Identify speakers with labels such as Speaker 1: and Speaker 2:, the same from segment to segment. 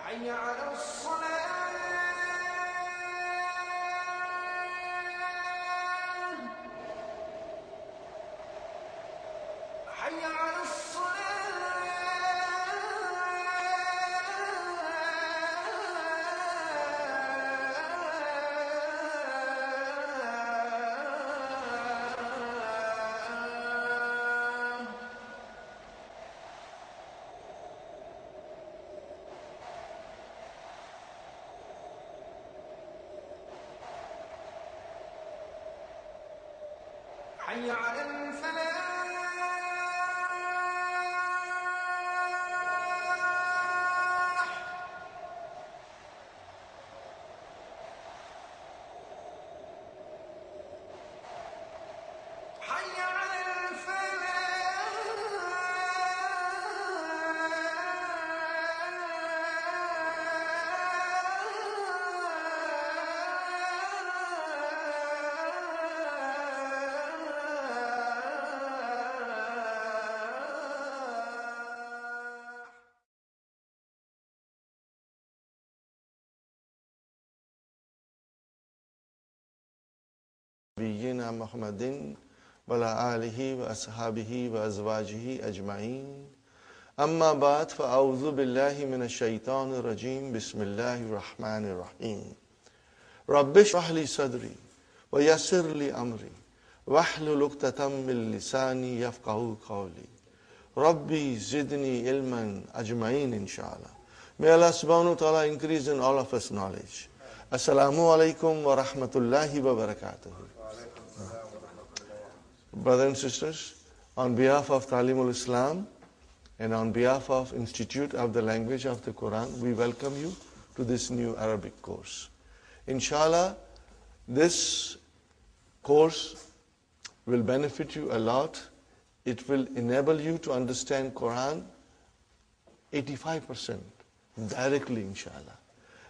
Speaker 1: حي على الصلاة حي على حي على الفلاح حي على
Speaker 2: نبينا محمد وعلى آله وأصحابه وأزواجه أجمعين أما بعد فأعوذ بالله من الشيطان الرجيم بسم الله الرحمن الرحيم رب اشرح لي صدري ويسر لي أمري واحلل عقدة من لساني يفقهوا قولي ربي زدني علما أجمعين inshallah. May Allah subhanahu wa ta'ala increase in all of us knowledge. Assalamu alaikum wa rahmatullahi wa barakatuh. Brothers and sisters, on behalf of Talimul Islam and on behalf of Institute of the Language of the Quran, we welcome you to this new Arabic course. Inshallah, this course will benefit you a lot. It will enable you to understand Quran 85% directly, inshallah.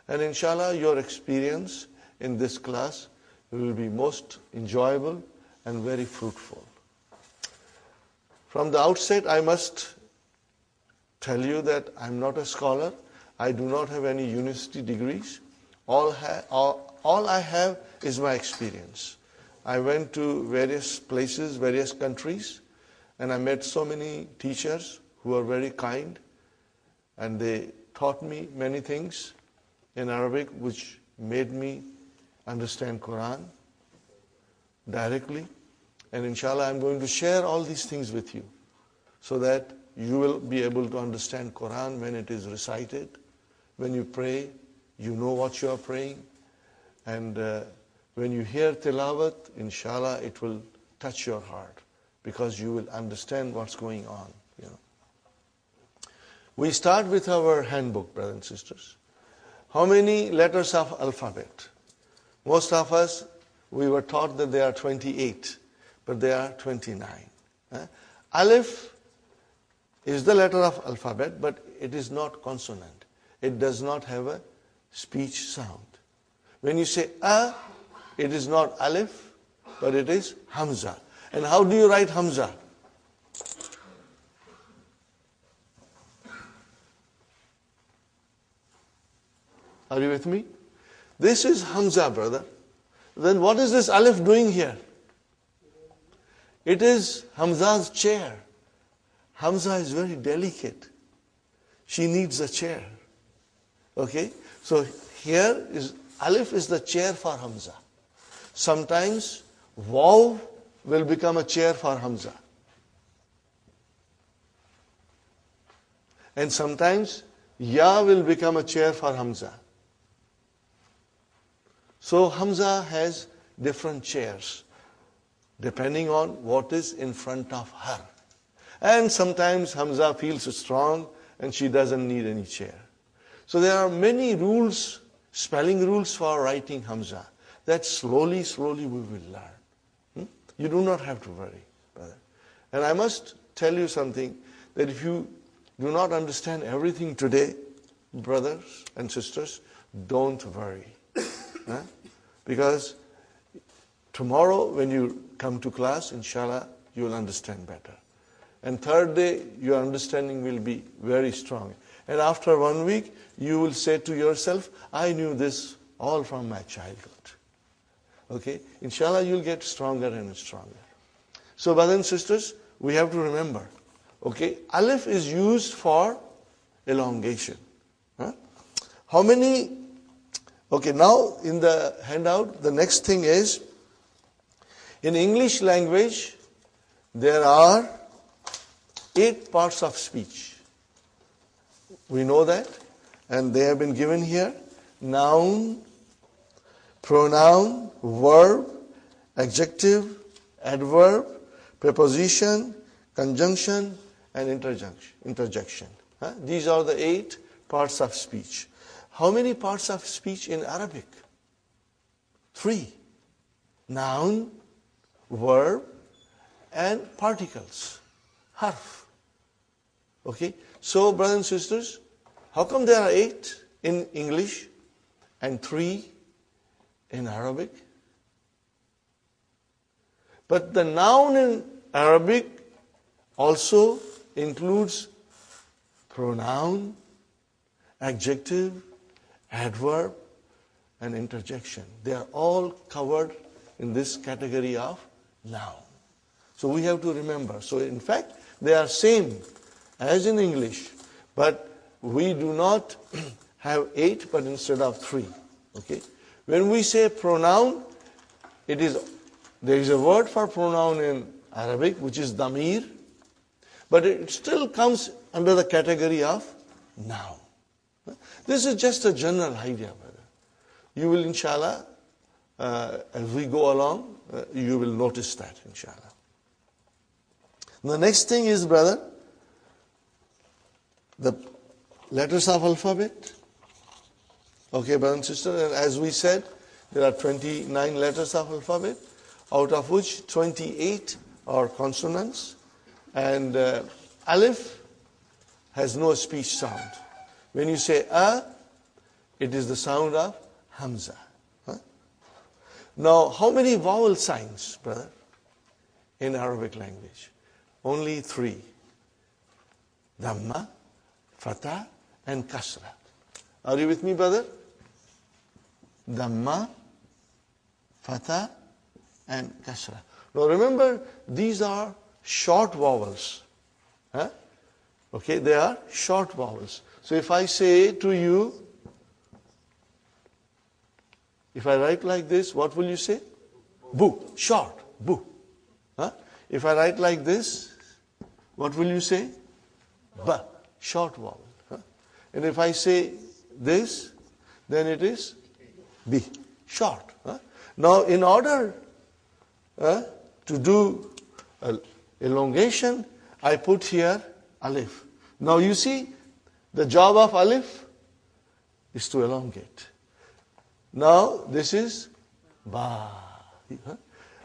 Speaker 2: And inshallah, your experience in this class will be most enjoyable and very fruitful. From the outset, I must tell you that I'm not a scholar. I do not have any university degrees. All I have is my experience. I went to various places, various countries, and I met so many teachers who are very kind, and they taught me many things in Arabic which made me understand Quran directly. And inshallah, I'm going to share all these things with you so that you will be able to understand Quran when it is recited. When you pray, you know what you are praying. And when you hear tilawat, inshallah, it will touch your heart because you will understand what's going on. We start with our handbook, brothers and sisters. How many letters of alphabet? Most of us, we were taught that there are 28, but there are 29. Alif is the letter of alphabet, but it is not consonant. It does not have a speech sound. When you say a, it is not alif, but it is hamza. And how do you write hamza? Are you with me? This is hamza, brother. Then what is this alif doing here? It is Hamza's chair. Hamza is very delicate. She needs a chair. Okay? So here is alif is the chair for Hamza. Sometimes waw will become a chair for Hamza. And sometimes ya will become a chair for Hamza. So Hamza has different chairs depending on what is in front of her. And sometimes Hamza feels strong and she doesn't need any chair. So there are many rules, spelling rules for writing Hamza that slowly we will learn. You do not have to worry, brother. And I must tell you something, that if you do not understand everything today, brothers and sisters, don't worry. Because tomorrow when you come to class, inshallah, you will understand better. And third day, your understanding will be very strong. And after 1 week, you will say to yourself, I knew this all from my childhood. Okay? Inshallah, you'll get stronger and stronger. So, brothers and sisters, we have to remember, okay, alif is used for elongation. How many? Okay, now in the handout, the next thing is, in English language, there are 8 parts of speech. We know that, and they have been given here. Noun, pronoun, verb, adjective, adverb, preposition, conjunction, and interjection. These are the 8 parts of speech. How many parts of speech in Arabic? 3. Noun, verb, and particles. Harf. Okay? So, brothers and sisters, how come there are 8 in English and 3 in Arabic? But the noun in Arabic also includes pronoun, adjective, adverb, and interjection. They are all covered in this category of noun. So we have to remember. So in fact, they are same as in English, but we do not have 8, but instead of 3. Okay? When we say pronoun, there is a word for pronoun in Arabic, which is damir, but it still comes under the category of noun. This is just a general idea, brother. You will, inshallah, as we go along, you will notice that, inshallah. The next thing is, brother, the letters of alphabet. Okay, brother and sister, and as we said, there are 29 letters of alphabet, out of which 28 are consonants, and alif has no speech sound. When you say a, it is the sound of hamza. Now, how many vowel signs, brother, in Arabic language? Only 3. Dhamma, fatha, and kasra. Are you with me, brother? Dhamma, fatha, and kasra. Now remember, these are short vowels. Okay, they are short vowels. So if I say to you, if I write like this, what will you say? Bu, short, bu. If I write like this, what will you say? Ba, short vowel. And if I say this, then it is bi, short. Now in order to do elongation, I put here alif. Now you see, the job of alif is to elongate. Now this is ba.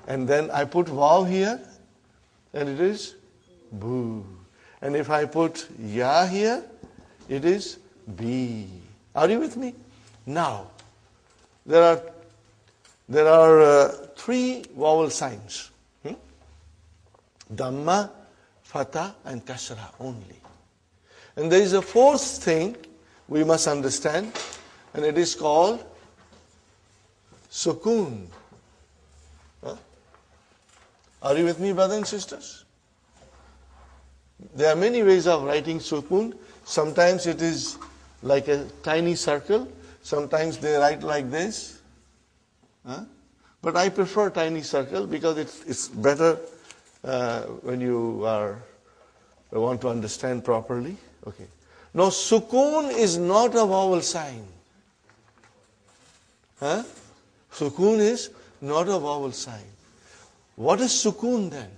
Speaker 2: And then I put waw here, and it is boo. And if I put ya here, it is bi. Are you with me? Now, there are there are three vowel signs. Dhamma, Fatha and Kasra only. And there is a fourth thing we must understand, and it is called Sukoon. Are you with me, brothers and sisters? There are many ways of writing Sukoon. Sometimes it is like a tiny circle. Sometimes they write like this. But I prefer tiny circle because it's better when you want to understand properly. Okay. Now, Sukoon is not a vowel sign. Sukoon is not a vowel sign. What is Sukoon then?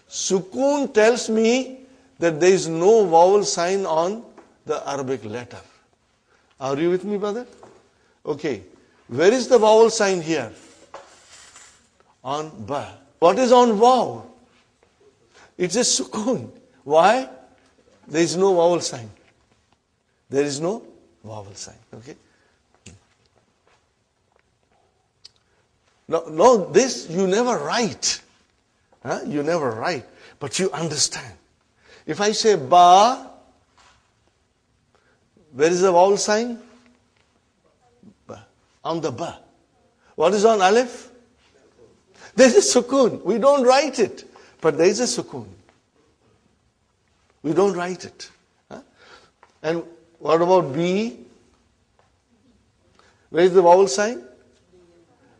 Speaker 2: Sukoon tells me that there is no vowel sign on the Arabic letter. Are you with me, brother? Okay. Where is the vowel sign here? On ba. What is on vav? It's a Sukoon. Why? There is no vowel sign. There is no vowel sign. Okay. No, this you never write. You never write, but you understand. If I say ba, where is the vowel sign? Ba. On the ba. What is on alif? There is a sukoon. We don't write it, but there is a sukoon. We don't write it. And what about B? Where is the vowel sign?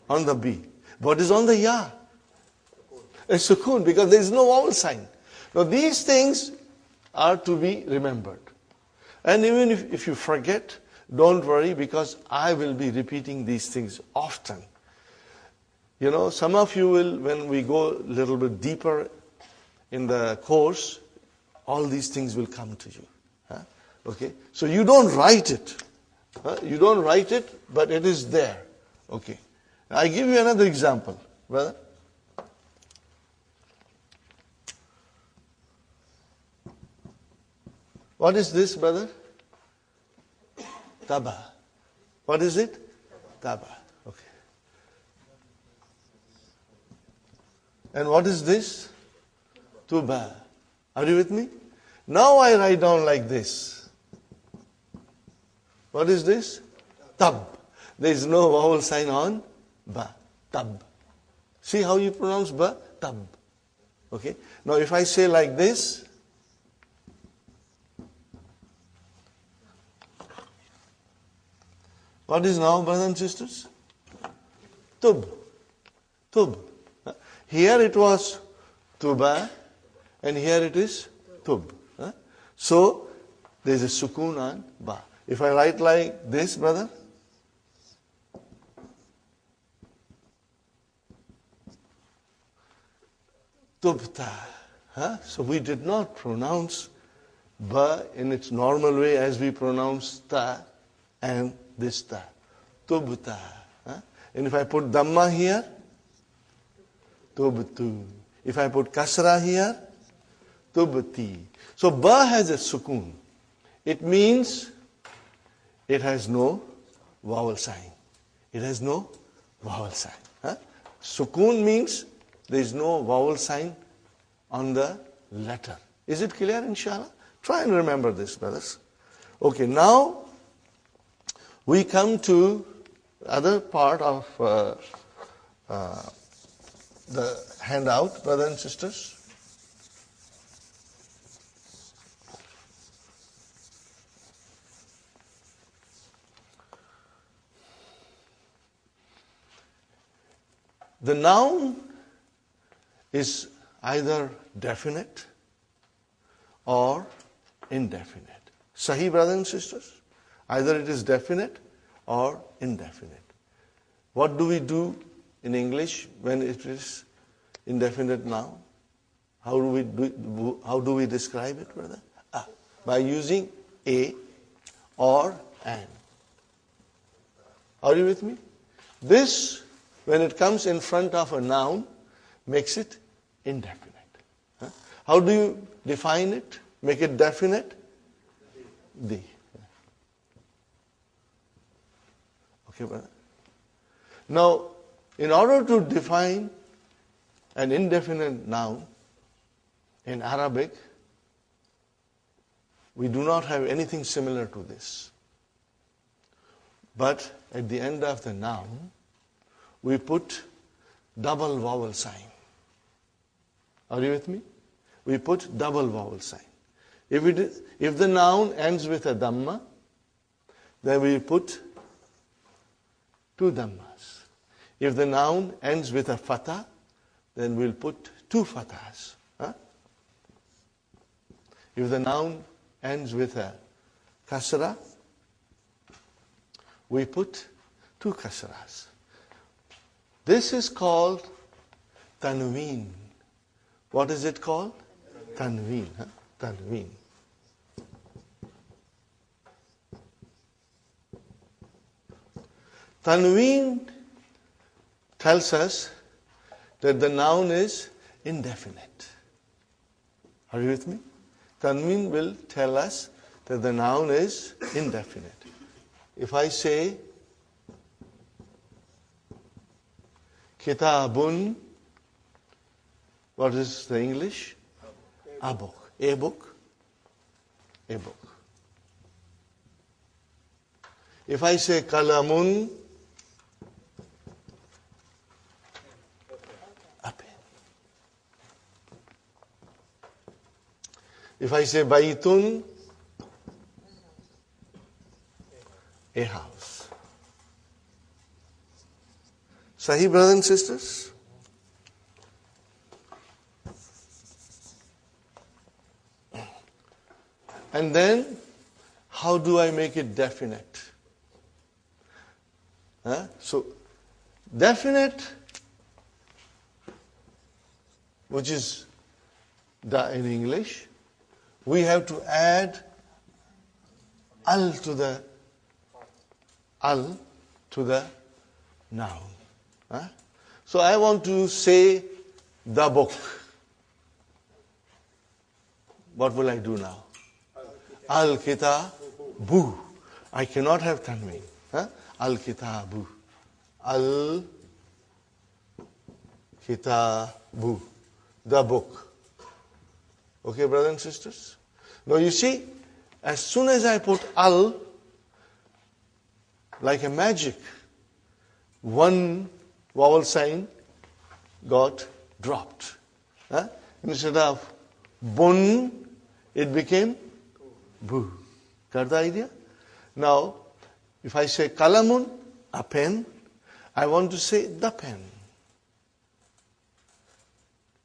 Speaker 2: On the B. What is on the ya? A sukoon, because there is no vowel sign. Now these things are to be remembered. And even if you forget, don't worry, because I will be repeating these things often. You know, some of you will, when we go a little bit deeper in the course, all these things will come to you. Okay? So you don't write it. You don't write it, but it is there. Okay. I give you another example, brother. What is this, brother? Taba. What is it? Taba. Okay. And what is this? Tuba. Are you with me? Now I write down like this. What is this? Tab. There is no vowel sign on ba. Tab. See how you pronounce ba? Tab. Okay. Now if I say like this, what is now, brothers and sisters? Tub. Tub. Here it was tuba, and here it is tub. So there is a sukoon on ba. If I write like this, brother, tubta. So we did not pronounce ba in its normal way as we pronounce ta and this ta. Tubta. And if I put dhamma here, tubtu. If I put kasra here, tubti. So ba has a sukoon. It means it has no vowel sign. It has no vowel sign. Sukoon means there is no vowel sign on the letter. Is it clear, inshallah? Try and remember this, brothers. Okay, now we come to other part of the handout, brothers and sisters. The noun is either definite or indefinite. Sahih, brothers and sisters? Either it is definite or indefinite. What do we do in English when it is indefinite noun? How do we describe it, brother? By using a or an. Are you with me? This, when it comes in front of a noun, makes it indefinite. How do you define it? Make it definite? The. Okay, brother. Now, In order to define an indefinite noun in Arabic, we do not have anything similar to this. But at the end of the noun, we put double vowel sign. Are you with me? We put double vowel sign. If the noun ends with a dhamma, then we put two dhammas. If the noun ends with a fatha, then we'll put two fathas. Huh? If the noun ends with a kasra, we put two kasras. This is called tanween. What is it called? Tanween. Huh? Tanween. Tanween tells us that the noun is indefinite. Are you with me? Tanween will tell us that the noun is indefinite. If I say kitabun, what is the English? A book. A book. A book. If I say kalamun, a pen. If I say baytun, a house. Sahih, brothers and sisters? And then, how do I make it definite? So, definite, which is da in English, we have to add al to the noun. So I want to say the book. What will I do now? Al-kitabu. I cannot have tanween. Al-kitabu. Al-kitabu. The book. Okay, brothers and sisters? Now you see, as soon as I put al, like a magic, one vowel sign got dropped. Instead of bun, it became bu. Got the idea? Now, if I say kalamun, a pen, I want to say the pen.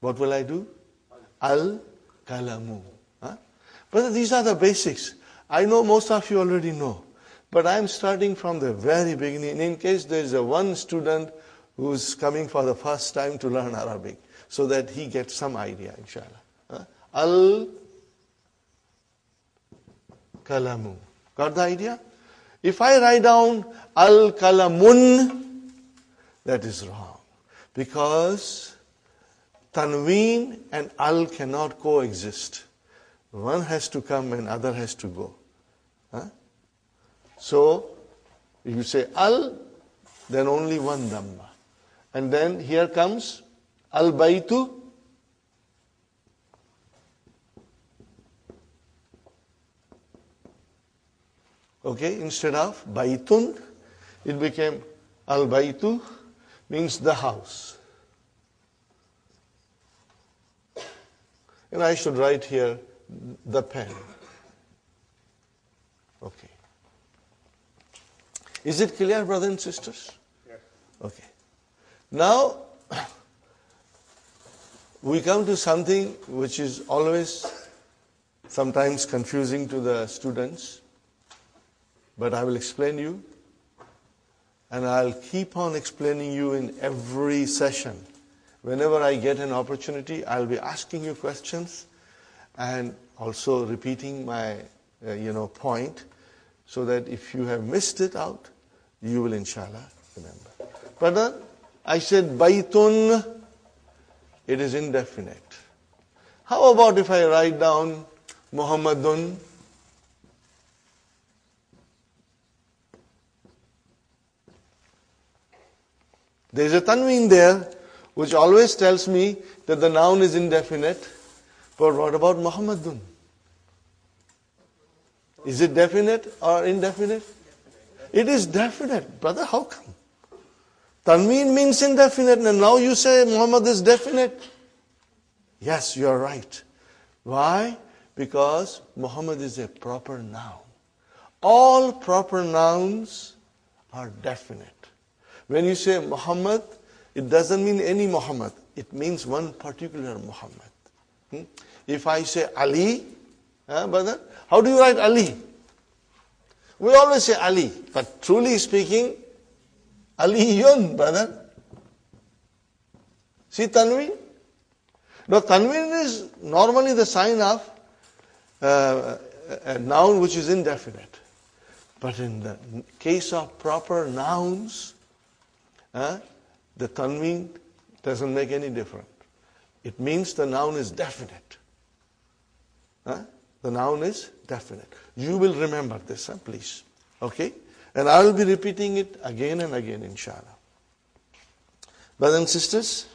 Speaker 2: What will I do? Al-kalamu. But these are the basics. I know most of you already know. But I'm starting from the very beginning in case there is one student who's coming for the first time to learn Arabic, so that he gets some idea, inshallah. Al-kalamu. Got the idea? If I write down al-kalamun, that is wrong. Because tanween and al cannot coexist. One has to come and other has to go. So, if you say al, then only one dhamma. And then here comes al-baytu. Okay, instead of baytun, it became al-baytu, means the house. And I should write here the pen. Okay. Is it clear, brothers and sisters? Yes. Okay. Now, we come to something which is always sometimes confusing to the students, but I will explain you, and I'll keep on explaining you in every session. Whenever I get an opportunity, I'll be asking you questions and also repeating my point, so that if you have missed it out, you will inshallah remember. But I said baytun, it is indefinite. How about if I write down Muhammadun? There is a tanween there, which always tells me that the noun is indefinite. But what about Muhammadun? Is it definite or indefinite? It is definite. Brother, how come? Tanween means indefinite, and now you say Muhammad is definite. Yes, you are right. Why? Because Muhammad is a proper noun. All proper nouns are definite. When you say Muhammad, it doesn't mean any Muhammad. It means one particular Muhammad. If I say Ali, brother, how do you write Ali? We always say Ali, but truly speaking, Aliyun, brother. See Tanween? Now Tanween is normally the sign of a noun which is indefinite. But in the case of proper nouns, the Tanween doesn't make any difference. It means the noun is definite. The noun is definite. You will remember this, please. Okay? And I will be repeating it again and again, inshallah. Brothers and sisters,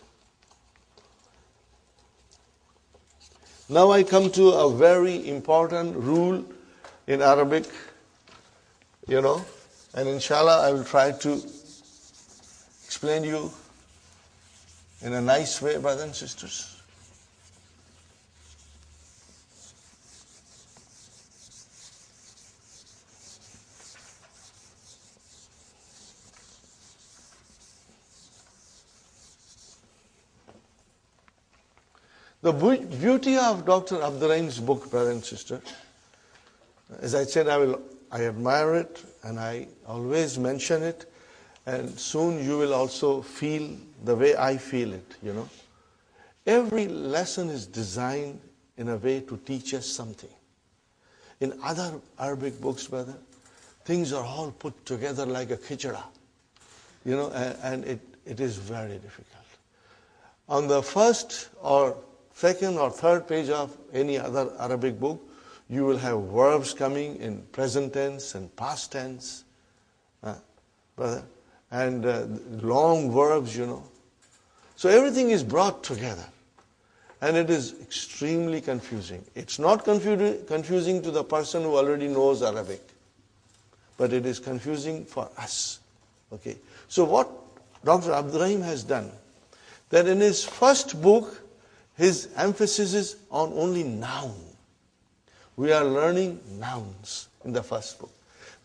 Speaker 2: now I come to a very important rule in Arabic, and inshallah I will try to explain you in a nice way, brothers and sisters. The beauty of Dr. Abdurrahim's book, brother and sister, as I said, I admire it and I always mention it, and soon you will also feel the way I feel it, Every lesson is designed in a way to teach us something. In other Arabic books, brother, things are all put together like a khichda, and it is very difficult. On the first or second or third page of any other Arabic book, you will have verbs coming in present tense and past tense, brother, and long verbs, So everything is brought together, and it is extremely confusing. It's not confusing to the person who already knows Arabic, but it is confusing for us. Okay. So what Dr. Abdurrahim has done, that in his first book, his emphasis is on only noun. We are learning nouns in the first book.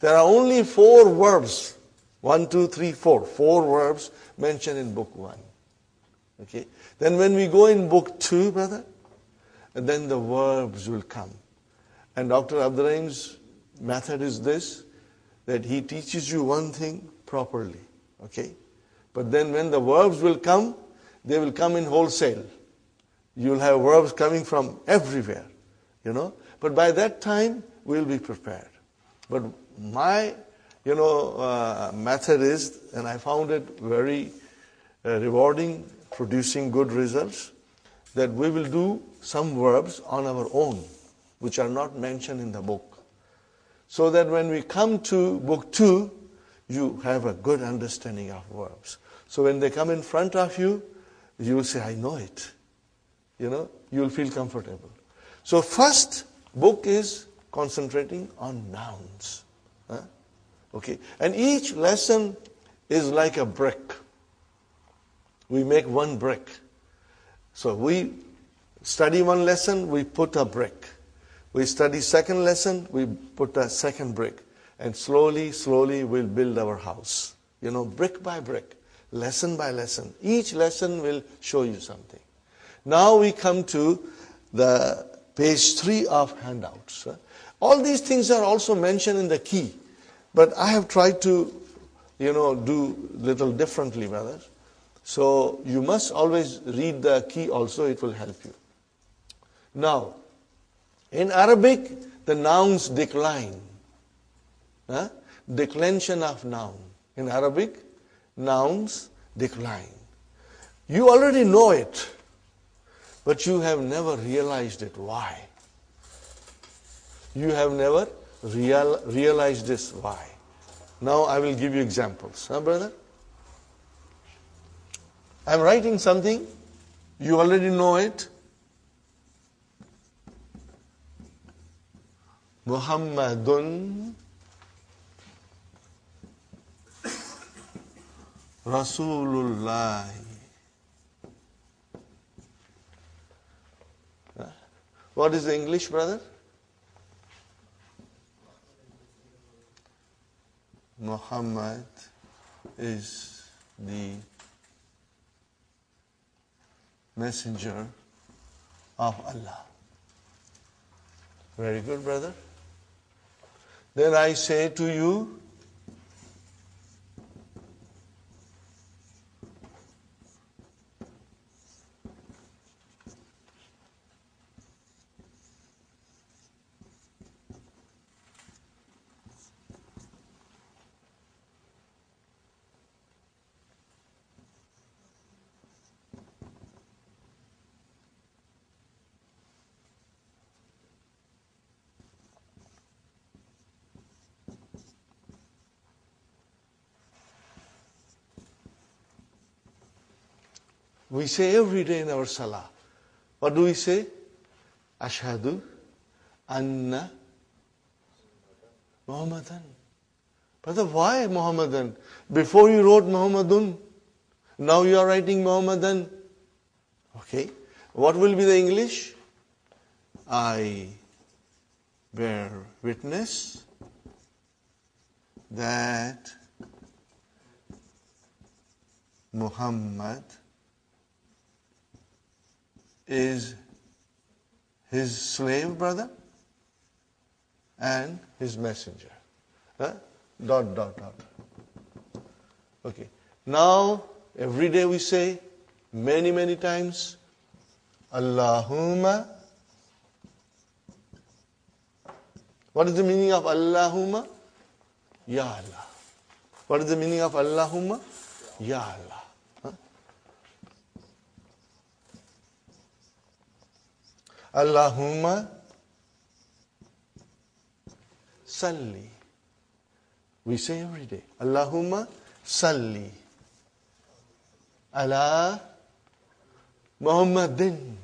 Speaker 2: There are only 4 verbs. 1, 2, 3, 4. 4 verbs mentioned in book 1. Okay. Then when we go in book 2, brother, then the verbs will come. And Dr. Abdurrahim's method is this, that he teaches you one thing properly. Okay. But then when the verbs will come, they will come in wholesale. You will have verbs coming from everywhere, But by that time, we'll be prepared. But my, method is, and I found it very rewarding, producing good results, that we will do some verbs on our own, which are not mentioned in the book. So that when we come to book 2, you have a good understanding of verbs. So when they come in front of you, you will say, I know it. You will feel comfortable. So first book is concentrating on nouns. Okay. And each lesson is like a brick. We make one brick. So we study one lesson, we put a brick. We study second lesson, we put a second brick. And slowly, slowly we'll build our house. Brick by brick, lesson by lesson. Each lesson will show you something. Now we come to the page 3 of handouts. All these things are also mentioned in the key. But I have tried to, do little differently, brothers. So you must always read the key also, it will help you. Now, in Arabic, the nouns decline. Declension of noun. In Arabic, nouns decline. You already know it, but you have never realized it. Why? You have never realized this. Why? Now I will give you examples. Brother? I'm writing something, you already know it. Muhammadun Rasulullah. What is the English, brother? Muhammad is the messenger of Allah. Very good, brother. Then I say to you, we say every day in our salah. What do we say? Ashhadu anna Muhammadan. Brother, why Muhammadan? Before you wrote Muhammadun, now you are writing Muhammadan. Okay. What will be the English? I bear witness that Muhammad is his slave, brother, and his messenger. Huh? Dot, dot, dot. Okay. Now, every day we say, many, many times, Allahumma. What is the meaning of Allahumma? Ya Allah. What is the meaning of Allahumma? Ya Allah. Allahumma salli. We say every day, Allahumma salli ala Muhammadin.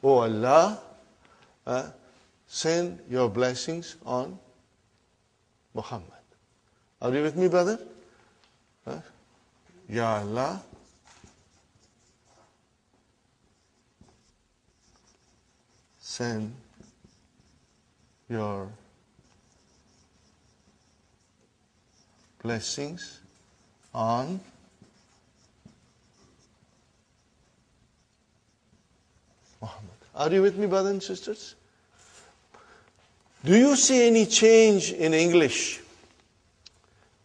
Speaker 2: Oh Allah, send your blessings on Muhammad. Are you with me, brother? Ya Allah, send your blessings on Muhammad. Are you with me, brothers and sisters? Do you see any change in English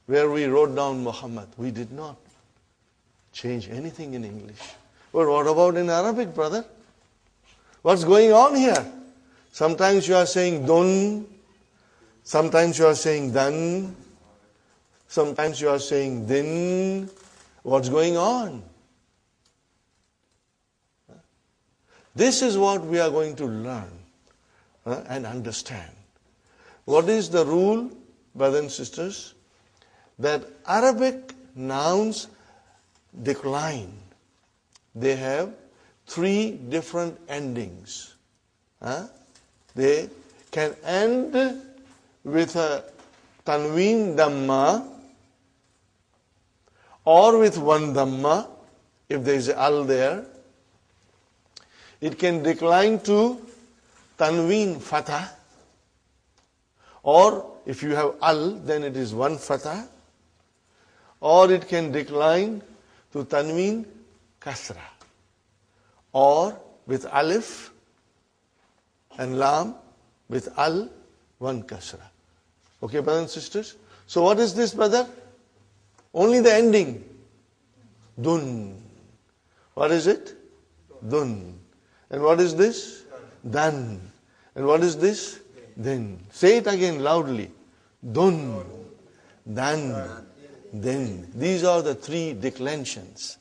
Speaker 2: where we wrote down Muhammad? We did not change anything in English. But what about in Arabic, brother? What's going on here? Sometimes you are saying dun, sometimes you are saying dan, sometimes you are saying din. What's going on? This is what we are going to learn and understand. What is the rule, brothers and sisters? That Arabic nouns decline. They have 3 different endings. They can end with a tanween dhamma or with one dhamma if there is a al there. It can decline to tanween fatah, or if you have al, then it is one fatah, or it can decline to tanween kasra, or with alif and lam, with al, one kasra. Okay, brothers and sisters? So what is this, brother? Only the ending. Dun. What is it? Dun. And what is this? Dan. And what is this? Then. Say it again loudly. Dun. Dan. Then. These are the 3 declensions.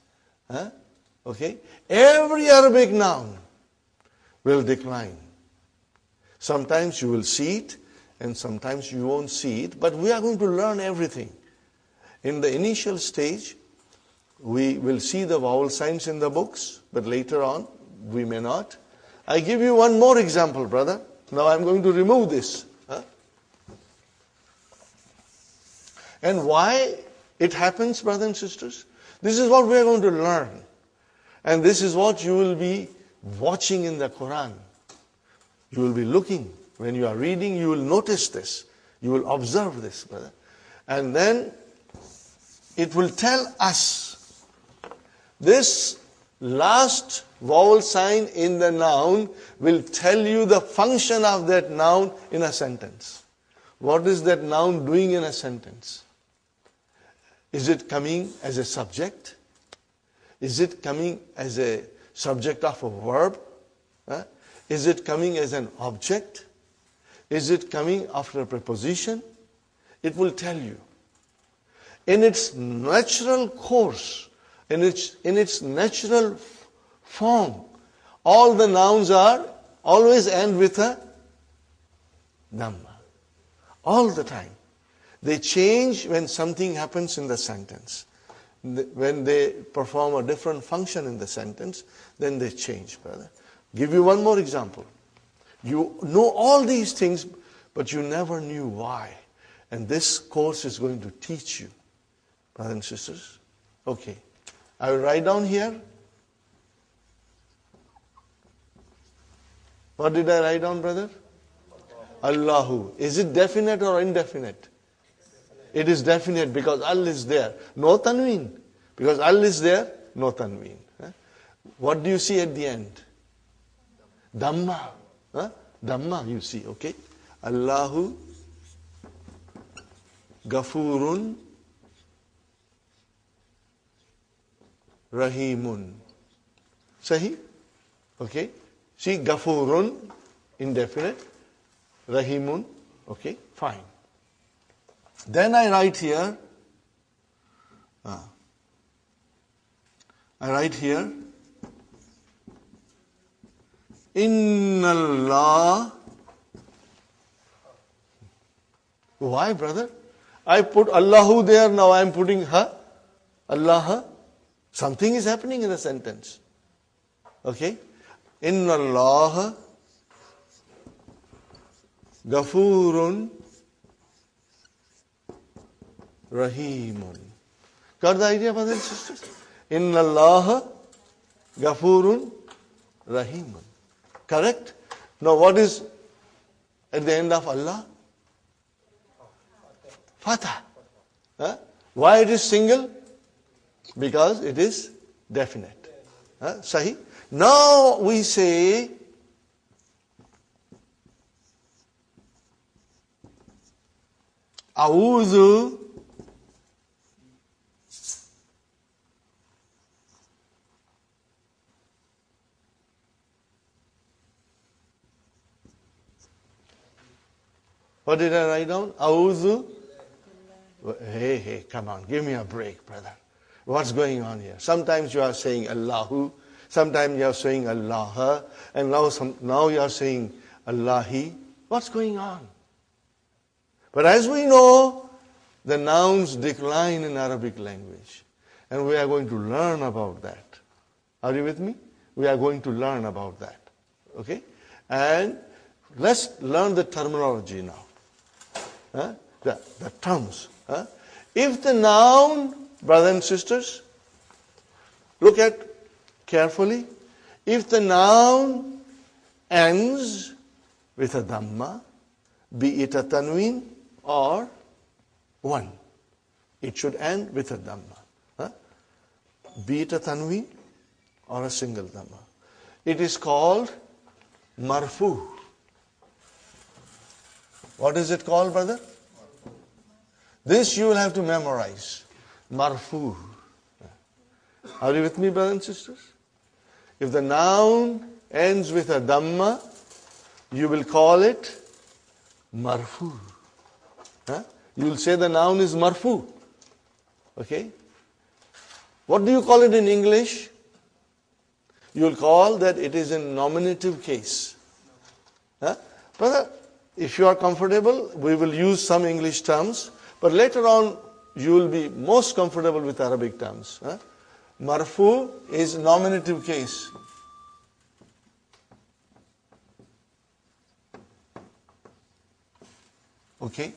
Speaker 2: Okay? Every Arabic noun will decline. Sometimes you will see it, and sometimes you won't see it, but we are going to learn everything. In the initial stage, we will see the vowel signs in the books, but later on, we may not. I give you one more example, brother. Now I'm going to remove this. And why it happens, brothers and sisters? This is what we are going to learn. And this is what you will be watching in the Quran. You will be looking. When you are reading, you will notice this. You will observe this, brother. And then it will tell us this last vowel sign in the noun will tell you the function of that noun in a sentence. What is that noun doing in a sentence? Is it coming as a subject? Is it coming as a subject of a verb? Is it coming as an object? Is it coming after a preposition? It will tell you. In its natural course, in its natural form, all the nouns are always end with a dhamma. All the time. They change when something happens in the sentence. When they perform a different function in the sentence, then they change, brother. Give you one more example. You know all these things, but you never knew why. And this course is going to teach you, brothers and sisters. Okay. I will write down here. What did I write down, brother? Allahu. Is it definite or indefinite? It is definite because Al is there. No tanween. Because Al is there, no tanween. What do you see at the end? Dhamma. Dhamma you see, okay? Allahu Gafurun Rahimun. Sahi? Okay? See, Gafurun, indefinite. Rahimun, okay? Fine. Then I write here, Inna Allah. Why, brother? I put Allahu there, now I am putting ha, Allah. Something is happening in the sentence. Okay? Inna Allah Gafurun Rahimun. Got the idea, brothers and sisters? Inna Allah Gafurun Rahimun. Correct? Now what is at the end of Allah? Fatah. Why it is single? Because it is definite. Sahi? Now we say A'udhu What did I write down? A'udhu. Hey, come on, give me a break, brother. What's going on here? Sometimes you are saying Allahu, sometimes you are saying Allah, and now you are saying Allahi. What's going on? But as we know, the nouns decline in Arabic language. And we are going to learn about that. Are you with me? We are going to learn about that. Okay? And let's learn the terminology now. The terms. If the noun, brothers and sisters, look at carefully. If the noun ends with a dhamma, be it a tanween or one, it should end with a dhamma. Be it a tanween or a single dhamma. It is called marfu. What is it called, brother? This you will have to memorize. Marfu. Are you with me, brothers and sisters? If the noun ends with a dhamma, you will call it marfu. You will say the noun is marfu. Okay? What do you call it in English? You will call that it is in nominative case. Brother, if you are comfortable, we will use some English terms, but later on you will be most comfortable with Arabic terms. Marfu is nominative case. Okay.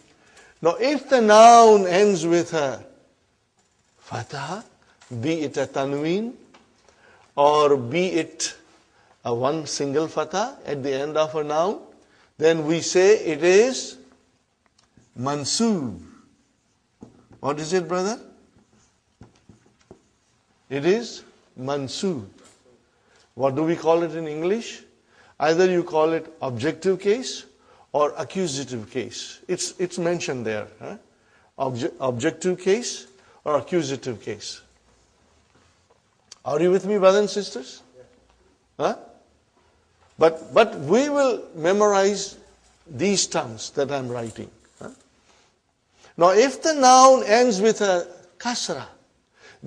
Speaker 2: Now if the noun ends with a fatha, be it a tanween or be it a one single fatha at the end of a noun, then we say it is mansoob. What is it, brother? It is mansoob. What do we call it in English? Either you call it objective case or accusative case. It's mentioned there. Objective case or accusative case. Are you with me, brothers and sisters? Huh? But we will memorize these terms that I'm writing. Now if the noun ends with a kasra,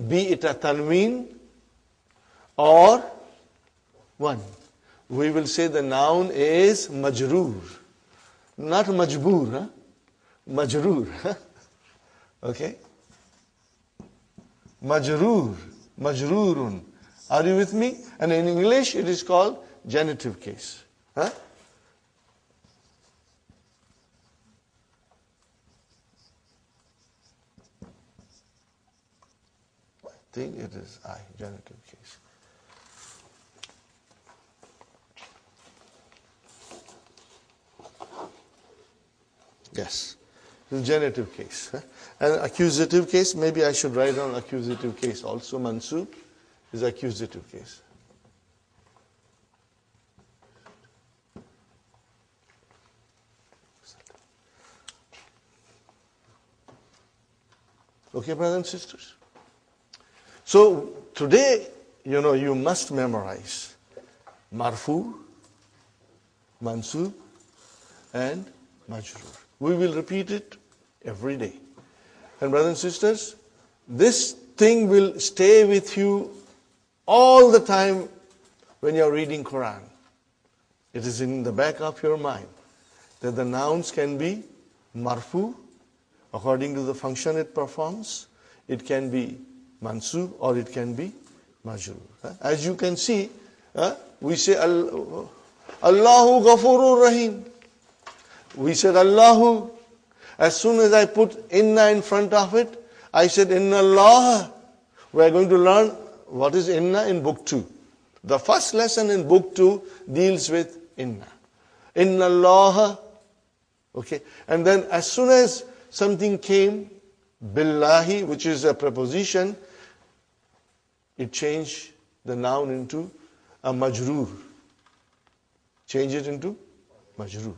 Speaker 2: be it a tanween or one, we will say the noun is majroor. Not majboor, majroor. Okay? Majroor, majroorun. Are you with me? And in English it is called genitive case. I think it is genitive case. Yes, the genitive case. And accusative case, maybe I should write down accusative case also. Mansoob is accusative case. Okay, brothers and sisters? So today, you must memorize marfu, mansoob, and majroor. We will repeat it every day. And brothers and sisters, this thing will stay with you all the time when you are reading Quran. It is in the back of your mind that the nouns can be marfu, according to the function it performs. It can be mansoob or it can be majroor. As you can see, we say Allahu Ghafurur Rahim. We said Allahu. As soon as I put inna in front of it, I said inna Allah. We are going to learn what is inna in book 2. The first lesson in book 2 deals with inna. Inna Allah. Okay. And then as soon as something came, billahi, which is a preposition, it changed the noun into a majroor. Change it into majroor.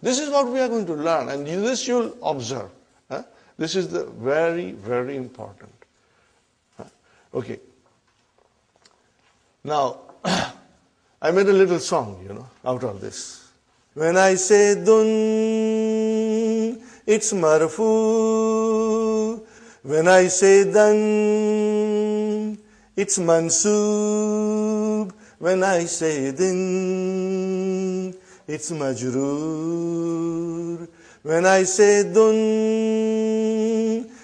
Speaker 2: This is what we are going to learn, and this you'll observe. This is the very, very important. Okay. Now, I made a little song, out of this. When I say dun, it's marfu. When I say dan, it's mansoob. When I say din, it's majroor. When I say dun,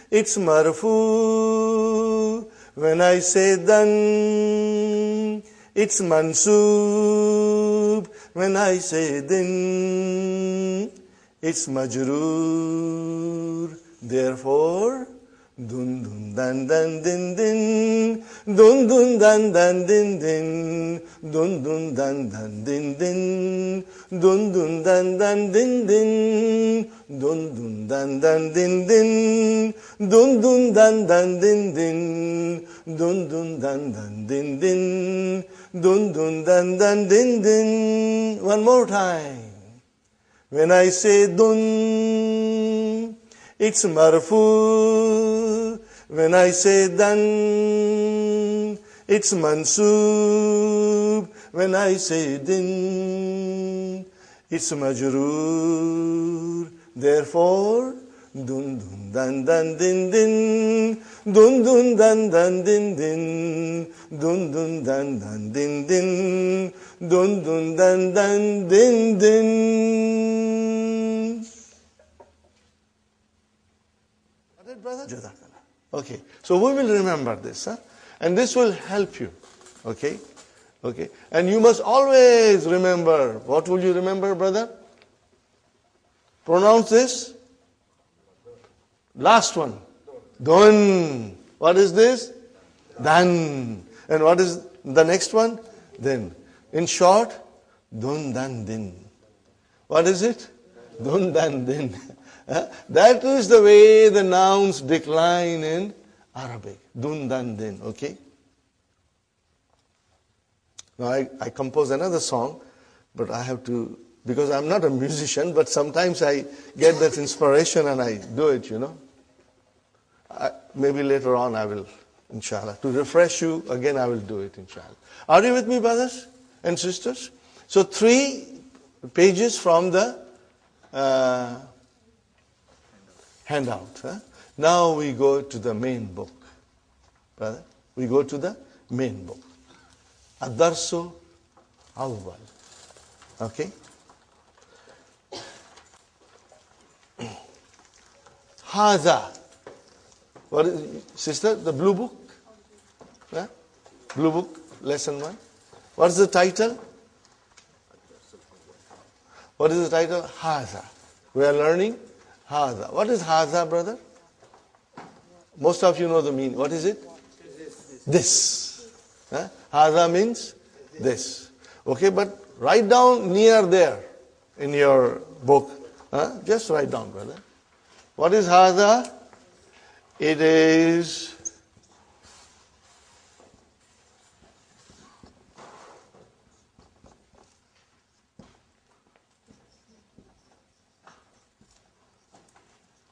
Speaker 2: it's marfu. When I say dan, it's mansoob. When I say din, it's majroor. Therefore, dun dun dan dan din din, dun dun dan dan din din, dun dun dan dan din din, dun dun dan dan din din, dun dun dan dan din din, dun dun dan dan din din, dun dun dan dan din din, dun dun dan dan din din. One more time. When I say dun, it's marfu. When I say dan, it's mansoob. When I say din, it's majroor. Therefore, dun dun dan dan din din, dun dun dan dan din din, dun dun dan dan din din, dun dun dan dan din din. it, brother? Jazakallah. Okay. So we will remember this, huh? And this will help you. Okay? Okay. And you must always remember. What will you remember, brother? Pronounce this. Last one. Dun. What is this? Dan. And what is the next one? Then. In short, dun dan din. What is it? Dun dan din. That is the way the nouns decline in Arabic. Dun dan din. Okay? Now I compose another song, but I have to, because I'm not a musician, but sometimes I get that inspiration and I do it, you know. Maybe later on I will, inshallah. To refresh you, again I will do it, inshallah. Are you with me, brothers and sisters? So 3 pages from the handout. Huh? Now we go to the main book. Brother, we go to the main book. Ad-Darsu Awwal. Okay? Haza. What is, sister, the blue book? Yeah? Blue book, lesson 1. What is the title? What is the title? Haza. We are learning Haza. What is Haza, brother? Most of you know the meaning. What is it? This. Huh? Haza means this. Okay, but write down near there in your book. Huh? Just write down, brother. What is Haza? It is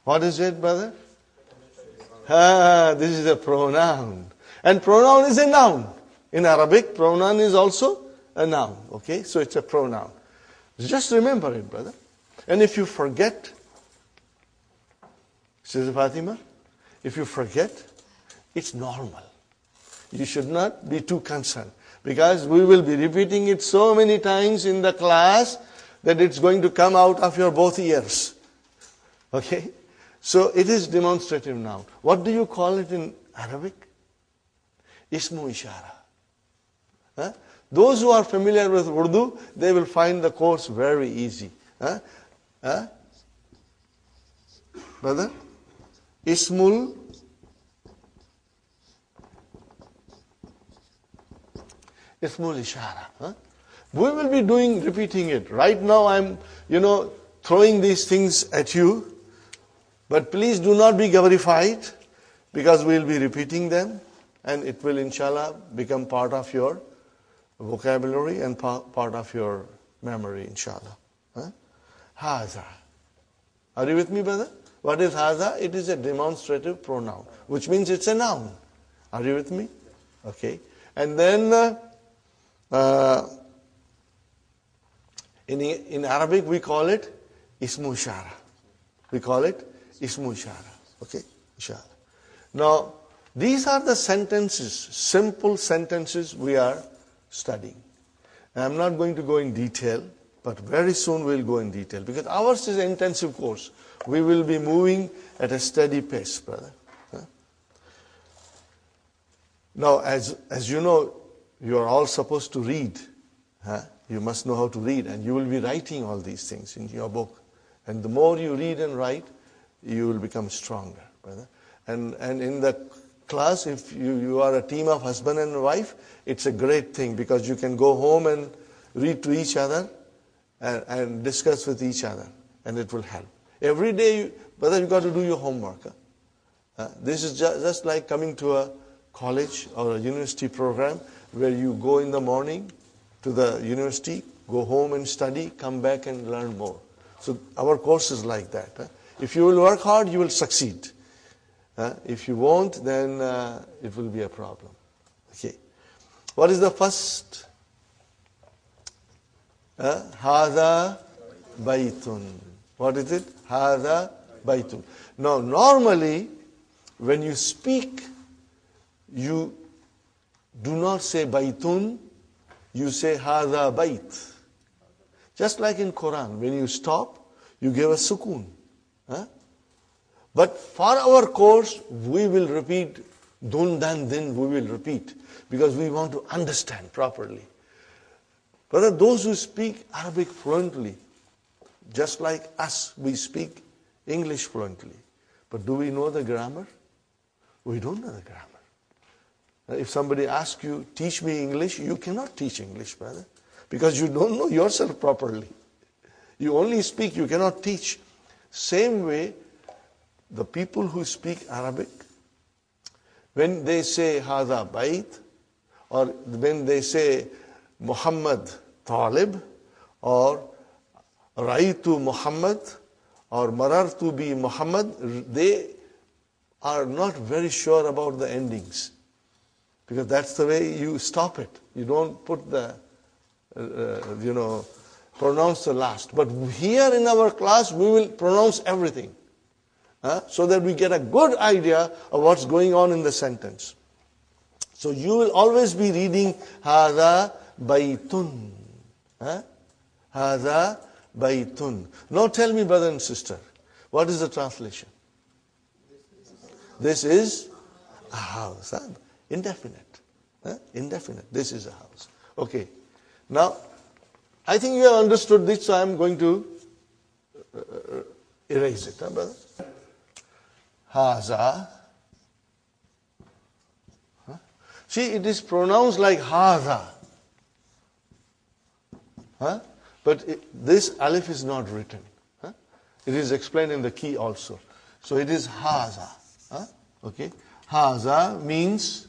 Speaker 2: what is it, brother? This is a pronoun. And pronoun is a noun. In Arabic, pronoun is also a noun. Okay, so it's a pronoun. Just remember it, brother. And if you forget, Sister Fatima, if you forget, it's normal. You should not be too concerned. Because we will be repeating it so many times in the class that it's going to come out of your both ears. Okay? So it is demonstrative noun. What do you call it in Arabic? Ismu ishara. Huh? Those who are familiar with Urdu, they will find the course very easy. Huh? Huh? Brother? Ismul ishara. Huh? We will be repeating it. Right now I'm, throwing these things at you. But please do not be gabarified, because we will be repeating them. And it will, inshallah, become part of your vocabulary and part of your memory, inshallah. Huh? Haza. Are you with me, brother? What is haza? It is a demonstrative pronoun, which means it's a noun. Are you with me? Okay. And then in Arabic we call it ismu ishara. We call it ismu ishara. Okay? Inshallah. Now, these are the sentences, simple sentences we are studying. And I'm not going to go in detail, but very soon we'll go in detail, because ours is an intensive course. We will be moving at a steady pace, brother. Huh? Now, as you know, you are all supposed to read. Huh? You must know how to read, and you will be writing all these things in your book. And the more you read and write, you will become stronger, brother. And in the class, if you are a team of husband and wife, it's a great thing, because you can go home and read to each other and discuss with each other, and it will help. Every day, brother, you got to do your homework. This is just like coming to a college or a university program where you go in the morning to the university, go home and study, come back and learn more. So our course is like that. If you will work hard, you will succeed. If you won't, then it will be a problem. Okay. What is the first? Hada baytun. What is it? Hada baytun. Now, normally, when you speak, you do not say baytun, you say hada bayt. Just like in Quran, when you stop, you give a sukoon. But for our course, we will repeat dun, dan, din, we will repeat because we want to understand properly. But those who speak Arabic fluently, just like us, we speak English fluently. But do we know the grammar? We don't know the grammar. If somebody asks you, teach me English, you cannot teach English, brother, because you don't know yourself properly. You only speak, you cannot teach. Same way, the people who speak Arabic, when they say Hada Bait, or when they say Muhammad Talib, or Raitu Muhammad, or Marartu bi Muhammad, they are not very sure about the endings. Because that's the way you stop it. You don't put the, pronounce the last. But here in our class, we will pronounce everything. So that we get a good idea of what's going on in the sentence. So you will always be reading Hada Baitun. Hada Baitun. Now tell me, brother and sister, what is the translation? This is a house. Indefinite. Indefinite. This is a house. Okay. Now, I think you have understood this, so I am going to erase it, brother? Haza. See, it is pronounced like Haza. But this alif is not written. It is explained in the key also. So it is Haza. Okay. Haza means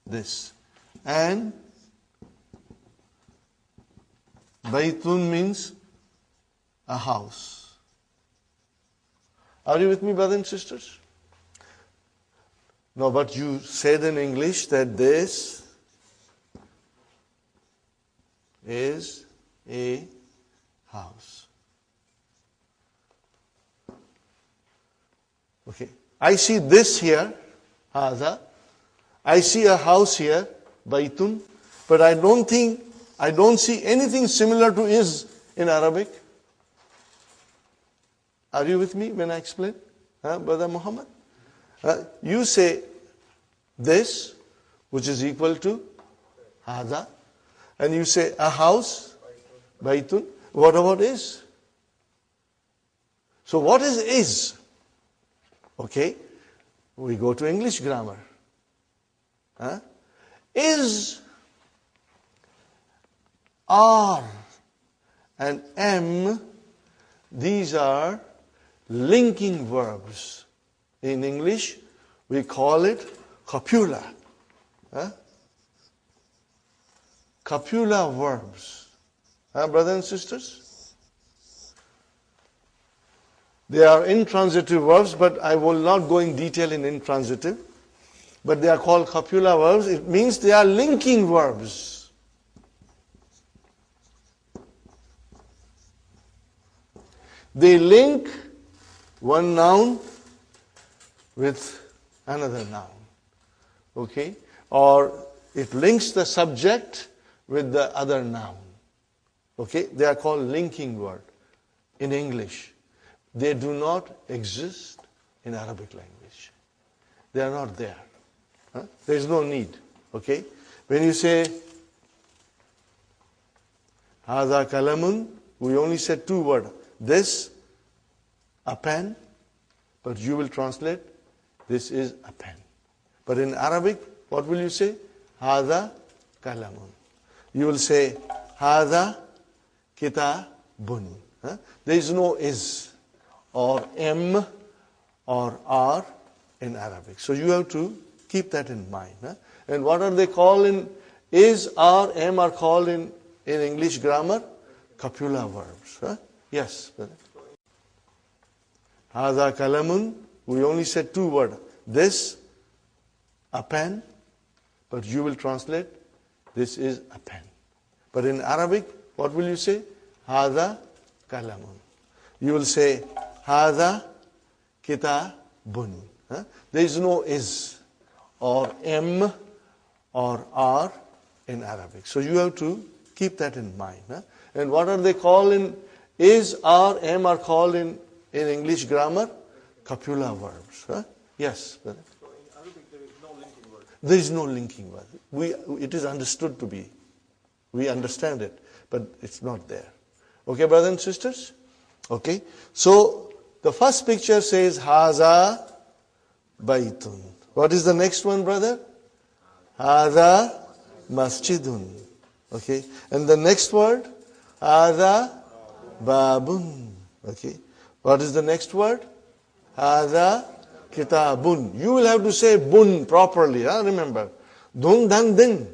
Speaker 2: this. And Baitun means a house. Are you with me, brothers and sisters? No, but you said in English that this is a house. Okay. I see this here, Haza. I see a house here, Baitun, but I don't see anything similar to is in Arabic. Are you with me when I explain? Brother Muhammad? You say this, which is equal to Haza, and you say a house, Baitun. What about is? So what is? Okay, we go to English grammar. Is, are, and am, these are linking verbs. In English, we call it copula. Copula verbs. Brothers and sisters? They are intransitive verbs, but I will not go in detail in intransitive. But they are called copula verbs. It means they are linking verbs. They link one noun with another noun. Okay? Or it links the subject with the other noun. Okay? They are called linking words in English. They do not exist in Arabic language. They are not there. There is no need. Okay? When you say Hada kalamun, we only said two words. This, a pen, but you will translate, this is a pen. But in Arabic, what will you say? Hada kalamun. You will say Hada kitabun. There is no is or am or are in Arabic. So you have to keep that in mind. And what are they called in is, are, am are called in English grammar? Copula verbs. Yes. Hada kalamun, we only said two words. This, a pen, but you will translate, this is a pen. But in Arabic, what will you say? Hada kalamun. You will say, Hada kitabun. There is no is or am or are in Arabic. So you have to keep that in mind. And what are they called in is, are, am are called in English grammar? copula verbs. Huh? Yes, brother.
Speaker 3: So in Arabic there is no linking word.
Speaker 2: There is no linking word. It is understood to be. We understand it, but it's not there. Okay, brothers and sisters? Okay. So the first picture says Haza Baitun. What is the next one, brother? Haza Masjidun. Okay. And the next word? Haza Babun. Okay. What is the next word? Haza Kitabun. You will have to say bun properly. Remember. Dun dan din.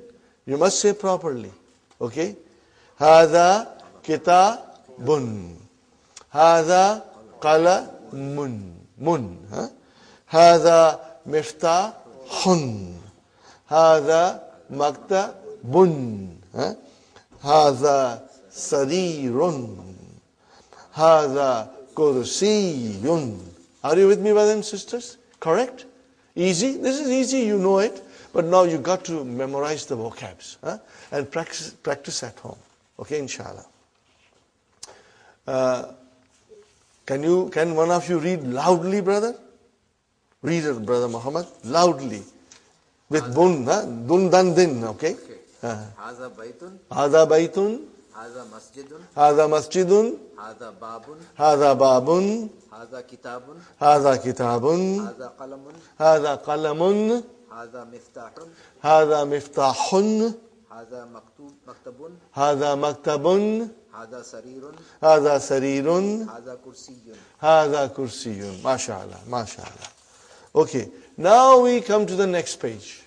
Speaker 2: You must say properly. Okay. Haza Kitabun. Haza Qalamun. Mun. Haza Miftahun. Haza Maktabun. Haza Sarirun. Haza Kursiyun. Are you with me, brothers and sisters? Correct? Easy? This is easy, you know it. But now you got to memorize the vocabs and practice at home. Okay, inshallah. Can one of you read loudly, brother? Read it, brother Muhammad, loudly. With bun, dun dan din, okay?
Speaker 4: Haza Baitun.
Speaker 2: Haza Baitun.
Speaker 4: Haza Masjidun.
Speaker 2: Haza Masjidun.
Speaker 4: Haza Babun.
Speaker 2: Haza Babun.
Speaker 4: Haza Kitabun.
Speaker 2: Haza Kitabun.
Speaker 4: Haza Qalamun.
Speaker 2: Haza Qalamun.
Speaker 4: Haza Miftahun.
Speaker 2: Haza Miftahun.
Speaker 4: Haza Maktabun.
Speaker 2: Haza Maktabun.
Speaker 4: Haza Sarirun.
Speaker 2: Haza Sarirun.
Speaker 4: Haza Kursiyun.
Speaker 2: Haza Kursiyun. MashaAllah, MashaAllah. Okay, now we come to the next page.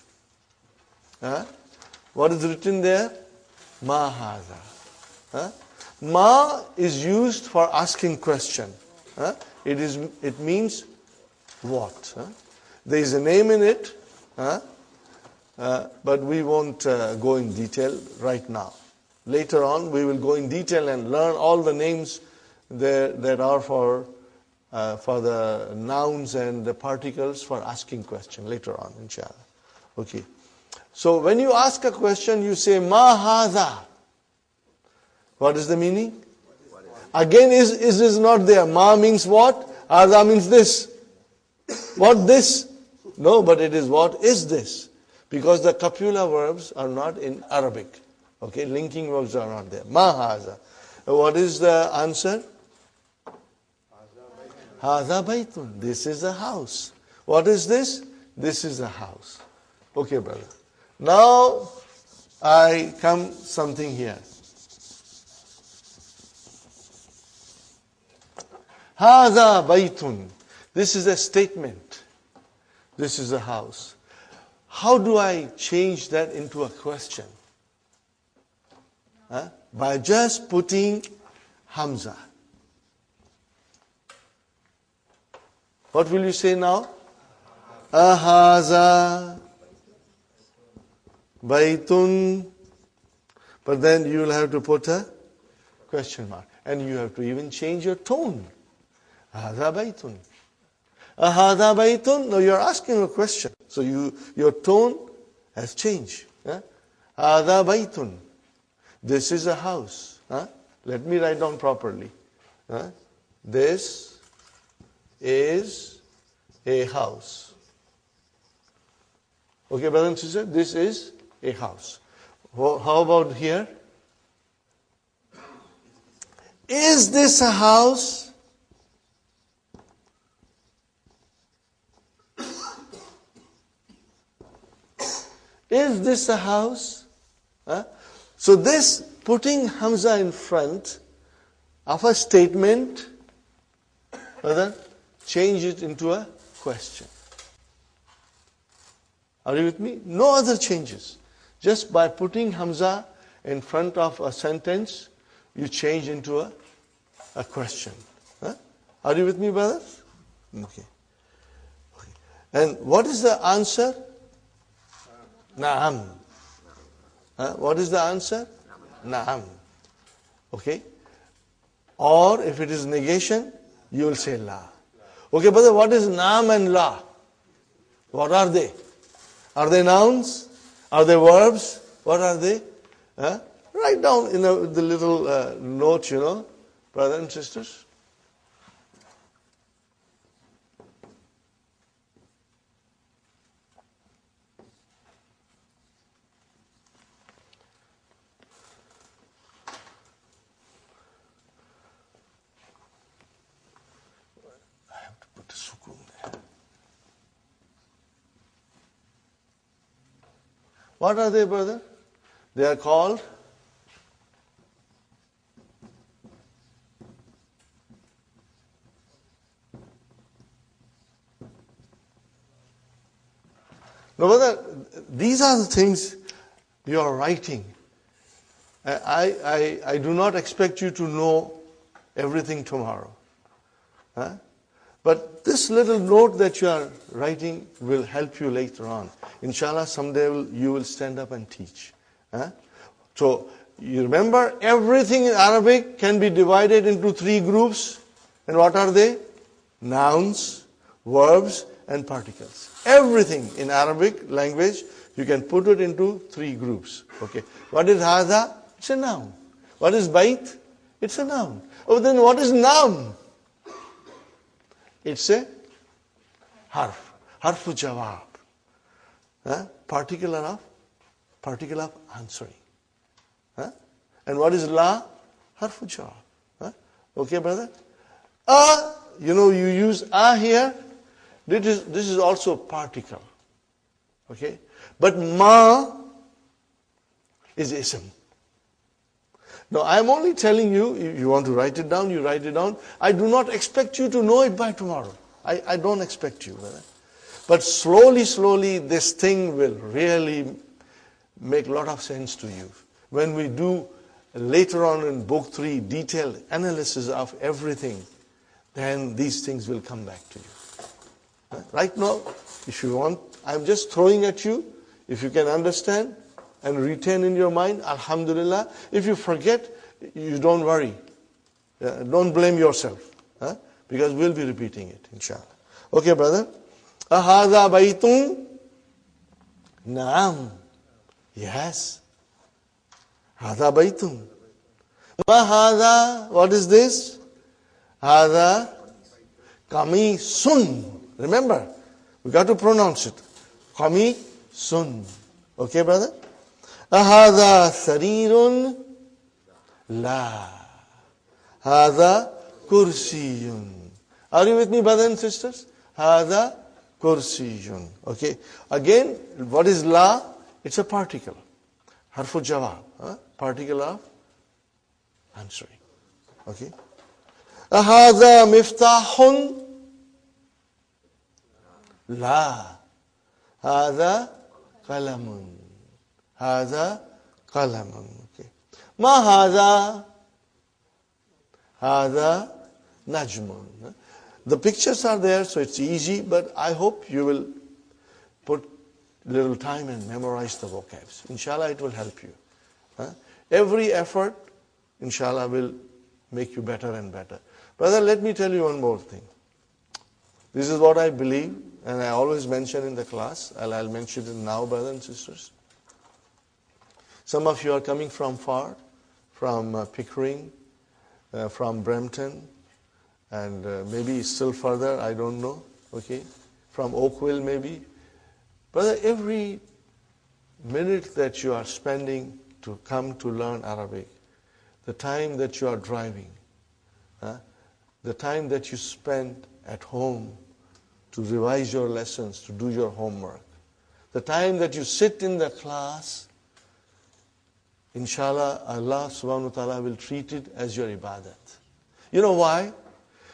Speaker 2: What is written there? Ma haza. Ma is used for asking question. It means what? There is a name in it, but we won't go in detail right now. Later on, we will go in detail and learn all the names that are for the nouns and the particles for asking question later on, inshallah. Okay. So when you ask a question, you say ma hadha. What is the meaning? Again, is not there. Ma means what? Hadha means this. What this? No, but it is what is this? Because the copula verbs are not in Arabic. Okay, linking verbs are not there. Ma hadha. What is the answer? Hadha baytun. This is a house. What is this? This is a house. Okay, brother. Now, I come something here. Hadha baytun. This is a statement. This is a house. How do I change that into a question? By just putting Hamza. What will you say now? Ahaza Baitun. But then you will have to put a question mark. And you have to even change your tone. Ahaza Baitun. Ahaza Baitun. No, you're asking a question. So your tone has changed. Ahaza Baitun. This is a house. Let me write down properly. This is a house. Okay, brother and sister, this is a house. How about here? Is this a house? Is this a house? So this, putting Hamza in front of a statement, brother, change it into a question. Are you with me? No other changes. Just by putting Hamza in front of a sentence, you change into a question. Are you with me, brothers? Okay. And what is the answer? Na'am. What is the answer? Na'am. Okay. Or if it is negation, you will say la. Okay, brother, what is naam and la? What are they? Are they nouns? Are they verbs? What are they? Write down in the little note, brothers and sisters. What are they, brother? They are called no, brother, these are the things you are writing. I do not expect you to know everything tomorrow. Huh? But this little note that you are writing will help you later on. Inshallah, someday you will stand up and teach. Huh? So, you remember, everything in Arabic can be divided into 3 groups. And what are they? Nouns, verbs, and particles. Everything in Arabic language, you can put it into 3 groups. Okay. What is hadha? It's a noun. What is bait? It's a noun. Oh, then what is noun? It's a harf. Harfu jawab. Huh? Particle of answering. Huh? And what is la? Harfu jawab. Huh? Okay, brother? You use here. This is also a particle. Okay? But ma is ism. Now, I'm only telling you, if you want to write it down, you write it down. I do not expect you to know it by tomorrow. I don't expect you. Brother. But slowly, this thing will really make a lot of sense to you. When we do later on in book 3, detailed analysis of everything, then these things will come back to you. Right now, if you want, I'm just throwing at you. If you can understand and retain in your mind, alhamdulillah. If you forget, you don't worry. Don't blame yourself. Because we'll be repeating it, inshallah. Okay, brother? Ahadha baytun? Naam. Yes. Hadha baytun. Ma hadha? What is this? Hadha kamisun. Remember, we got to pronounce it. Kamisun. Okay, brother? Ahadha sarirun? La. Hadha kursiyun. Are you with me, brothers and sisters? Hadha kursiyun. Okay. Again, what is la? It's a particle. Harfu jawab. Particle of answering. Okay. Ahadha miftahun? La. Hadha qalamun. Hadha qalamun. Okay. Ma hadha? Hadha najmun. The pictures are there, so it's easy, but I hope you will put little time and memorize the vocabs. Inshallah, it will help you. Every effort, inshallah, will make you better and better. Brother, let me tell you one more thing. This is what I believe, and I always mention in the class, and I'll mention it now, brothers and sisters. Some of you are coming from far, from Pickering, from Brampton, and maybe still further, I don't know, okay, from Oakville maybe. Brother, every minute that you are spending to come to learn Arabic, the time that you are driving, the time that you spend at home to revise your lessons, to do your homework, the time that you sit in the class, inshallah, Allah subhanahu wa ta'ala will treat it as your ibadat. You know why?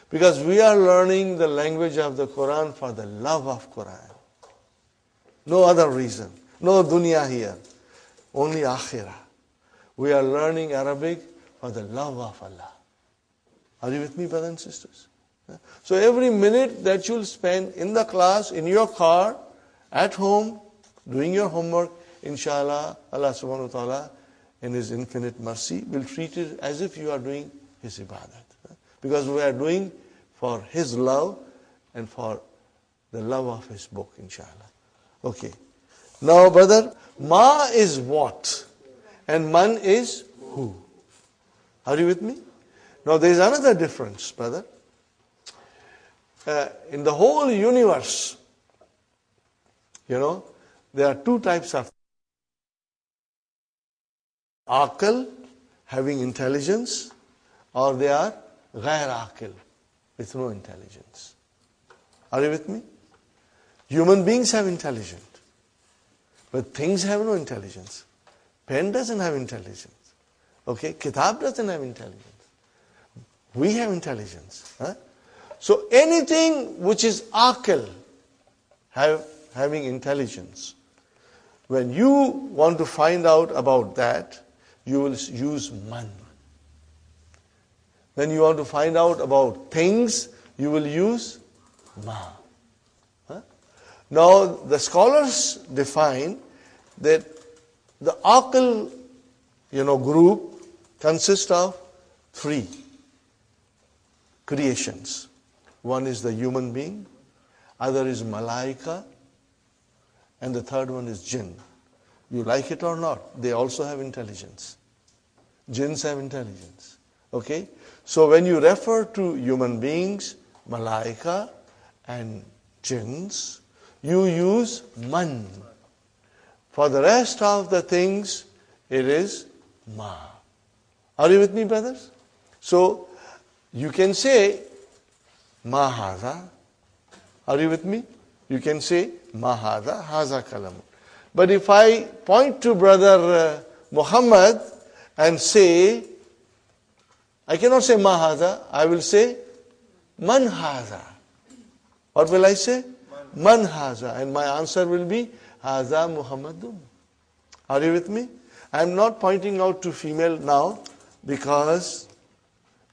Speaker 2: Because we are learning the language of the Quran for the love of Quran. No other reason. No dunya here. Only akhirah. We are learning Arabic for the love of Allah. Are you with me, brothers and sisters? So every minute that you'll spend in the class, in your car, at home, doing your homework, inshallah, Allah subhanahu wa ta'ala, in His infinite mercy, will treat it as if you are doing His ibadat. Because we are doing for His love and for the love of His book, inshallah. Okay. Now, brother, ma is what? And man is who? Are you with me? Now, there is another difference, brother. In the whole universe, there are 2 types of aql, having intelligence, or they are ghair aql, with no intelligence. Are you with me? Human beings have intelligence. But things have no intelligence. Pen doesn't have intelligence. Okay, kitab doesn't have intelligence. We have intelligence. Huh? So anything which is aql, having intelligence, when you want to find out about that, you will use man. When you want to find out about things, you will use ma. Huh? Now, the scholars define that the aql, group consists of 3 creations. One is the human being, other is malaika, and the third one is jinn. You like it or not, they also have intelligence. Jinns have intelligence. Okay? So when you refer to human beings, malaika, and jinns, you use man. For the rest of the things, it is ma. Are you with me, brothers? So, you can say, ma hadha. Are you with me? You can say, ma hadha, haza kalam. But if I point to brother Muhammad and say, I cannot say ma hadha, I will say, man hadha. What will I say? Man hadha. And my answer will be, hadha Muhammadun. Are you with me? I am not pointing out to female now because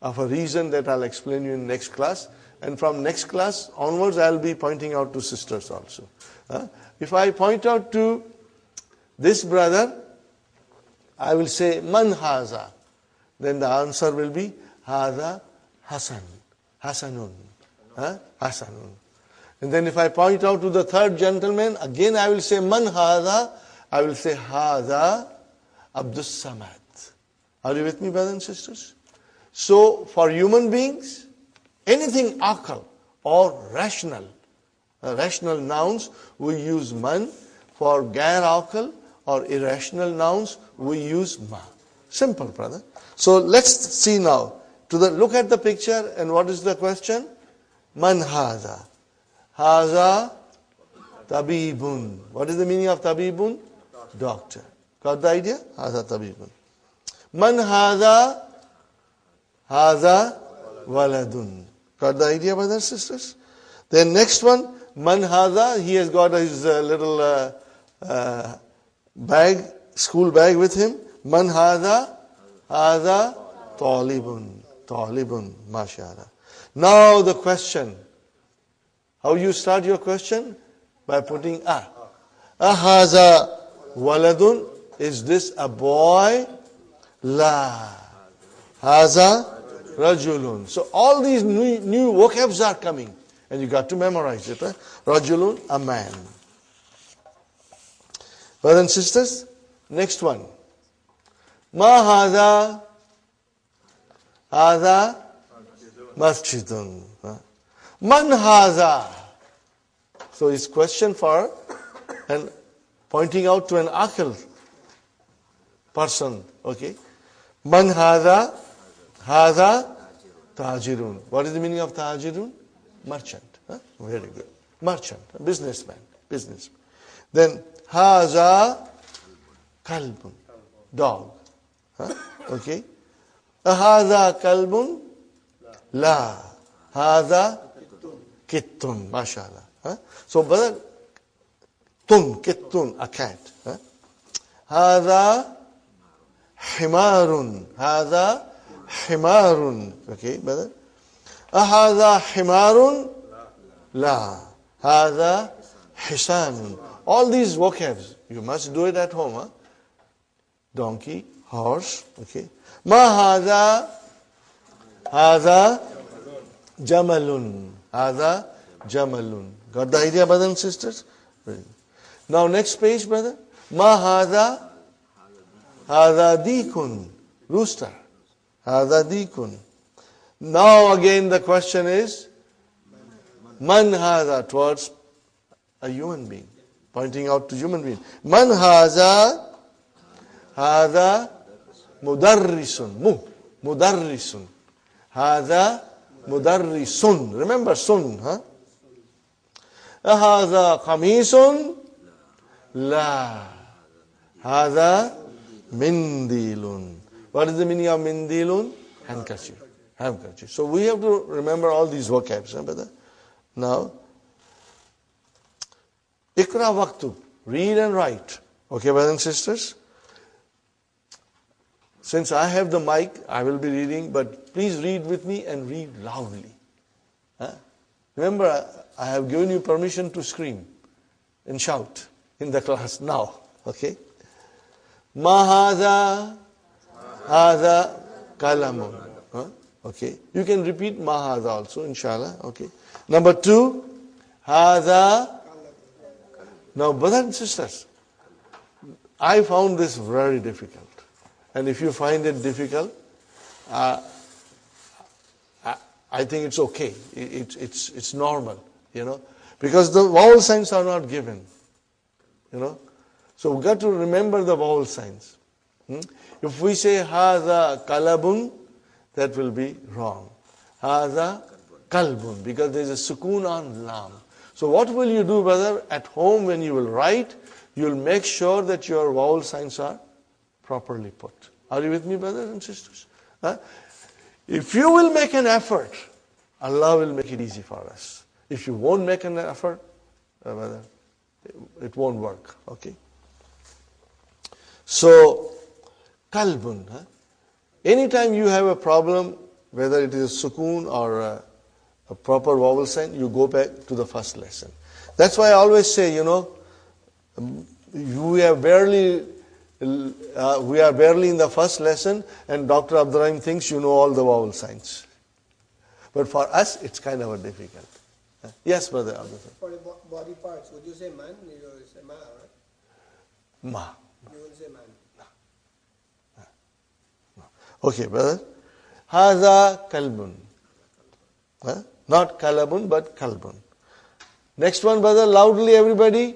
Speaker 2: of a reason that I'll explain you in next class. And from next class onwards, I'll be pointing out to sisters also. If I point out to this brother, I will say, man haza. Then the answer will be, haza Hasan. Hasanun. Hasanun. And then if I point out to the third gentleman, again I will say, man haza. I will say, haza Abdus Samad. Are you with me, brothers and sisters? So, for human beings, anything aql or rational nouns, we use man. For gair aql or irrational nouns, we use ma. Simple, brother. So, let's see now. Look at the picture, and what is the question? Man haza. Haza tabibun. What is the meaning of tabibun? Doctor. Got the idea? Haza tabibun. Man haza. Haza waladun. Got the idea, brothers and sisters? Then next one, man haza, he has got his little bag, school bag with him. Man haza, haza talibun. Talibun, mashallah. Now the question. How you start your question? By putting a. Haza waladun. Is this a boy? La. Haza rajulun. So all these new vocabs are coming. And you got to memorize it. Right? Rajulun, a man. Brothers and sisters, next one. Ma haza. Haza masjidun. Man haza. So it's question for and pointing out to an aql person. Okay. Man haza. Haza tajirun. What is the meaning of tajirun? Merchant. Very good. Merchant. Businessman. Then haza kalbun. Dog. Okay. Haza kalbun. La. Haza kittun. Mashallah. So, brother, kittun, a cat. Haza himarun. Haza himarun. Okay, brother. Haza himarun. La. Haza hisanun. All these vocabs, you must do it at home. Donkey, horse. Okay. Ma haza. Haza jamalun. Haza jamalun. Got the idea, brothers and sisters? Now next page, brother. Ma haza. Haza dikun. Rooster. Haza dikun. Now again the question is, man haza, towards a human being. Pointing out to human being. Man haza. Haza mudarrisun. Mudarrisun. Haza mudarrisun. Remember sun, huh? Haza qamisun. La. Hada mindilun. What is the meaning of mindilun? Handkerchief. Handkerchief. So we have to remember all these vocabs. Now, Ikra waktub. Read and write. Okay, brothers and sisters? Since I have the mic, I will be reading, but please read with me and read loudly. Remember, I have given you permission to scream and shout in the class now. Okay? Mahaza, haza, kalamun. Okay? You can repeat mahaza also, inshallah. Okay? Number 2, haza. Now, brothers and sisters, I found this very difficult. And if you find it difficult, I think it's okay. It's normal, because the vowel signs are not given, So we've got to remember the vowel signs. If we say haza kalabun, that will be wrong. Haza kalbun, because there is a sukoon on lam. So what will you do, brother? At home when you will write, you will make sure that your vowel signs are properly put. Are you with me, brothers and sisters? If you will make an effort, Allah will make it easy for us. If you won't make an effort, brother, it won't work. Okay? So, kalbun. Anytime you have a problem, whether it is a sukoon or a proper vowel sign, you go back to the first lesson. That's why I always say, we are barely in the first lesson, and Dr. Abdurrahim thinks you know all the vowel signs. But for us, it's kind of a difficult. Yes, brother Abdurrahim.
Speaker 5: For the body parts, would you say man? You will say ma, right?
Speaker 2: Ma.
Speaker 5: You will say man.
Speaker 2: Okay, brother. Haza kalbun. Not kalabun, but kalbun. Next one, brother, loudly everybody.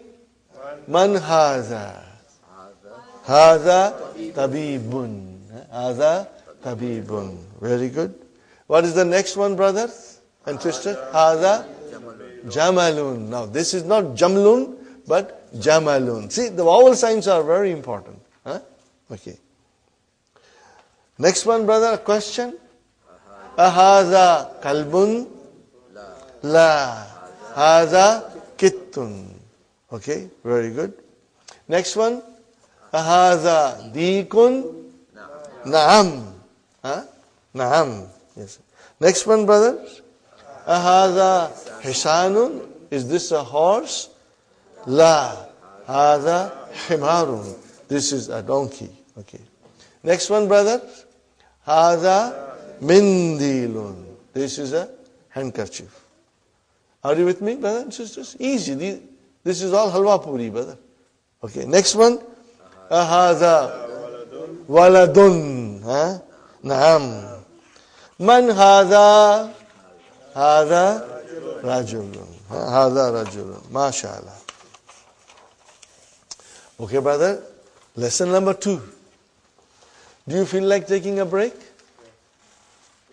Speaker 2: Man haza. Haza tabibun. Haza tabibun. Very good. What is the next one, brothers and sisters? Haza jamalun. Now, this is not jamlun, but jamalun. See, the vowel signs are very important. Okay. Next one, brother, a question. Ahaza kalbun? La. Haza kittun. Okay, very good. Next one. Ahaza dikun? Naam. Naam. Yes. Next one, brothers. Ahaza hisanun? Is this a horse? La. Haza himarun. This is a donkey. Okay. Next one, brothers. Haza mindilun. This is a handkerchief. Are you with me, brothers and sisters? Easy. This is all halwa puri, brother. Okay. Next one. Haza waladun. Naam. Man haza? Haza rajulun. Haza rajulun. MashaAllah. Okay, brother. Lesson number 2. Do you feel like taking a break?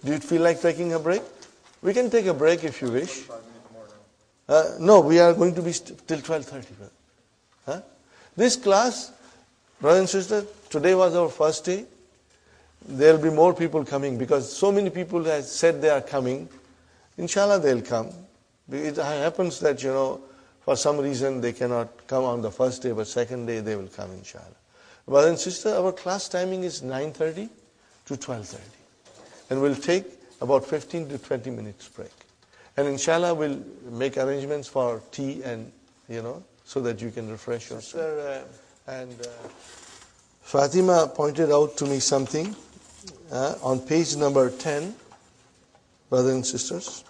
Speaker 2: Do you feel like taking a break? We can take a break if you wish. No, we are going to be till 12:30. This class, brothers and sisters, today was our first day. There will be more people coming because so many people have said they are coming. Inshallah, they'll come. It happens that, for some reason they cannot come on the first day, but second day they will come, inshallah. Brothers and sisters, our class timing is 9:30 to 12:30. And we'll take about 15 to 20 minutes break. And inshallah, we'll make arrangements for tea and, so that you can refresh yourself. And Fatima pointed out to me something on page number 10, brothers and sisters.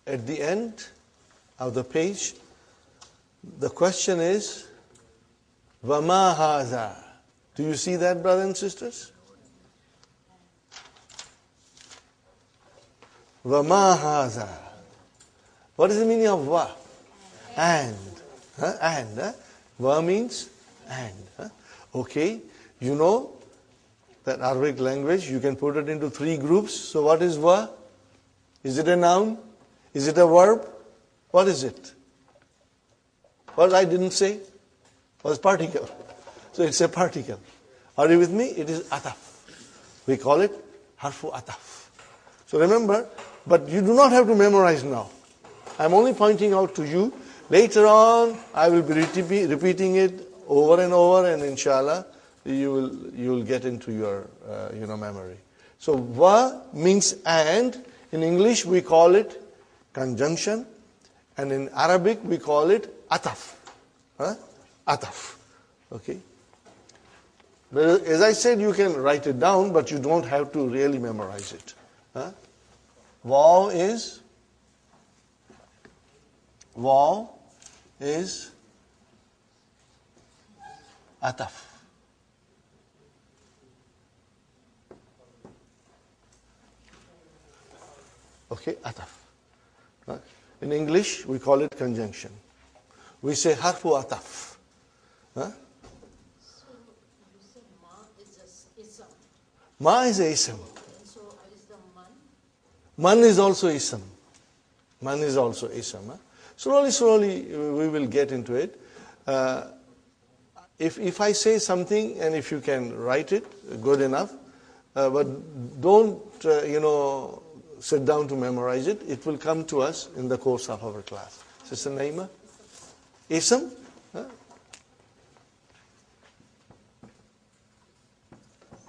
Speaker 2: At the end of the page, the question is, Vama haza. Do you see that, brothers and sisters? Vama haza. What is the meaning of va? And. And. Va means and. Okay. You know that Arabic language, you can put it into 3 groups. So what is va? Is it a noun? Is it a verb? What is it? What I didn't say was particle. So it's a particle. Are you with me? It is ataf. We call it harfu ataf. So remember, but you do not have to memorize now. I'm only pointing out to you. Later on, I will be repeating it over and over, and inshallah, you will get into your memory. So wa means and. In English, we call it conjunction, and in Arabic, we call it ataf. Ataf. Okay. But as I said, you can write it down, but you don't have to really memorize it. Waw is ataf. Okay, ataf. In English, we call it conjunction. We say harfu ataf.
Speaker 6: So you say ma is a ism.
Speaker 2: Ma is a ism.
Speaker 6: And so is the man?
Speaker 2: Man is also ism. Man is also ism. Slowly, we will get into it. If I say something, and if you can write it, good enough. But don't, sit down to memorize it. It will come to us in the course of our class. Sister Naima? Ism?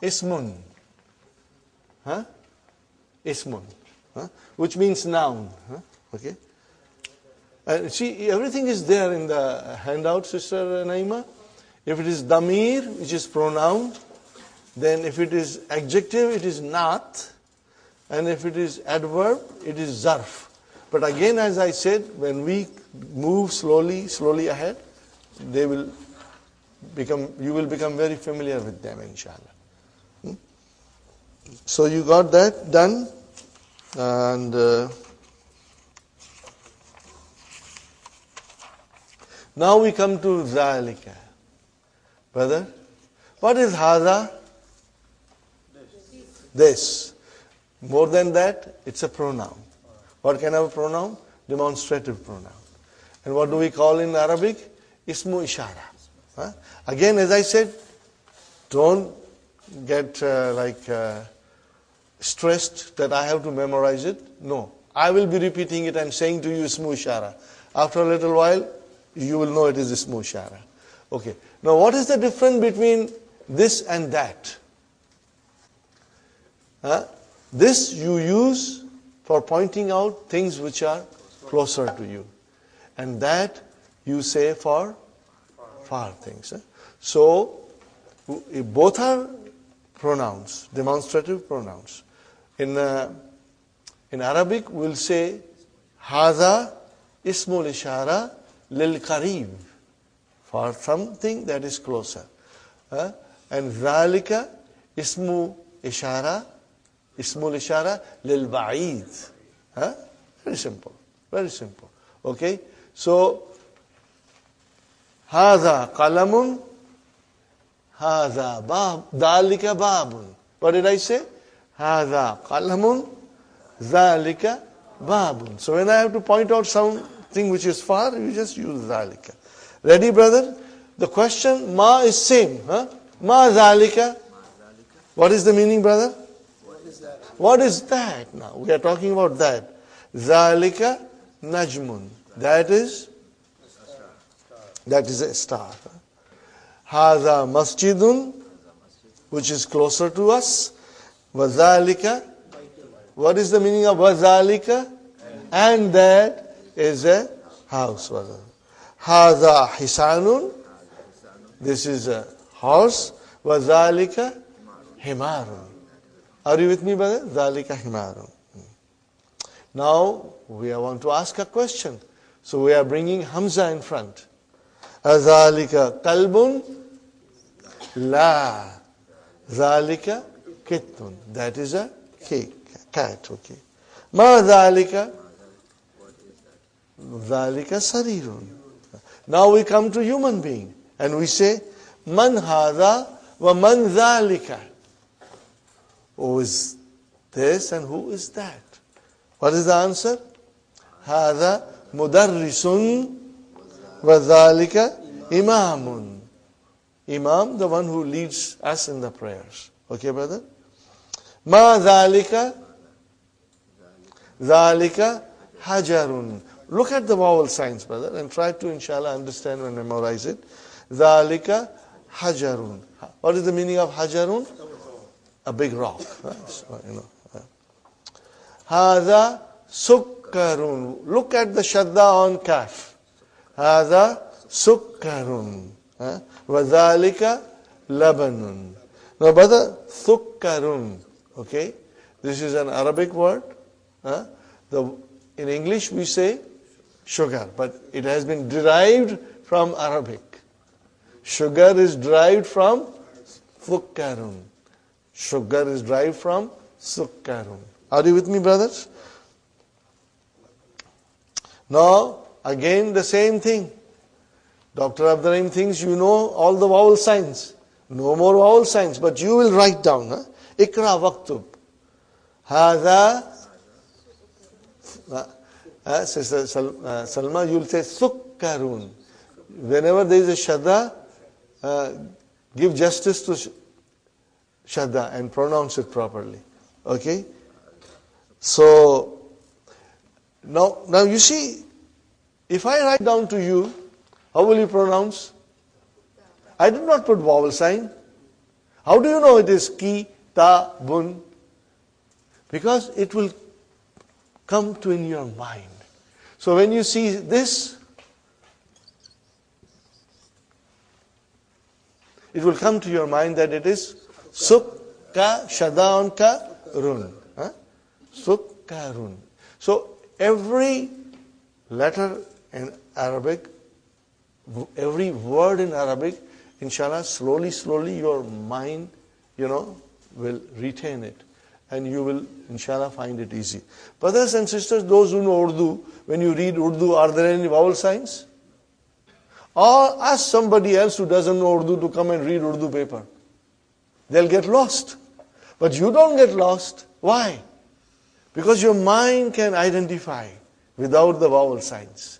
Speaker 2: Ismun. Ismun. Which means noun. Okay? And see, everything is there in the handout, Sister Naima. If it is damir, which is pronoun, then if it is adjective, it is not. And if it is adverb, it is zarf. But again, as I said, when we move slowly ahead, you will become very familiar with them, inshallah. So you got that done. And now we come to zalika. Brother, what is hadha? This. More than that, it's a pronoun. What kind of a pronoun? Demonstrative pronoun. And what do we call in Arabic? Ismu ishara. Again, as I said, don't get stressed that I have to memorize it. No. I will be repeating it and saying to you Ismu ishara. After a little while, you will know it is Ismu ishara. Okay. Now, what is the difference between this and that? This you use for pointing out things which are closer to you. And that you say for far things. So, both are pronouns, demonstrative pronouns. In Arabic, we'll say, Hadha ismul ishara lil qarib, for something that is closer. And Zalika ismul ishara lil ba'id. Very simple. Very simple. Okay? So, Hadha qalamun, Hadha dhalika babun. What did I say? Hadha qalamun, dhalika babun. So when I have to point out something which is far, you just use dhalika. Ready, brother? The question, ma is same. Ma dhalika. What is the meaning, brother? What is that now? We are talking about that. Zalika najmun. That is a star. Hadha masjidun, which is closer to us. Wazalika. What is the meaning of wazalika? And that is a house. Hadha hisanun. This is a horse. Wazalika himarun. Are you with me, brother? Zalika himarun. Now, we want to ask a question. So we are bringing Hamza in front. Azalika kalbun? La. Zalika kittun. That is a cat. Okay. Ma zalika? Zalika sarirun. Now we come to human being. And we say, Man hadha wa man zalika. Who is this and who is that? What is the answer? Hadha mudarrisun وَذَلِكَ إِمَامٌ. Imam, the one who leads us in the prayers. Okay, brother? مَا ذَلِكَ ذَلِكَ حَجَرٌ. Look at the vowel signs, brother, and try to, inshallah, understand and memorize it. ذَلِكَ حَجَرٌ. What is the meaning of حَجَرٌ? A big rock. So, هَذَا سُكَّرٌ. Look at the shadda on kaf. هَذَا سُكَّرٌ. وَذَلِكَ لَبَنٌ. Now, brother, سُكَّرٌ. Okay? This is an Arabic word. In English we say sugar, but it has been derived from Arabic. Sugar is derived from sukkarun. Sugar is derived from sukkarun. Are you with me, brothers? Now, again the same thing. Dr. Abdurrahim thinks you know all the vowel signs. No more vowel signs, but you will write down. Ikra waktub. Hada. Sister Salma, you will say sukkarun. Whenever there is a shadda, give justice to shadda and pronounce it properly. Okay? So, now you see, if I write down to you, how will you pronounce? I did not put vowel sign. How do you know it is ki, ta, bun? Because it will come to in your mind. So when you see this, it will come to your mind that it is sukka, shadda ka, run. Sukkarun. So every letter in Arabic, every word in Arabic, inshallah, slowly your mind, will retain it. And you will, inshallah, find it easy. Brothers and sisters, those who know Urdu, when you read Urdu, are there any vowel signs? Or ask somebody else who doesn't know Urdu to come and read Urdu paper. They'll get lost. But you don't get lost. Why? Because your mind can identify without the vowel signs.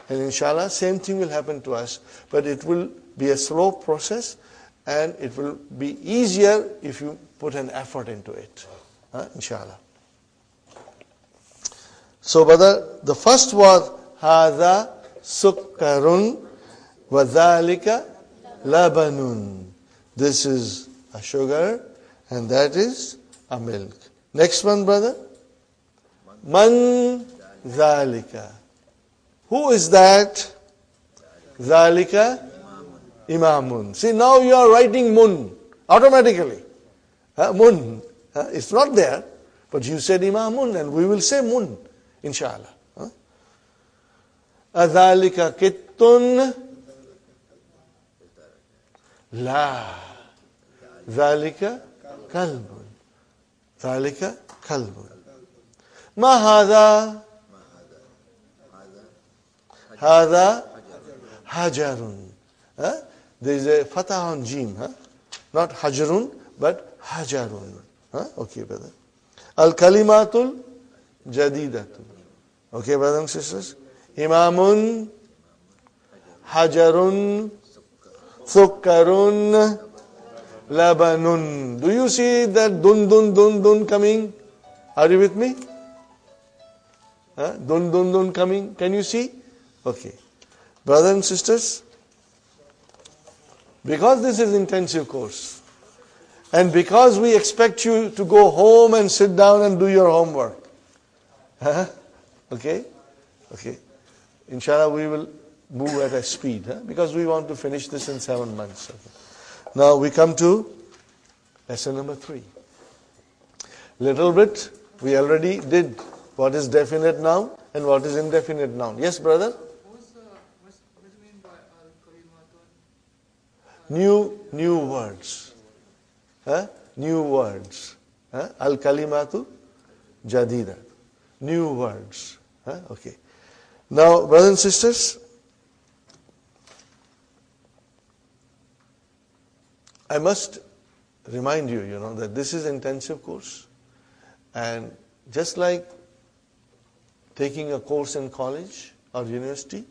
Speaker 2: And inshallah, same thing will happen to us. But it will be a slow process and it will be easier if you put an effort into it. Inshallah. So, brother, the first was هذا سكر وذلك لبن. This is a sugar and that is a milk. Next one, brother. Man ذلك. Who is that? ذلك imamun. See, now you are writing mun automatically. Mun. It's not there, but you said imamun and we will say mun, inshallah. Adhalika kittun la. Dhalika kalbun. Dhalika kalbun. Ma hadha? Hadha hajarun. There is a fatah on jim. Not hajarun, but hajarun. Okay, brother. Al-kalimatul jadidatul. Okay, brothers and sisters. Imamun, hajarun, sukkarun, labanun. Do you see that dun coming? Are you with me? Dun coming. Can you see? Okay. Brothers and sisters, because this is intensive course, and because we expect you to go home and sit down and do your homework. Okay? Okay. Inshallah, we will move at a speed, because we want to finish this in 7 months. Okay. Now we come to lesson number 3. Little bit, we already did what is definite noun and what is indefinite noun. Yes, brother?
Speaker 7: What do you mean by al-kalimatun?
Speaker 2: New words. New words. Al-kalimatu jadida. New words. Okay. Now, brothers and sisters, I must remind you, that this is intensive course. And just like taking a course in college or university,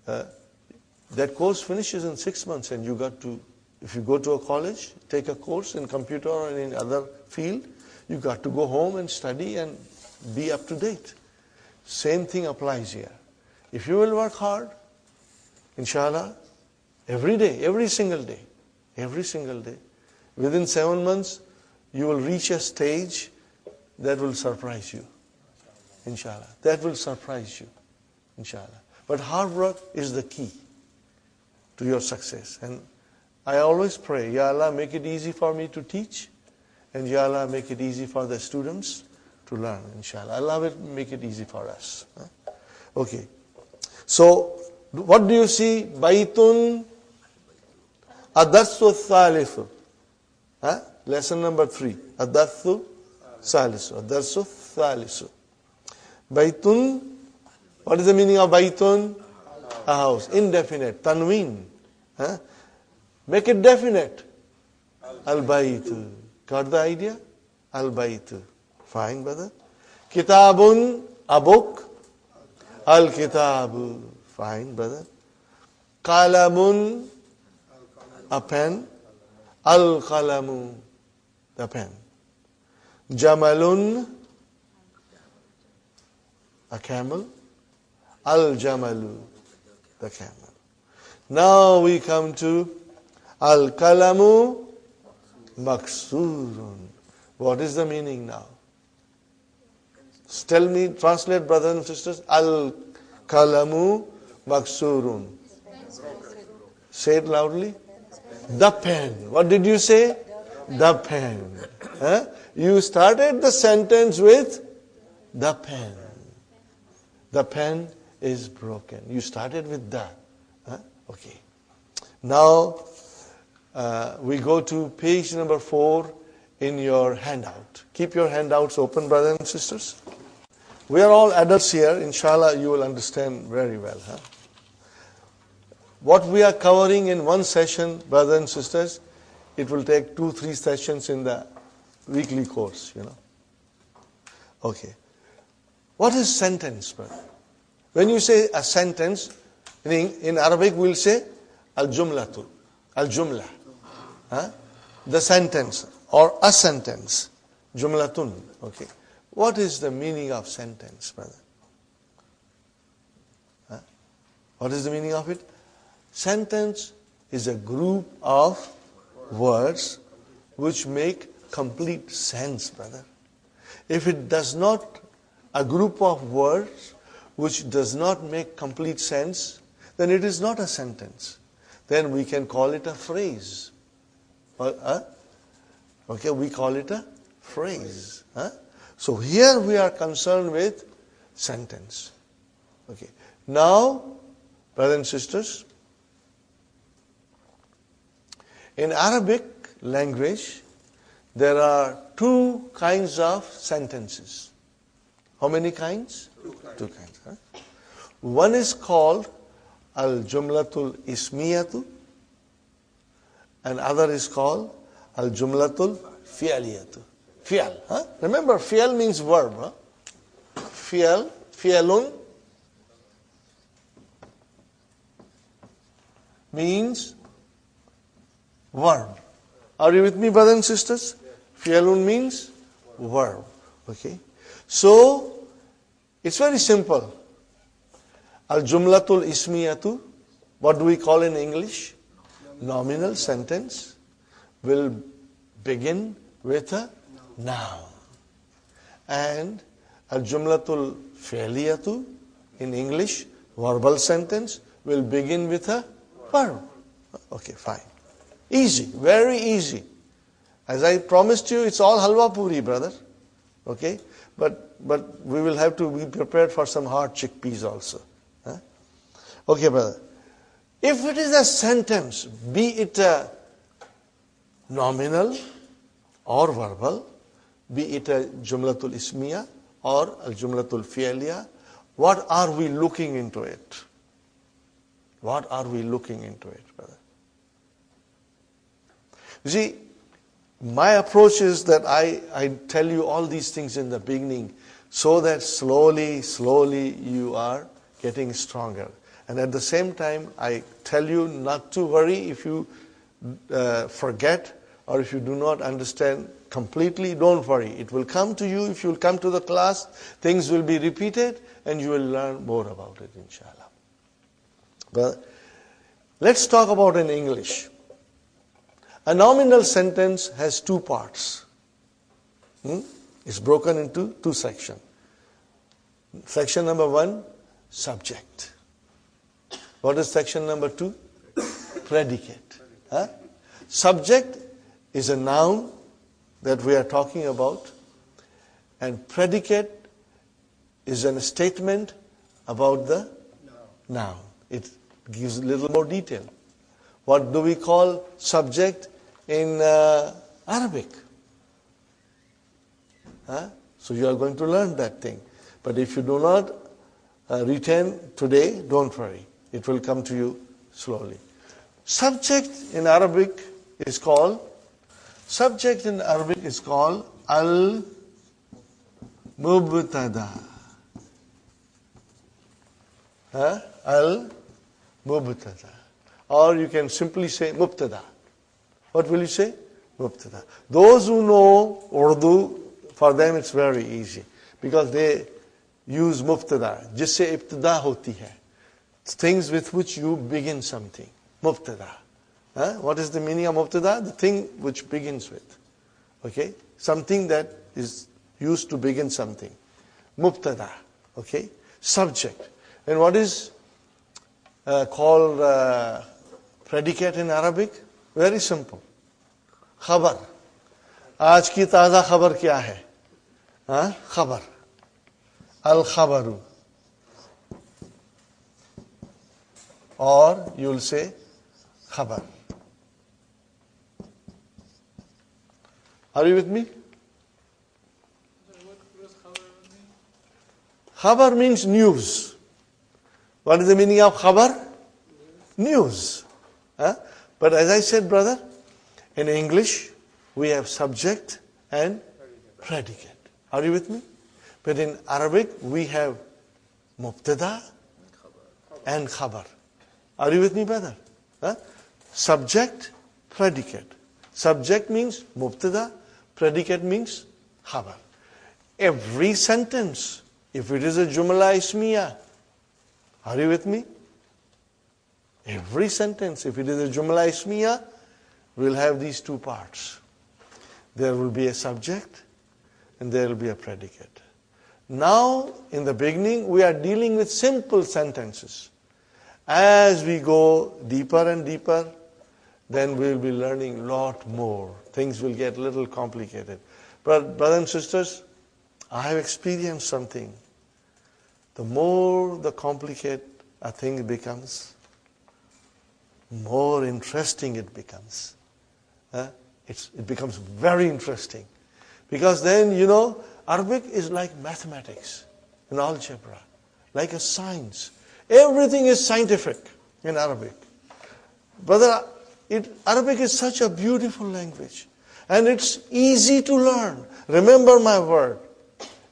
Speaker 2: that course finishes in 6 months, and you got to, if you go to a college, take a course in computer or in other field, you got to go home and study and be up to date. Same thing applies here. If you will work hard, inshallah, every day, every single day, within 7 months, you will reach a stage that will surprise you. Inshallah. That will surprise you. Inshallah. But hard work is the key to your success. And I always pray, Ya Allah, make it easy for me to teach, and Ya Allah, make it easy for the students to learn, inshallah. Allah will make it easy for us. Okay. So, what do you see? Baitun Adarsu Thalithu. Lesson number 3. Adarsu Thalithu. Adarsu Thalithu. Baitun, what is the meaning of Baitun? A house. Indefinite. Tanween. Make it definite. Al-Baitu. Got the idea? Al-Baitu. Fine, brother. Kitabun, a book. Al-Kitabu. Fine, brother. Qalamun, a pen. Al-Qalamu, the pen. Jamalun, a camel. Al-Jamalu, the camel. Now we come to Al-Kalamu Maksurun. What is the meaning now? Tell me, translate, brothers and sisters. Al-Kalamu Maksurun. Say it loudly. The pen. What did you say? The pen. You started the sentence with the pen. The pen is broken. You started with the. Okay. Now, we go to page number 4 in your handout. Keep your handouts open, brothers and sisters. We are all adults here. Inshallah, you will understand very well. What we are covering in one session, brothers and sisters, it will take 2-3 sessions in the weekly course, Okay. What is sentence, brother? When you say a sentence, in Arabic we'll say al-jumlatu, al-jumla. The sentence or a sentence. Jumlatun. Okay. What is the meaning of sentence, brother? What is the meaning of it? Sentence is a group of words which make complete sense, brother. If it does not, a group of words which does not make complete sense, then it is not a sentence. Then we can call it a phrase. Okay, we call it a phrase. So here we are concerned with sentence. Okay. Now, brothers and sisters, in Arabic language, there are 2 kinds of sentences. How many kinds? 2 kinds. One is called al-jumlatul ismiyatu, and other is called al-jumlatul fi'aliyatu. Fi'al. Remember, fi'al means verb. Fi'al, fi'alun means verb. Are you with me, brothers and sisters? Fi'alun means verb. Okay. So, it's very simple. Al-jumlatul ismiyatu, what do we call in English? Nominal sentence will begin with a noun. And al-jumlatul fi'liyatu, in English, verbal sentence will begin with a verb. Okay, fine. Easy, very easy. As I promised you, it's all halwa puri, brother. Okay? But we will have to be prepared for some hard chickpeas also. Okay, brother. If it is a sentence, be it a nominal or verbal, be it a jumlatul ismiya or a jumlatul fi'liya, what are we looking into it? What are we looking into it, brother? You see, my approach is that I tell you all these things in the beginning so that slowly you are getting stronger. And at the same time, I tell you not to worry if you forget or if you do not understand completely. Don't worry. It will come to you. If you will come to the class, things will be repeated and you will learn more about it, inshallah. But let's talk about in English. A nominal sentence has two parts. It's broken into two sections. Section number 1, subject. What is section number 2? Predicate. Subject is a noun that we are talking about, and predicate is a statement about the noun. It gives a little more detail. What do we call subject in Arabic? So you are going to learn that thing. But if you do not retain today, don't worry. It will come to you slowly. Subject in Arabic is called al-mubtada. Al-mubtada. Or you can simply say mubtada. What will you say? Mubtada. Those who know Urdu, for them it's very easy. Because they use mubtada. Jisse ibtida hoti hai. Things with which you begin something. Mubtada. What is the meaning of mubtada? The thing which begins with. Okay? Something that is used to begin something. Mubtada. Okay? Subject. And what is called predicate in Arabic? Very simple. Khabar. आज की ताज़ा खबर क्या है? खबर. Al-khabaru. Or you will say khabar. Are you with me?
Speaker 7: What does khabar mean?
Speaker 2: Khabar means news. What is the meaning of khabar? News. But as I said, brother, in English, we have subject and predicate. Are you with me? But in Arabic, we have mubtada and khabar. Are you with me, brother? Subject, predicate. Subject means mubtada, predicate means khabar. Every sentence, if it is a jumla ismiya, are you with me? Every sentence, if it is a jumla ismiya, will have these two parts. There will be a subject and there will be a predicate. Now, in the beginning, we are dealing with simple sentences. As we go deeper and deeper, then we will be learning a lot more. Things will get a little complicated. But brothers and sisters, I have experienced something. The more the complicated a thing becomes, more interesting it becomes. It becomes very interesting. Because then, Arabic is like mathematics and algebra, like a science. Everything is scientific in Arabic. Brother, Arabic is such a beautiful language. And it's easy to learn. Remember my word.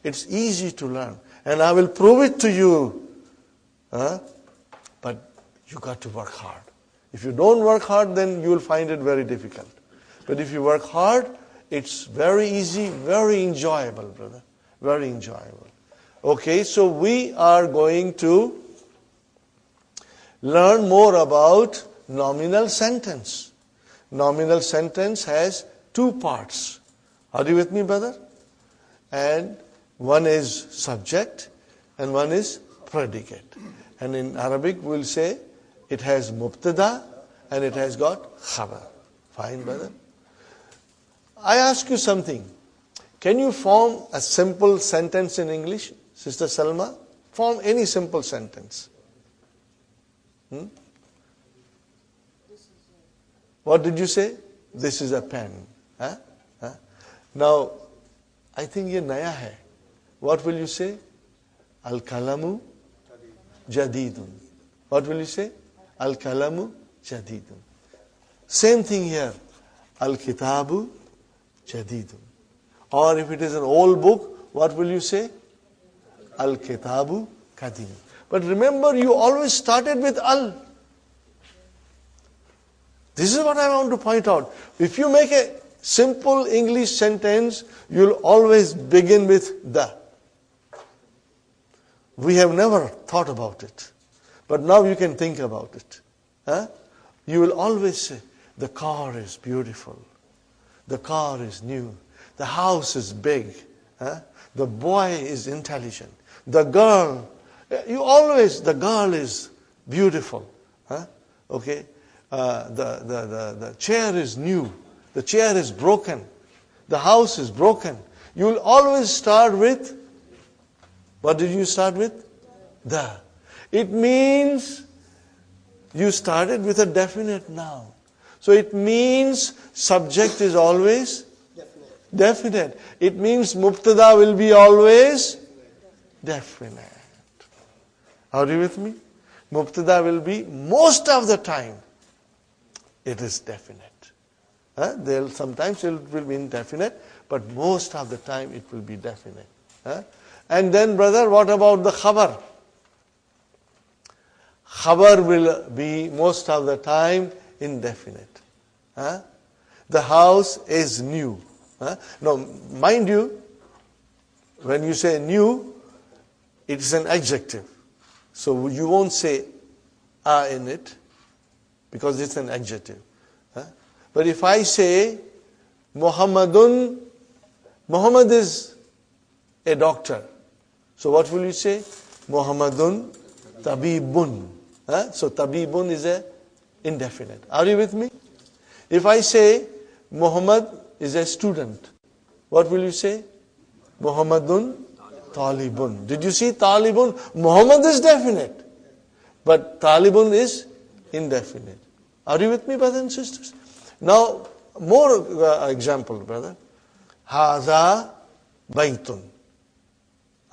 Speaker 2: It's easy to learn. And I will prove it to you. But you got to work hard. If you don't work hard, then you will find it very difficult. But if you work hard, it's very easy, very enjoyable, brother. Very enjoyable. Okay, so we are going to learn more about nominal sentence. Nominal sentence has two parts. Are you with me, brother? And one is subject and one is predicate. And in Arabic, we'll say it has mubtada and it has got khabar. Fine, brother? I ask you something. Can you form a simple sentence in English? Sister Salma, form any simple sentence. What did you say? This is a pen. Now, I think ye naya hai. What will you say? Al-kalamu jadidun. What will you say? Al-kalamu jadidun. Same thing here. Al-kitabu jadidun. Or if it is an old book, what will you say? Al-kitabu kadim. But remember, you always started with al. This is what I want to point out. If you make a simple English sentence, you'll always begin with the. We have never thought about it. But now you can think about it. You will always say, the car is beautiful. The car is new. The house is big. The boy is intelligent. The girl, the girl is beautiful. Okay? The chair is new. The chair is broken. The house is broken. You will always start with, what did you start with? The. It means you started with a definite noun. So it means subject is always definite. It means mubtada will be always definite. Are you with me? Mubtada will be, most of the time, it is definite. Sometimes it will be indefinite, but most of the time it will be definite. And then, brother, what about the khabar? Khabar will be most of the time indefinite. The house is new. Now, mind you, when you say new, it is an adjective. So you won't say a in it, because it's an adjective. But if I say Muhammadun, Muhammad is a doctor. So what will you say? Muhammadun tabibun. So tabibun is a indefinite. Are you with me? If I say Muhammad is a student, what will you say? Muhammadun talibun. Did you see talibun? Muhammad is definite, but talibun is indefinite. Are you with me, brothers and sisters? Now, more example, brother. Haza baytun.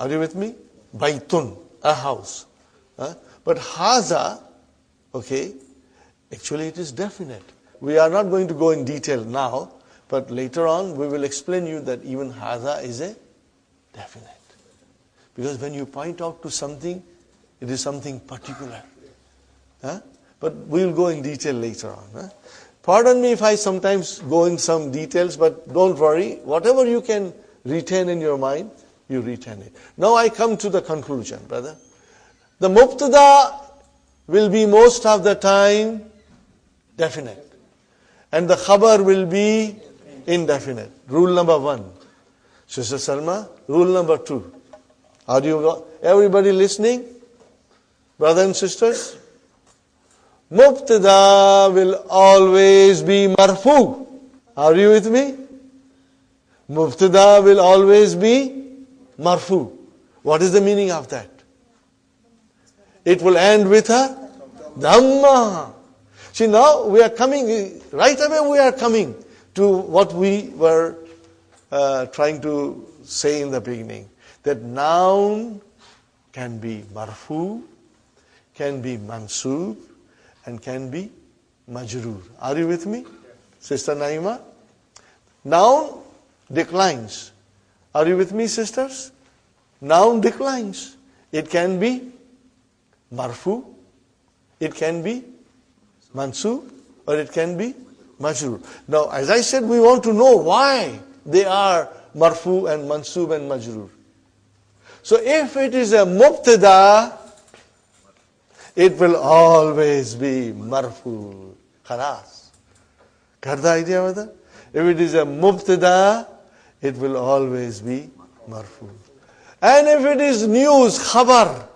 Speaker 2: Are you with me? Baytun, a house. But haza, okay, actually it is definite. We are not going to go in detail now, but later on we will explain you that even haza is a definite. Because when you point out to something, it is something particular. But we will go in detail later on. Pardon me if I sometimes go in some details, but don't worry. Whatever you can retain in your mind, you retain it. Now I come to the conclusion, brother. The mubtada will be most of the time definite. And the khabar will be indefinite. Rule number 1. Sister Salma, rule number 2. Are you everybody listening? Brothers and sisters? Mubtada will always be marfu. Are you with me? Mubtada will always be marfu. What is the meaning of that? It will end with a dhamma. See, now we are coming, right away we are coming to what we were trying to say in the beginning. That noun can be marfu, can be mansub, and can be majroor. Are you with me? Sister Naima? Noun declines. Are you with me, sisters? Noun declines. It can be marfu, it can be mansub, or it can be majroor. Now, as I said, we want to know why they are marfu and mansub and majroor. So if it is a mubtada, it will always be marfu. Khalas. Got the idea, brother? If it is a mubtada, it will always be marfu. And if it is news, khabar,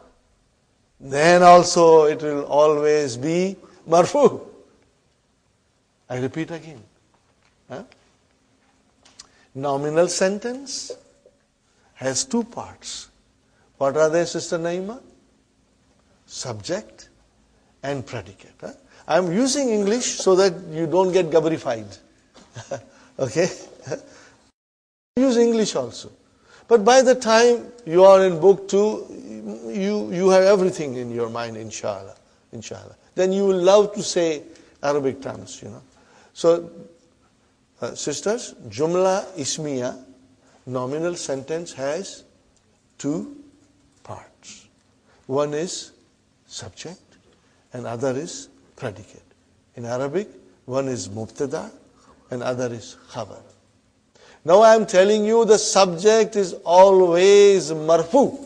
Speaker 2: then also it will always be marfu. I repeat again. Nominal sentence has 2 parts. What are they, Sister Naima? Subject and predicate. I am using English so that you don't get gabbarified. Okay? Use English also. But by the time you are in book 2, you have everything in your mind, inshallah. Inshallah. Then you will love to say Arabic terms, So, sisters, Jumla Ismiya, nominal sentence has 2 parts. One is subject and other is predicate. In Arabic, one is mubtada and other is khabar. Now I am telling you the subject is always marfu.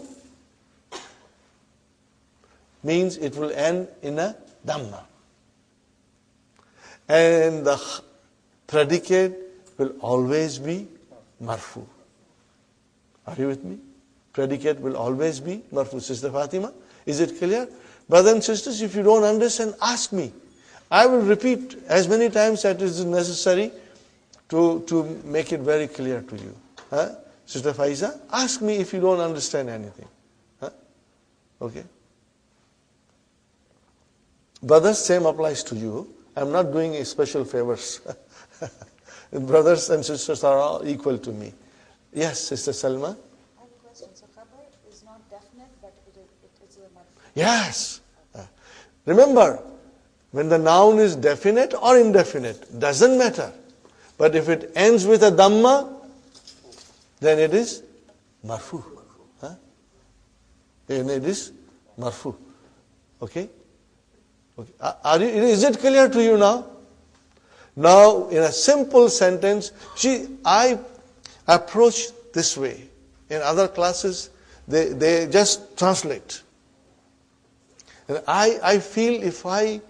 Speaker 2: Means it will end in a dhamma. And the predicate will always be marfu. Are you with me? Predicate will always be marfu. Sister Fatima, is it clear? Brothers and sisters, if you don't understand, ask me. I will repeat as many times as is necessary to make it very clear to you. Huh? Sister Faiza, ask me if you don't understand anything. Huh? Okay. Brothers, same applies to you. I'm not doing a special favors. Brothers and sisters are all equal to me. Yes, Sister Salma?
Speaker 8: I have a question. So khabar is not definite, but it's a marfu.
Speaker 2: Yes. Remember, when the noun is definite or indefinite, doesn't matter. But if it ends with a dhamma, then it is marfu. Huh? Then it is marfu. Okay? Okay. Is it clear to you now? Now, in a simple sentence, I approach this way. In other classes, they just translate. And I feel if I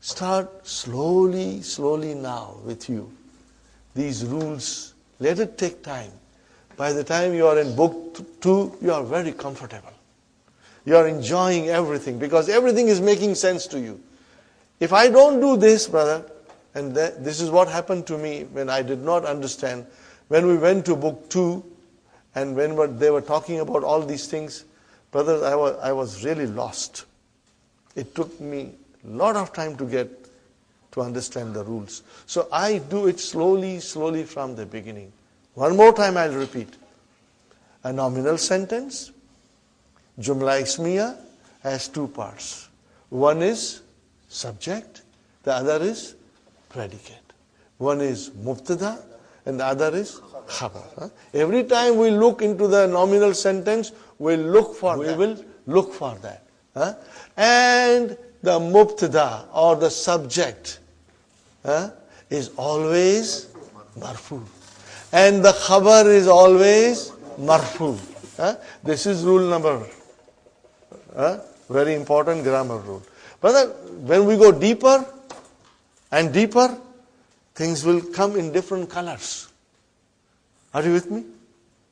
Speaker 2: start slowly now with you, these rules, let it take time. By the time you are in book 2, you are very comfortable. You are enjoying everything because everything is making sense to you. If I don't do this, brother, and this is what happened to me when I did not understand, when we went to book 2, and when they were talking about all these things, brothers, I was really lost. It took me a lot of time to understand the rules. So I do it slowly from the beginning. One more time I'll repeat. A nominal sentence, Jumla Ismiya, has two parts. One is subject, the other is predicate. One is mubtada and the other is khabar. Every time we look into the nominal sentence, we will look for that. And the mubtada or the subject is always marfu. And the khabar is always marfu. This is rule number, very important grammar rule. Brother, when we go deeper and deeper, things will come in different colors. Are you with me?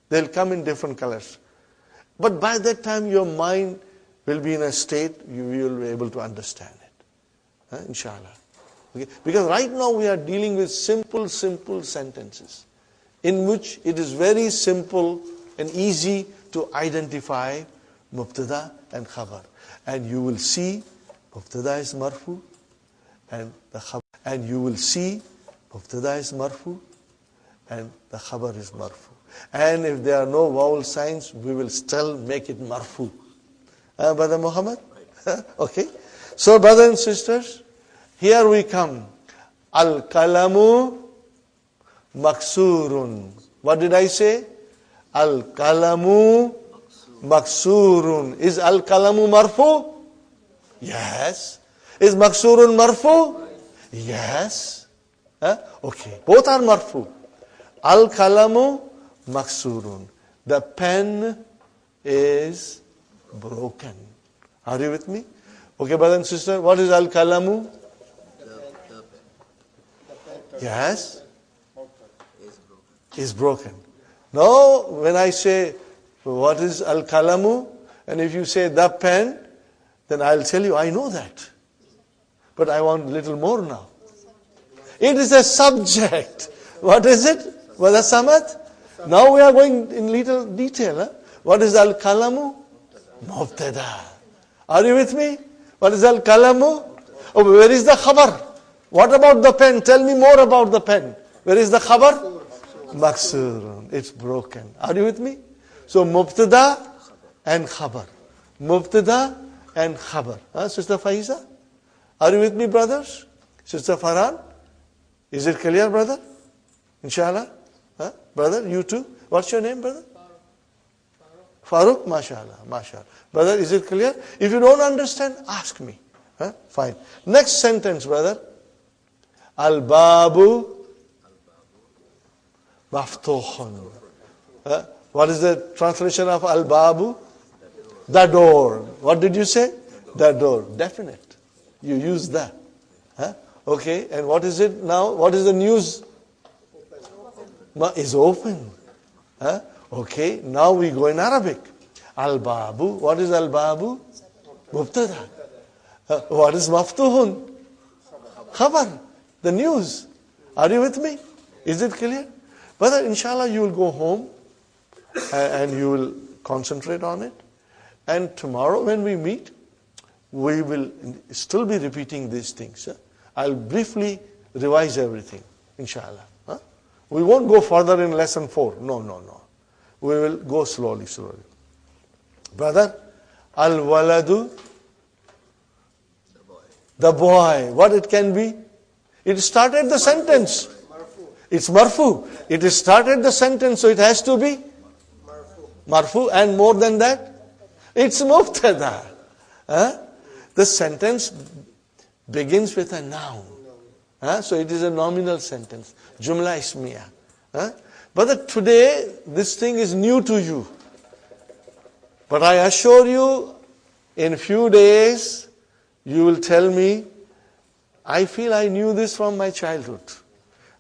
Speaker 2: They'll come in different colors. But by that time, your mind will be in a state you will be able to understand it. Inshallah. Okay? Because right now we are dealing with simple sentences in which it is very simple and easy to identify mubtada and khabar. And you will see mubtada is marfu and the khabar. And you will see mubtada is marfu and the khabar is marfu. And if there are no vowel signs, we will still make it marfu. Brother Muhammad? Okay. So brothers and sisters, here we come. Al-kalamu maksurun. What did I say? Al-kalamu maksurun. Is al-kalamu marfu? Yes. Is maksurun marfu? Yes. Okay. Both are marfu. Al-kalamu maksurun. The pen is broken. Are you with me? Okay, brother and sister, what is al-kalamu? Yes? Is broken. Now, when I say, what is al-kalamu? And if you say the pen, then I'll tell you, I know that. But I want a little more now. It is a subject. What is it? Brother Samad? Now we are going in little detail. What is al-kalamu? Mubtada. Are you with me? What is al-kalamu? Oh, where is the khabar? What about the pen? Tell me more about the pen. Where is the khabar? Maksurun. It's broken. Are you with me? So mubtada and khabar. Mubtada and khabar. Sister Faiza? Are you with me, brothers? Sister Farhan? Is it clear, brother? Inshallah? Brother, you too? What's your name, brother? Farooq, mashallah, mashallah. Brother, is it clear? If you don't understand, ask me. Fine. Next sentence, brother. Al-babu maftuhun. What is the translation of al-babu? The door. What did you say? The door. Definite. You use that. Okay, and what is it now? What is the news? Is open. Okay, now we go in Arabic. Al-babu. What is al-babu? Mubtada. What is maftuhun? Khabar. The news. Are you with me? Is it clear? Brother, inshallah you will go home and you will concentrate on it. And tomorrow when we meet, we will still be repeating these things. I'll briefly revise everything, inshallah. We won't go further in lesson 4. No. We will go slowly. Brother, al-waladu, the boy. What it can be? It started the sentence. It's marfu. It started the sentence, so it has to be marfu. And more than that, it's mubtada. The sentence begins with a noun. So it is a nominal sentence. Jumla ismiya. But today, this thing is new to you. But I assure you, in few days, you will tell me, I feel I knew this from my childhood.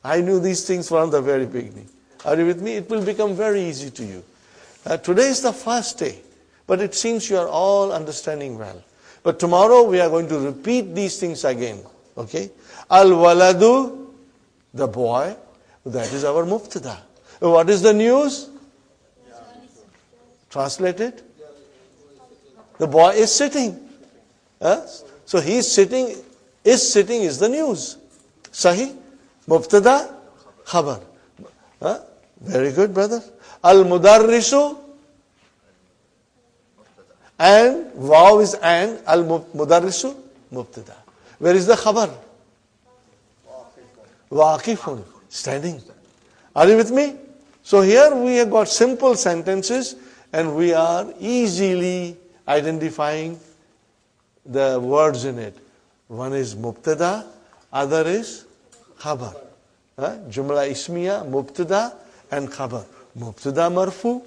Speaker 2: I knew these things from the very beginning. Are you with me? It will become very easy to you. Today is the first day, but it seems you are all understanding well. But tomorrow we are going to repeat these things again. Okay? Al-waladu, the boy, that is our mubtada. What is the news? Translated? The boy is sitting. So he is sitting. Is sitting is the news. Sahih? Mubtada, khabar. Very good, brother. Al-mudarrisu, and waw is and, al-mudarrisu, mubtada. Where is the khabar? Waqifun, standing. Are you with me? So here we have got simple sentences and we are easily identifying the words in it. One is mubtada, other is khabar. Jumla ismiya, mubtada and khabar. Mubtada marfu,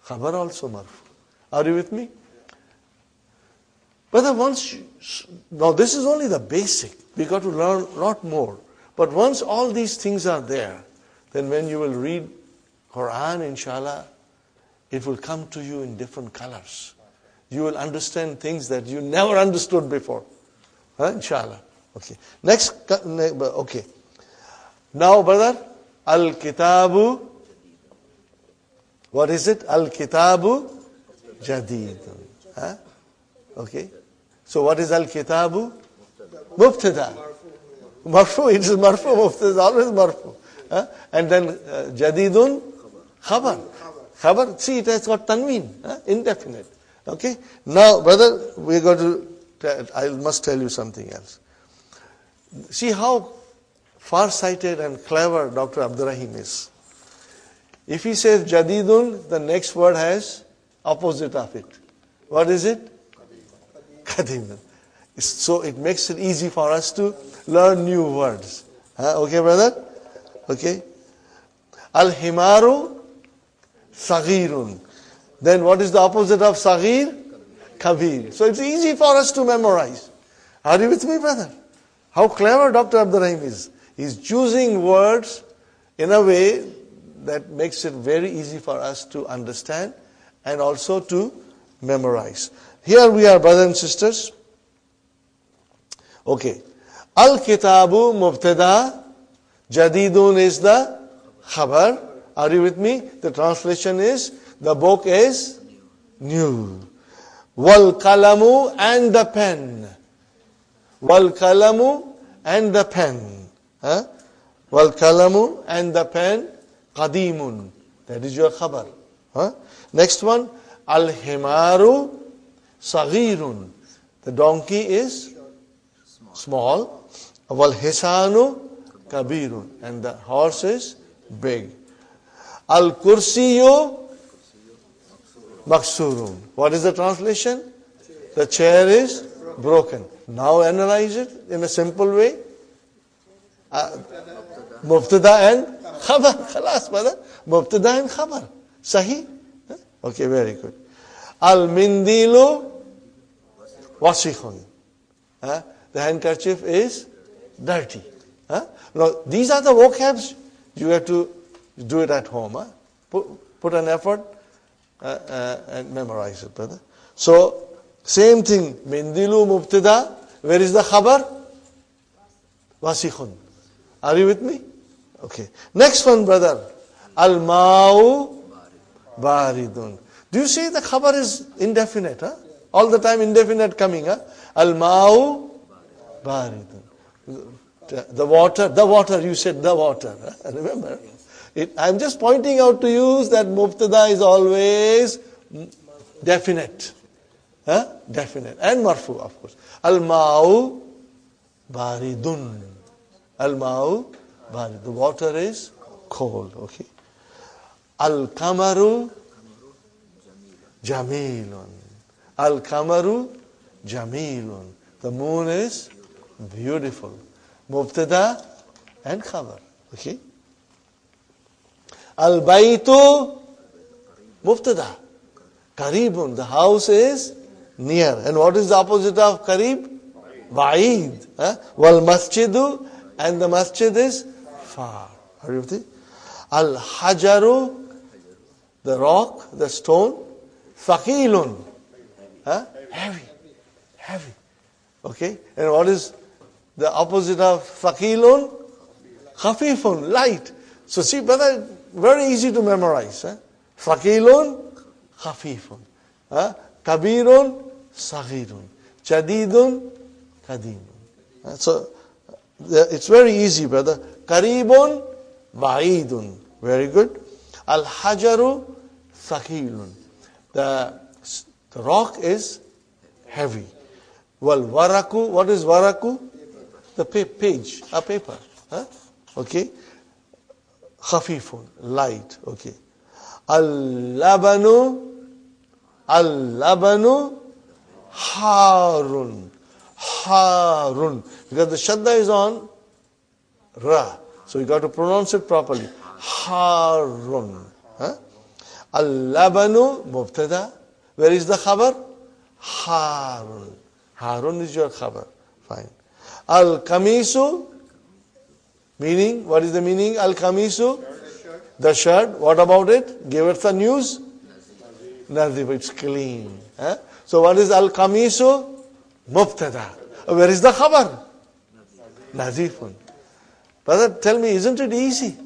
Speaker 2: khabar also marfu. Are you with me? But now this is only the basic. We got to learn a lot more. But once all these things are there, then when you will read Quran, inshallah, it will come to you in different colors. You will understand things that you never understood before. Inshallah. Okay. Next, okay. Now, brother, al-kitabu, what is it? Al-kitabu jadidun. Okay. So what is al-kitabu? Mubtada. Marfu, it is marfu, mubtada is always marfu. And then jadidun, khabar. Khabar, see it has got tanween, indefinite. Okay. Now, brother, we got to, I must tell you something else. See how far-sighted and clever Dr. Abdurrahim is. If he says jadidun, the next word has opposite of it. What is it? Qadimun. So it makes it easy for us to learn new words. Okay, brother? Okay. Al-himaru saghirun. Then what is the opposite of saghir? Kabir. So it's easy for us to memorize. Are you with me, brother? How clever Dr. Abdurrahim is. He's choosing words in a way that makes it very easy for us to understand and also to memorize. Here we are, brothers and sisters. Okay. Al-kitabu mubtada, jadidun is the khabar. Are you with me? The translation is, the book is new. Wal kalamu and the pen. Wal kalamu and the pen. Wal kalamu and the pen, qadimun. That is your khabar. Next one, al-himaru saghirun. The donkey is small. Wal hisanu kabirun. And the horse is big. Al kursiyu maksurun. What is the translation? The chair is broken. Now analyze it in a simple way. Mubtada and khabar. Khalas, brother. Mubtada and khabar. Sahih? Okay, very good. Al-mindilu wasikhun. The handkerchief is dirty. Now, these are the vocabs. You have to do it at home. Put an effort and memorize it, brother. So, same thing. Mindilu mubtada. Where is the khabar? Wasikhun. Are you with me? Okay. Next one, brother. Al-ma'u baridun. Do you see the khabar is indefinite? All the time indefinite coming. Al-ma'u baridun. The water, you said the water. Remember? I'm just pointing out to you that mubtada is always definite. Definite. And marfu, of course. Al-ma'u baridun. Al-ma'u baridun. The water is cold. Okay. Al-kamaru jamilun. Al-kamaru jamilun. The moon is beautiful. Mubtada and khabar. Okay. Al-baytu mubtada. Qaribun. The house is near. And what is the opposite of qarib? Ba'id. Wal masjidu. And the masjid is far. Are you with it? Al-hajaru. The rock, the stone. Thaqilun. Heavy. Heavy. Okay. And what is the opposite of thaqilun? Khafifun. Light. So see, brother, very easy to memorize. Thaqilun, khafifun. Kabirun, saghirun. Jadidun, kadimun. So it's very easy, brother. Qaribun, ba'idun. Very good. Al-hajaru, thaqilun. The rock is heavy. Wal waraku, what is waraku? The page, a paper. Okay. Khafifun, light. Okay. Al-labanu harun. Harun. Because the shadda is on ra. So you got to pronounce it properly. Harun. Al-labanu mubtada. Where is the khabar? Harun. Harun is your khabar. Fine. Al-kamisu. Meaning, what is the meaning? Al-kamisu? The shirt. What about it? Give us the news. Nazif. It's clean. So what is al-kamisu? Mubtada. Where is the khabar? Nazifun. Brother, tell me, isn't it easy?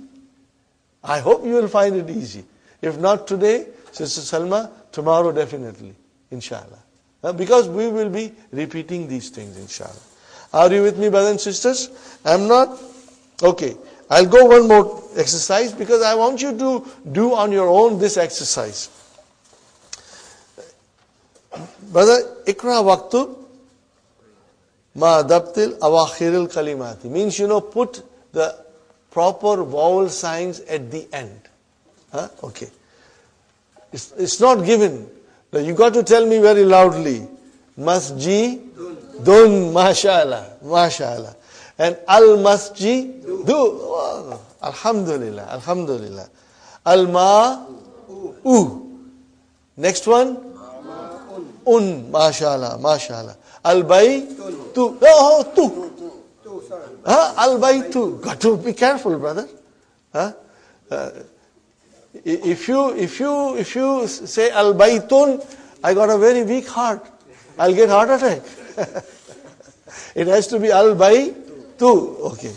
Speaker 2: I hope you will find it easy. If not today, Sister Salma, tomorrow definitely. Inshallah. Because we will be repeating these things, inshallah. Are you with me, brothers and sisters? I'm not. Okay. I'll go one more exercise because I want you to do on your own this exercise. Brother, ikra waqtu ma dabtil awakhiril kalimati. Means, put the proper vowel signs at the end. Okay. It's not given. Now you got to tell me very loudly. Masjidun, mashallah, mashallah. And al-masjidu, oh, alhamdulillah, alhamdulillah. Al-ma'u. Next one? Mashallah, mashallah. Al-baytu, al-baytu. Got to be careful, brother. If you say al-baytun, I got a very weak heart. I'll get heart attack. It has to be al-baytu. Okay.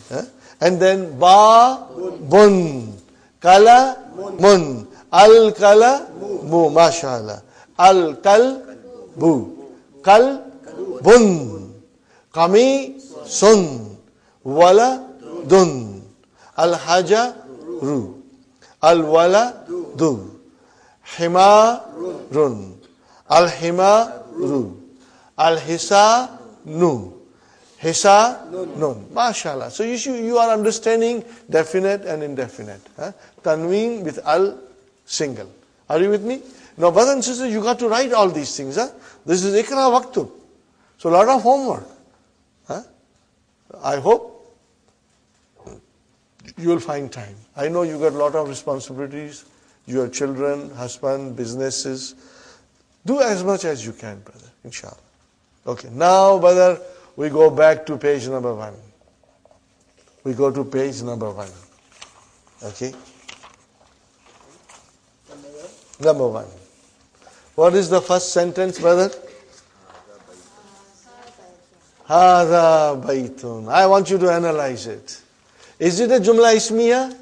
Speaker 2: And then ba-bun. Kala-mun. Al-kala-mu. Mashallah. Al-kal-bu. Kal-bun. Kami-sun. Wala-dun. Al-haja-ru. Al-wala-du. Himarun. Al-himaru. Al-hisa-nu. Hisa, nun. Mashallah. So you are understanding definite and indefinite. Tanween with al single. Are you with me? Now, brothers and sisters, you got to write all these things. Huh? This is Ikra Waktub. So, a lot of homework. Huh? I hope you will find time. I know you got a lot of responsibilities. Your children, husband, businesses. Do as much as you can, brother, inshallah. Okay, now, brother, we go back to page number 1. We go to page number 1. Okay? Number 1. What is the first sentence, brother? Hada baytun. I want you to analyze it. Is it a Jumla Ismiya?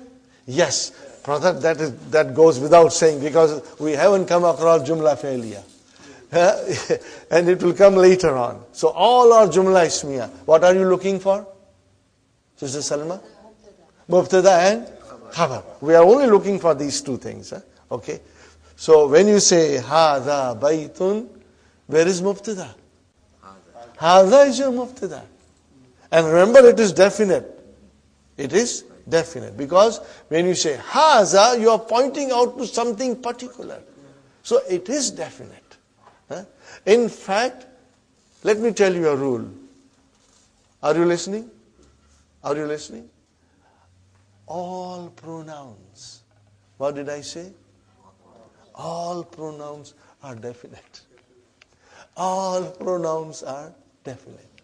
Speaker 2: Yes. Brother, that goes without saying because we haven't come across Jumla Failure. And it will come later on. So all are Jumla Ismiya. What are you looking for? Sister Salma? Mubtada and Khabar. We are only looking for these two things. Okay. So when you say Hada Baytun, where is Mubtada? Hada is your Mubtada. And remember, it is definite. It is definite. Because when you say Haza, you are pointing out to something particular. So it is definite. In fact, let me tell you a rule. Are you listening? Are you listening? All pronouns. What did I say? All pronouns are definite. All pronouns are definite.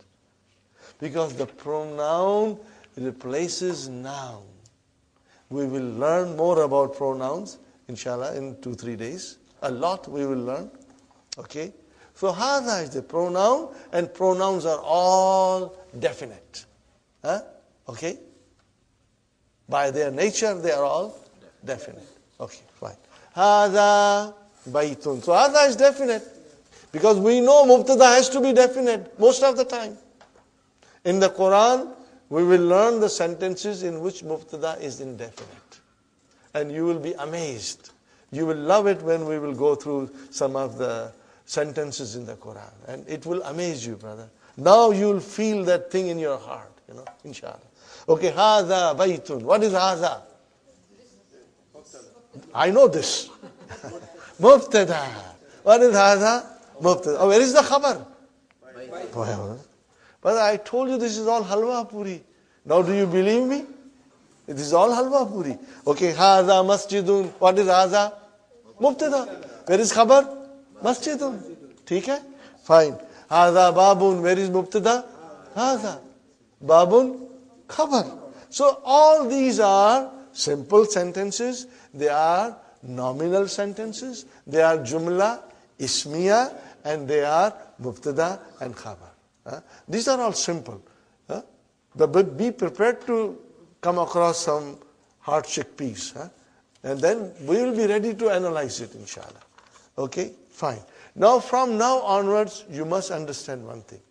Speaker 2: Because the pronoun replaces noun. We will learn more about pronouns, inshallah, in 2-3 days. A lot we will learn. Okay? So, hada is the pronoun, and pronouns are all definite. Okay? By their nature, they are all definite. Okay, fine. Hada baytun. So, hada is definite. Because we know mubtada has to be definite most of the time. In the Quran, we will learn the sentences in which mubtada is indefinite. And you will be amazed. You will love it when we will go through some of the sentences in the Quran. And it will amaze you, brother. Now you will feel that thing in your heart, inshallah. Okay, hadha baytun. What is hadha? I know this. Mubtada. What is hadha? Mubtada. Oh, where is the khabar? Brother, I told you this is all halwa puri. Now do you believe me? It is all halwa puri. Okay, hadha masjidun. What is hadha? Mubtada. Where is khabar? Masjidun. ठीक है? Fine. Hadha babun. Where is mubtada? Hadha. Babun. Khabar. So all these are simple sentences. They are nominal sentences. They are jumla, ismiya, and they are mubtada and khabar. These are all simple. But be prepared to come across some hard chickpeas. And then we will be ready to analyze it, inshallah. Okay? Fine. Now, from now onwards, you must understand one thing.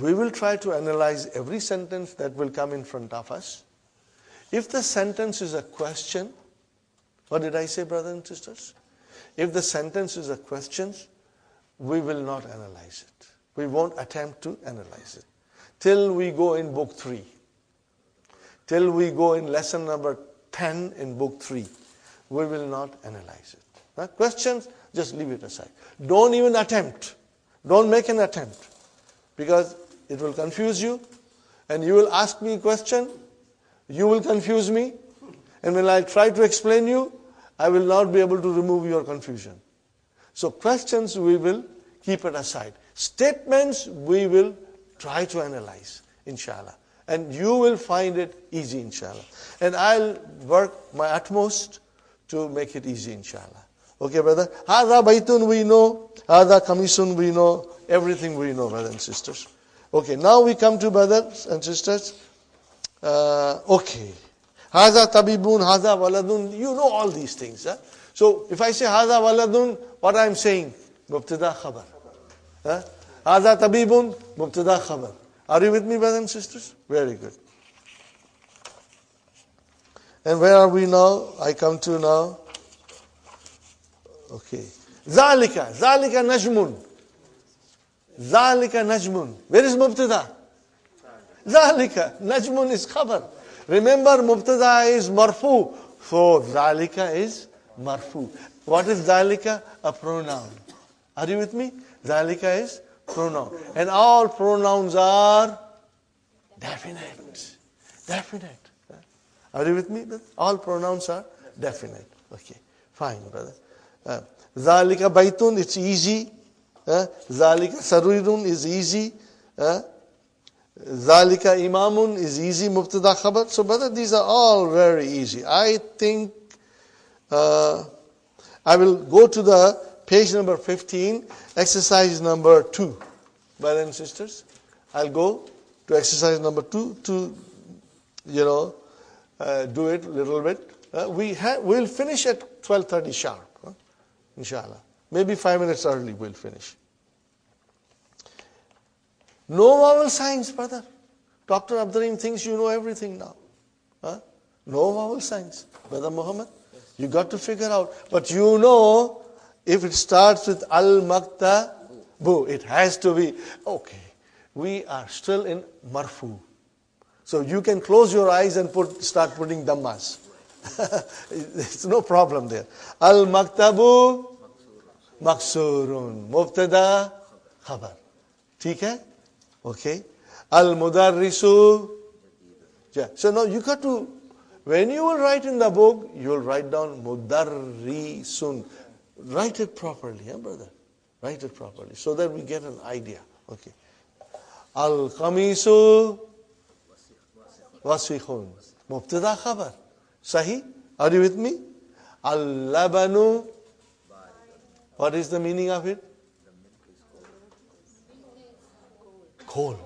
Speaker 2: We will try to analyze every sentence that will come in front of us. If the sentence is a question, what did I say, brothers and sisters? If the sentence is a question, we will not analyze it. We won't attempt to analyze it. Till we go in book 3. Till we go in lesson number 10 in book 3. We will not analyze it. Questions, just leave it aside. Don't even attempt. Don't make an attempt. Because it will confuse you. And you will ask me a question. You will confuse me. And when I try to explain you, I will not be able to remove your confusion. So questions, we will keep it aside. Statements, we will try to analyze, inshallah. And you will find it easy, inshallah. And I'll work my utmost to make it easy, inshallah. Okay, brother? Hadha baytun we know. Hadha kamisun we know. Everything we know, brothers and sisters. Okay, now we come to brothers and sisters. Okay. Hadha tabibun, hadha waladun. You know all these things. So, if I say hadha waladun, what I'm saying? Mubtada khabar. Hadha tabibun, mubtada khabar. Are you with me, brothers and sisters? Very good. And where are we now? I come to now. Okay. Zalika. Zalika najmun. Zalika najmun. Where is mubtada? Zalika. Najmun is khabar. Remember, mubtada is marfu. So, zalika is Marfu. What is dhalika? A pronoun. Are you with me? Dhalika is pronoun. And all pronouns are definite. Definite. Are you with me? All pronouns are definite. Okay. Fine, brother. Dhalika baitun, it's easy. Dhalika sarirun is easy. Dhalika imamun is easy. Mubtada khabar. So, brother, these are all very easy. I think I will go to the page number 15, exercise number 2. Brothers and sisters, I'll go to exercise number 2 to, do it a little bit. We'll finish at 12:30 sharp, inshallah. Maybe 5 minutes early we'll finish. No vowel signs, brother. Dr. Abdurrahim thinks you know everything now. No vowel signs. Brother Muhammad, you got to figure out. But you know, if it starts with al-maktabu, it has to be, okay, we are still in marfu. So you can close your eyes and start putting dhammas. It's no problem there. Al-maktabu maksurun. Mubtada khabar. ठीक है? Okay. Al-mudarrisu. So now you got to, when you will write in the book, you will write down mudarrisun. Write it properly, brother. Write it properly so that we get an idea. Okay. Al-qamisu wasikhun. Mubtada khabar. Sahi? Are you with me? Al-labanu. What is the meaning of it? Cold.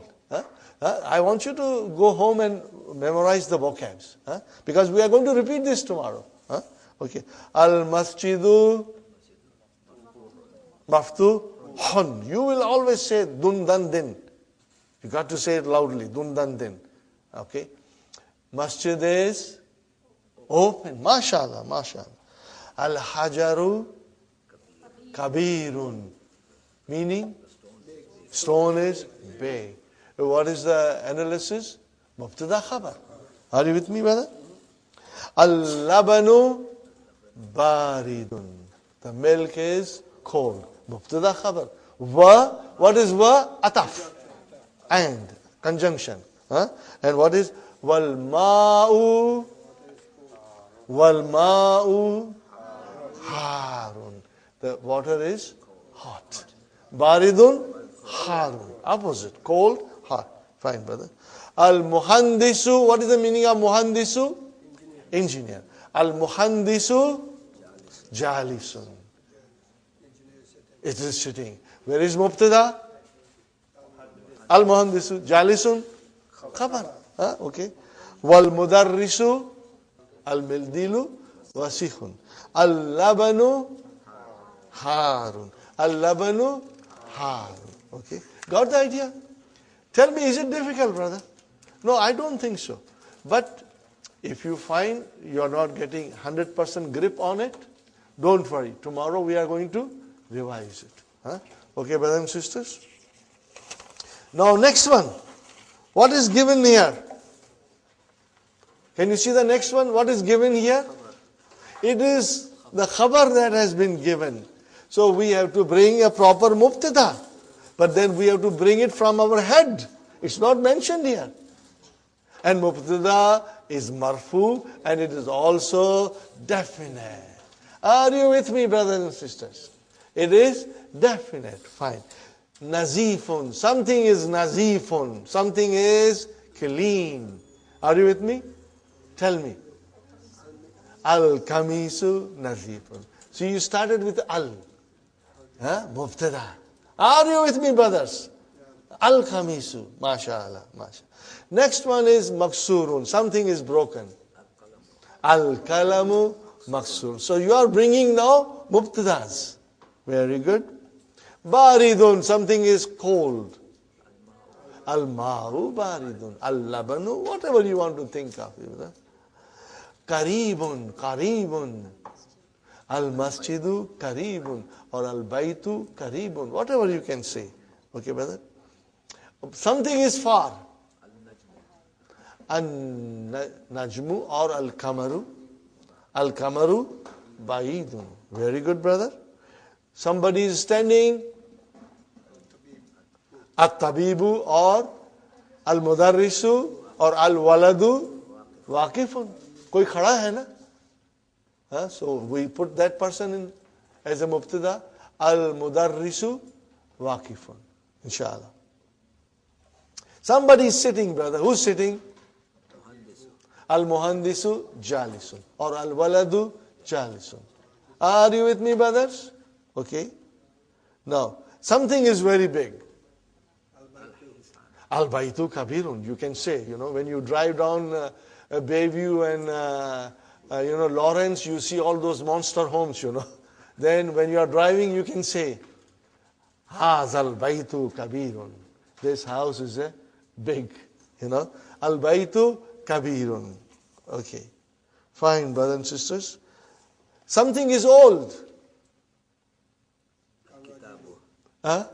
Speaker 2: I want you to go home and memorize the vocabs. Because we are going to repeat this tomorrow. Okay. Al-masjidu maftuhun. You will always say dundan din. You got to say it loudly. Dundan din. Okay. Masjid is open. MashaAllah. MashaAllah. Al-hajaru kabirun. Meaning? Stone is big. What is the analysis? Mubtada khabar. Are you with me, brother? Al-labanu baridun. The milk is cold. Mubtada khabar. Wa, what is wa? Ataf. And, conjunction. And what is wal ma'u? Wal ma'u harun. The water is hot. Baridun harun. Opposite. Cold, hot. Fine, brother. Al-muhandisu. What is the meaning of muhandisu? Engineer. Al-muhandisu jalisun. It is sitting. Where is mubtada? Al-muhandisu jalisun khabar. Okay. Wal-mudarrisu al-mildilu wasikhun. Al-labanu harun. Al-labanu harun. Okay. Got the idea? Tell me, is it difficult, brother? No, I don't think so. But if you find you are not getting 100% grip on it, don't worry. Tomorrow we are going to revise it. Okay, brothers and sisters? Now, next one. What is given here? Can you see the next one? What is given here? It is the khabar that has been given. So we have to bring a proper mubtada. But then we have to bring it from our head. It's not mentioned here. And mubtada is marfu and it is also definite. Are you with me, brothers and sisters? It is definite. Fine. Nazifun. Something is nazifun. Something is clean. Are you with me? Tell me. Al-kamisu nazifun. So you started with al. Mubtada. Are you with me, brothers? Al-Khamisu. MashaAllah. MashaAllah. Next one is maksurun. Something is broken. Al-Kalamu maksur. So you are bringing now mubtadas. Very good. Baridun. Something is cold. Al-Ma'u baridun. Al-Labanu. Whatever you want to think of. Karibun. Karibun. Al-Masjidu karibun. Or al-baytu karibun, whatever you can say. Okay, brother? Something is far. Al-najmu or al-kamaru. Al-kamaru ba'idun. Very good, brother. Somebody is standing. At-tabibu or al-mudarrisu or al-waladu waqifun. Koi khada hai na? So we put that person in as a mubtada. Al-mudarrisu waqifun. Inshallah. Somebody is sitting, brother. Who's sitting? Al-muhandisu jalisun or al-waladu jalisun. Are you with me, brothers? Okay. Now, something is very big. Al-baytu kabirun. You can say, when you drive down Bayview and, Lawrence, you see all those monster homes, Then when you are driving, you can say, Hazal baytu kabirun. This house is big, Al-baytu kabirun. Okay. Fine, brothers and sisters. Something is old. Huh?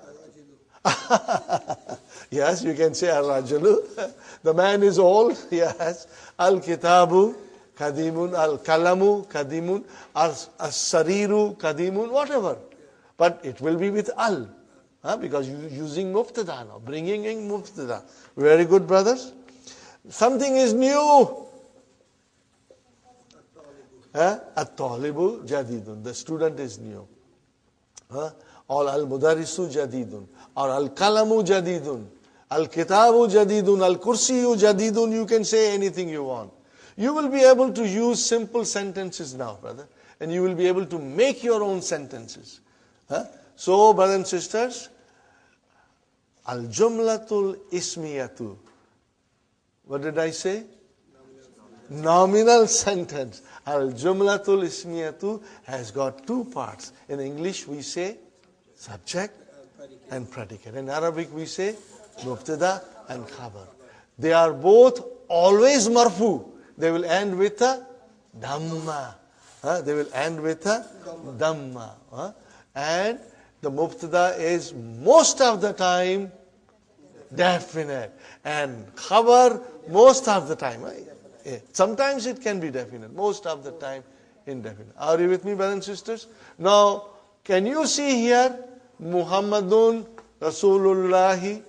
Speaker 2: Yes, you can say al-rajulu. The man is old. Yes. Al-kitabu kadimun. Al-kalamu kadimun. Al-sariru kadimun. Whatever. But it will be with al. Because you're using mubtada now. Bringing in mubtada. Very good, brothers. Something is new. At-talibu jadidun. The student is new. Or al-mudarrisu jadidun. Or al-kalamu jadidun. Al-kitabu jadidun. Al-kursiyu jadidun. You can say anything you want. You will be able to use simple sentences now, brother. And you will be able to make your own sentences. So, brothers and sisters, al-jumlatul ismiyatu. What did I say? Nominal sentence. Al-jumlatul ismiyatu has got two parts. In English we say subject and predicate. In Arabic we say mubtada and khabar. They are both always marfu. They will end with a dhamma. They will end with a dhamma. And the mubtada is most of the time definite. And khabar most of the time. Sometimes it can be definite. Most of the time indefinite. Are you with me, brothers and sisters? Now, can you see here Muhammadun Rasulullahi?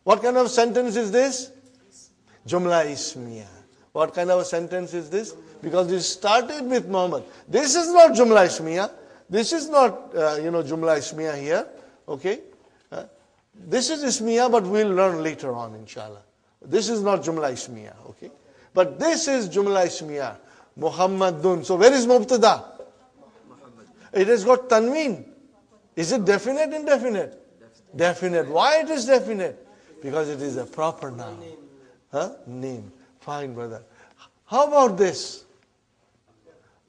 Speaker 2: What kind of sentence is this? Jumla ismiya. What kind of a sentence is this? Because it started with Muhammad. This is not Jumla ismiya. This is not, Jumla ismiya here. Okay? This is ismiya, but we'll learn later on, inshallah. This is not Jumla ismiya. Okay? But this is Jumla ismiya. Muhammadun. So where is Mubtada? It has got tanween. Is it definite, indefinite? Definite. Why it is definite? Because it is a proper noun. Name. Fine, brother. How about this?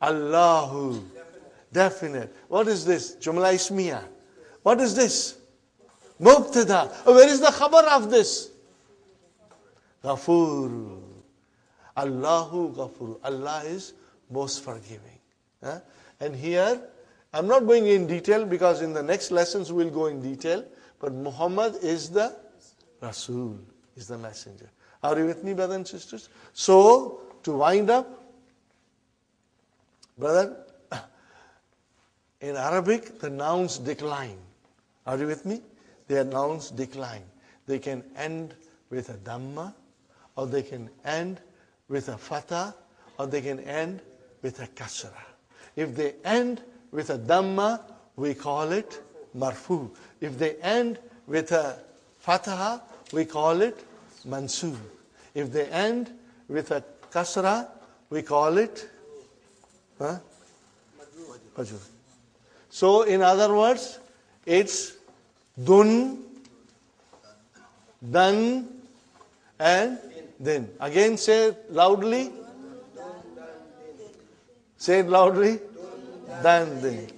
Speaker 2: Allahu. Definite. What is this? Jumla ismiya. What is this? Mubtada. Where is the khabar of this? Ghafur. Allahu Ghafur. Allah is most forgiving. And here, I'm not going in detail because in the next lessons we'll go in detail. But Muhammad is the Rasul, is the messenger. Are you with me, brothers and sisters? So, to wind up, brother, in Arabic, the nouns decline. Are you with me? Their nouns decline. They can end with a dhamma, or they can end with a fatha, or they can end with a kasra. If they end with a dhamma, we call it marfu. If they end with a fatha, we call it mansub. If they end with a kasra, we call it majrur. So, in other words, it's dun, dan, and then. Again, say it loudly. Say it loudly. Dan, then.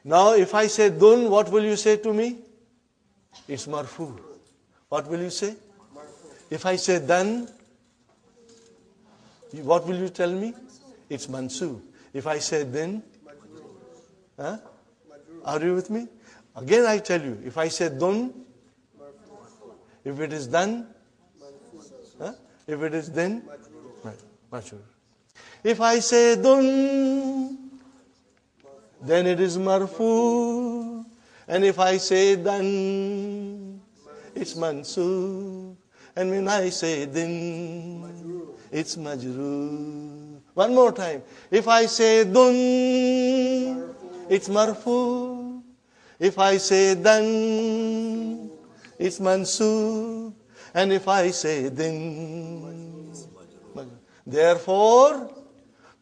Speaker 2: Now, if I say dun, what will you say to me? It's marfu. What will you say? If I say dan, what will you tell me? It's mansub. If I say then, are you with me? Again I tell you, if I say dun, if it is done, if it is then, majrur. If I say dun, then it is marfu. And if I say dan, it's mansub. And when I say din, it's majroor. One more time. If I say dun, it's marfu. If I say dan, it's mansub. And if I say din, therefore,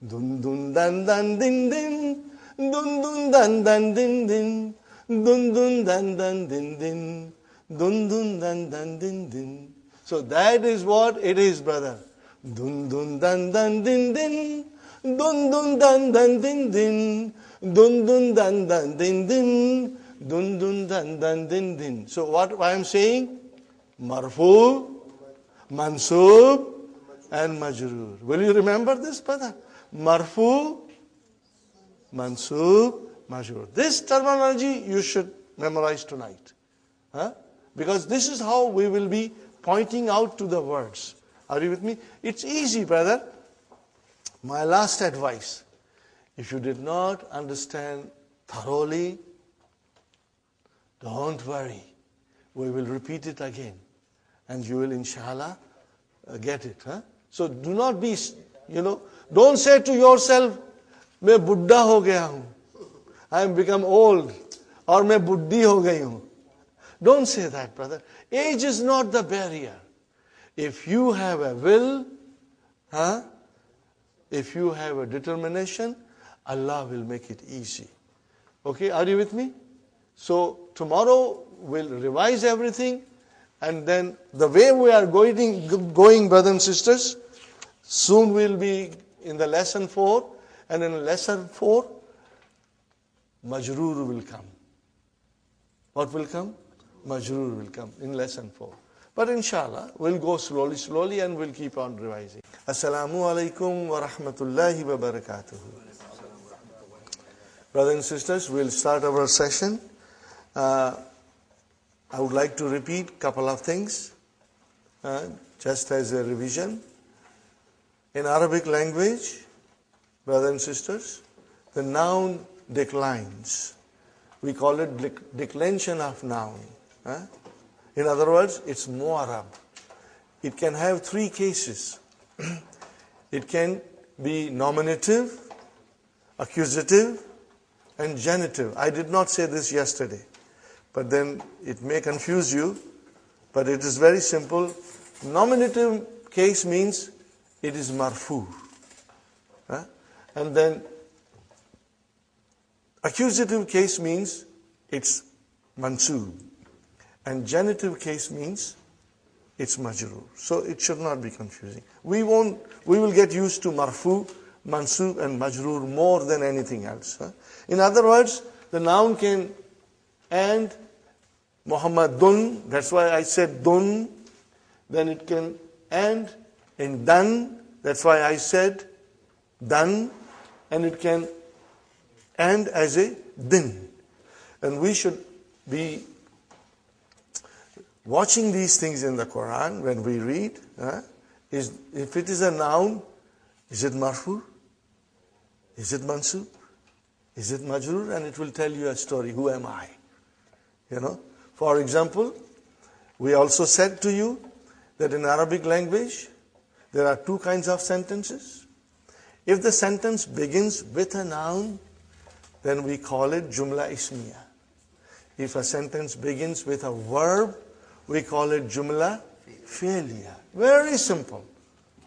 Speaker 2: dun dun dan dan din din, dun dun dan dan din din, dun dun dan dan din din, dun dun dan dan din din. So that is what it is, brother. Dun dun dan dan din din, dun dun dan dan din din, dun dun dan dan din din, dun dun dan dan din din. So what I am saying? Marfu, mansub, and majroor. Will you remember this, brother? Marfu, mansub, majroor. This terminology you should memorize tonight. Because this is how we will be pointing out to the words. Are you with me? It's easy, brother. My last advice, if you did not understand thoroughly, don't worry. We will repeat it again. And you will, inshallah, get it. So do not be, don't say to yourself, मैं बुड्ढा हो गया हूँ. I am become old. Or मैं बुड्ढी हो गई हूँ. Don't say that, brother. Age is not the barrier. If you have a will, if you have a determination, Allah will make it easy. Okay, are you with me? So tomorrow we'll revise everything, and then the way we are going, brothers and sisters, soon we'll be in the lesson 4, and in lesson 4, majroor will come. What will come? Majroor will come in lesson 4. But inshallah, we'll go slowly, and we'll keep on revising. Assalamu alaikum wa rahmatullahi wa barakatuh. Brothers and sisters, we'll start our session. I would like to repeat a couple of things, just as a revision. In Arabic language, brothers and sisters, the noun declines. We call it declension of noun. In other words, it's mu'arab. It can have 3 cases. It can be nominative, accusative, and genitive. I did not say this yesterday, but then it may confuse you, but it is very simple. Nominative case means it is marfu. And then accusative case means it's mansub. And genitive case means it's majroor. So it should not be confusing. We will get used to marfu, mansub, and majroor more than anything else. In other words, the noun can end Muhammadun, that's why I said dun. Then it can end in dan, that's why I said dan. And it can end as a din. And we should be watching these things in the Quran when we read. If it is a noun, is it marfu? Is it mansub? Is it majroor? And it will tell you a story. Who am I? For example, we also said to you that in Arabic language, there are 2 kinds of sentences. If the sentence begins with a noun, then we call it jumla ismiya. If a sentence begins with a verb, we call it jumla fi'liya. Very simple.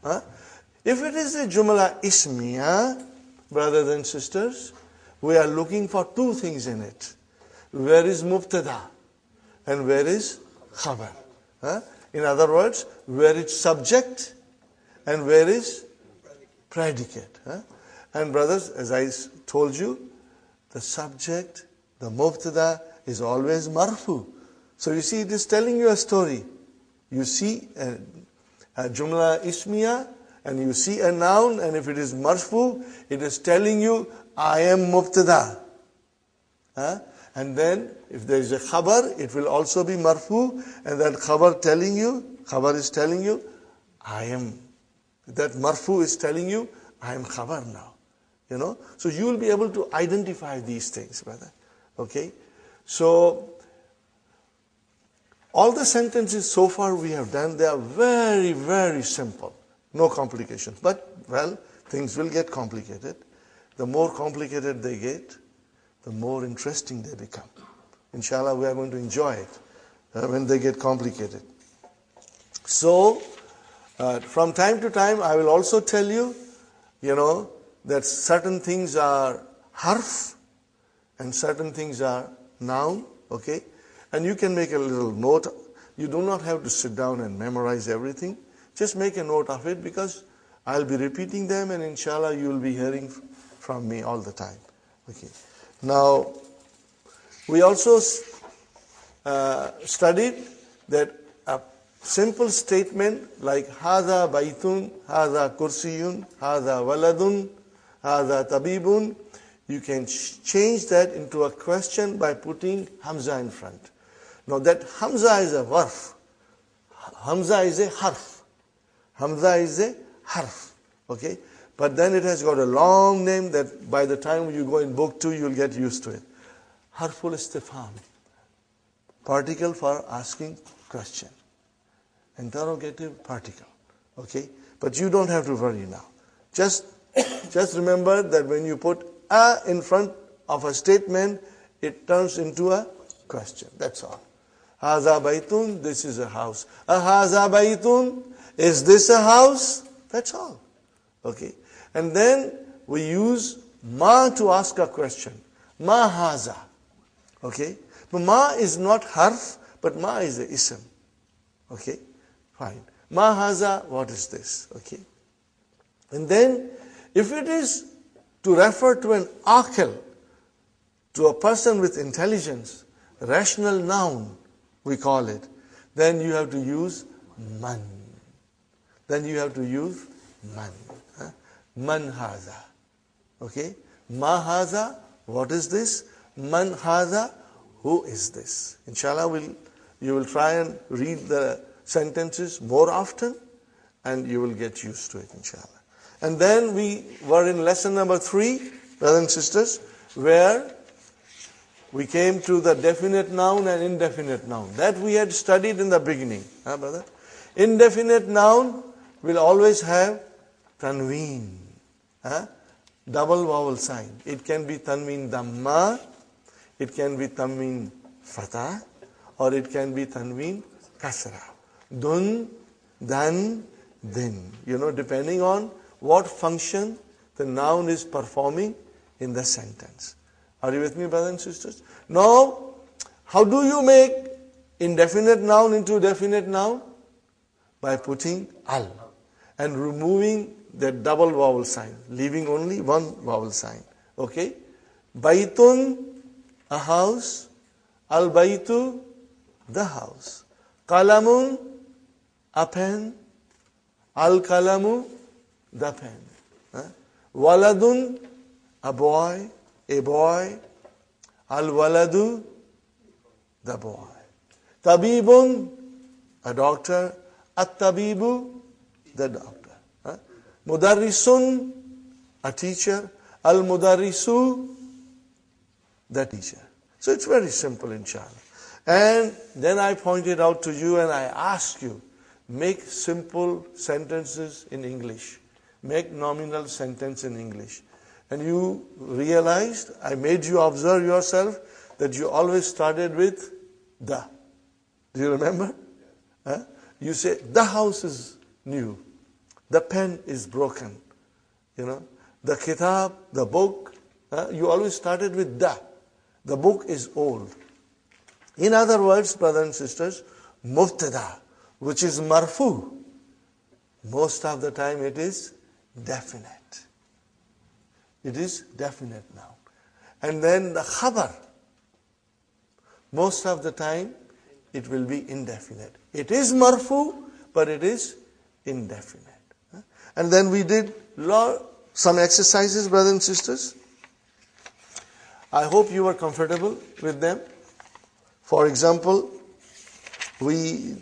Speaker 2: If it is a jumla ismiya, brothers and sisters, we are looking for 2 things in it. Where is mubtada and where is khabar? In other words, where is subject and where is predicate. And brothers, as I told you, the subject, the mubtada is always marfu. So you see, it is telling you a story. You see a jumla ismiya, and you see a noun, and if it is marfu, it is telling you, I am mubtada. And then, if there is a khabar, it will also be marfu, and that khabar is telling you, I am. That marfu is telling you, I am khabar now. So you will be able to identify these things, brother. Okay? So, all the sentences so far we have done, they are very, very simple. No complications. But, well, things will get complicated. The more complicated they get, the more interesting they become. Inshallah, we are going to enjoy it when they get complicated. So, from time to time, I will also tell you, that certain things are harf and certain things are noun, okay? And you can make a little note. You do not have to sit down and memorize everything. Just make a note of it because I'll be repeating them and inshallah you will be hearing from me all the time. Okay. Now, we also studied that a simple statement like Hada Baitun, Hada Kursiyun, Hada Waladun, Hada Tabibun, you can change that into a question by putting Hamza in front. Now that Hamza is a varf. Hamza is a harf. Hamza is a harf. Okay? But then it has got a long name that by the time you go in book 2, you'll get used to it. Harful istifham. Particle for asking question. Interrogative particle. Okay? But you don't have to worry now. Just remember that when you put a in front of a statement, it turns into a question. That's all. Haza baitun, this is a house. Haza baitun, is this a house? That's all. Okay. And then we use ma to ask a question. Ma haza. Okay. But ma is not harf, but ma is a ism. Okay. Fine. Ma haza, what is this? Okay. And then, if it is to refer to an aqil, to a person with intelligence, rational noun, we call it, then you have to use man. Then you have to use man. Man haza. Okay? Ma haza, what is this? Man haza, who is this? Inshallah, you will try and read the sentences more often and you will get used to it, inshallah. And then we were in lesson number 3, brothers and sisters, where we came to the definite noun and indefinite noun. That we had studied in the beginning. Huh, brother? Indefinite noun will always have tanween. Double vowel sign. It can be tanween dhamma, it can be tanween fatah, or it can be tanween kasra. Dun, dan, din. Depending on what function the noun is performing in the sentence. Are you with me, brothers and sisters? Now, how do you make indefinite noun into definite noun? By putting al and removing the double vowel sign, leaving only one vowel sign. Okay? Baitun, a house. Al baitu, the house. Qalamun, a pen. Al kalamu, the pen. Waladun, a boy. Al waladu, the boy. Tabibun, a doctor. At tabibu, the doctor. Mudarrisun, a teacher. Al mudarrisu, the teacher. So it's very simple, inshallah. And then I pointed out to you and I asked you, make simple sentences in English. Make nominal sentence in English. And you realized, I made you observe yourself, that you always started with the. Do you remember? You say, the house is new. The pen is broken. The kitab, the book, you always started with the. The book is old. In other words, brothers and sisters, mubtada, which is marfu, most of the time it is definite. It is definite now. And then the khabar, most of the time it will be indefinite. It is marfu, but it is indefinite. And then we did some exercises, brothers and sisters. I hope you were comfortable with them. For example, we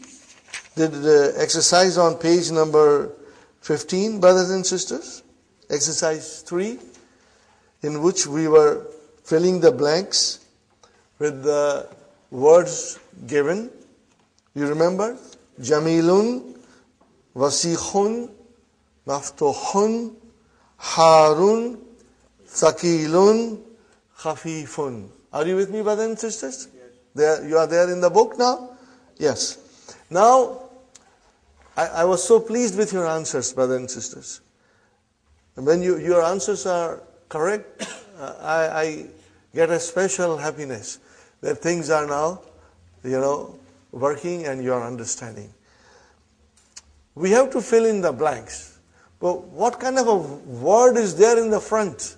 Speaker 2: did the exercise on page number 15, brothers and sisters. exercise 3, in which we were filling the blanks with the words given. You remember? Jamilun, Wasikhun, Maftuhun, Harun, Thakilun, Khafifun. Are you with me, brothers and sisters? Yes. You are there in the book now? Yes. Now, I was so pleased with your answers, brothers and sisters. And when your answers are correct, I get a special happiness that things are now, working and you are understanding. We have to fill in the blanks. But what kind of a word is there in the front?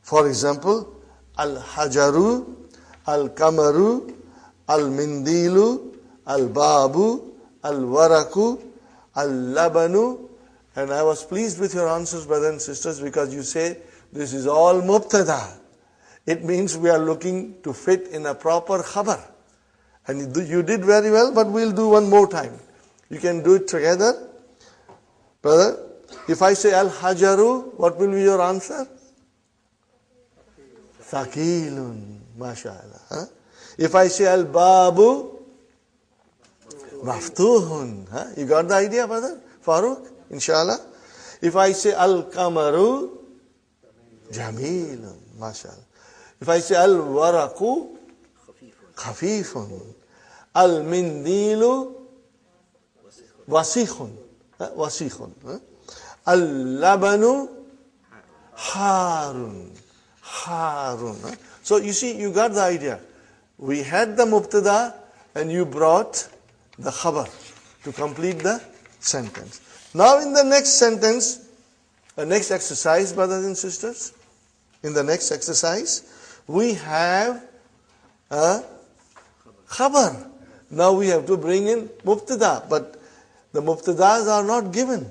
Speaker 2: For example, Al-Hajaru, Al-Kamaru, Al-Mindilu, Al-Babu, Al-Waraku, Al-Labanu. And I was pleased with your answers, brothers and sisters, because you say this is all mubtada. It means we are looking to fit in a proper khabar. And you did very well, but we'll do one more time. You can do it together. Brother, if I say Al-Hajaru, what will be your answer? Thaqilun, mashallah. Huh? If I say Al-Babu, Maftuhun. Huh? You got the idea, brother? Farooq, inshallah. If I say Al-Kamaru, Jamilun, mashallah. If I say Al-Waraku, Khafifun. Al-Mindilu, Wasikhun. Wasikhun. Al-Labanu, Harun. Harun. So you see, you got the idea. We had the mubtada and you brought the khabar to complete the sentence. Now in the next sentence, the next exercise, brothers and sisters, in the next exercise, we have a khabar. Now we have to bring in mubtada, but the mubtadas are not given.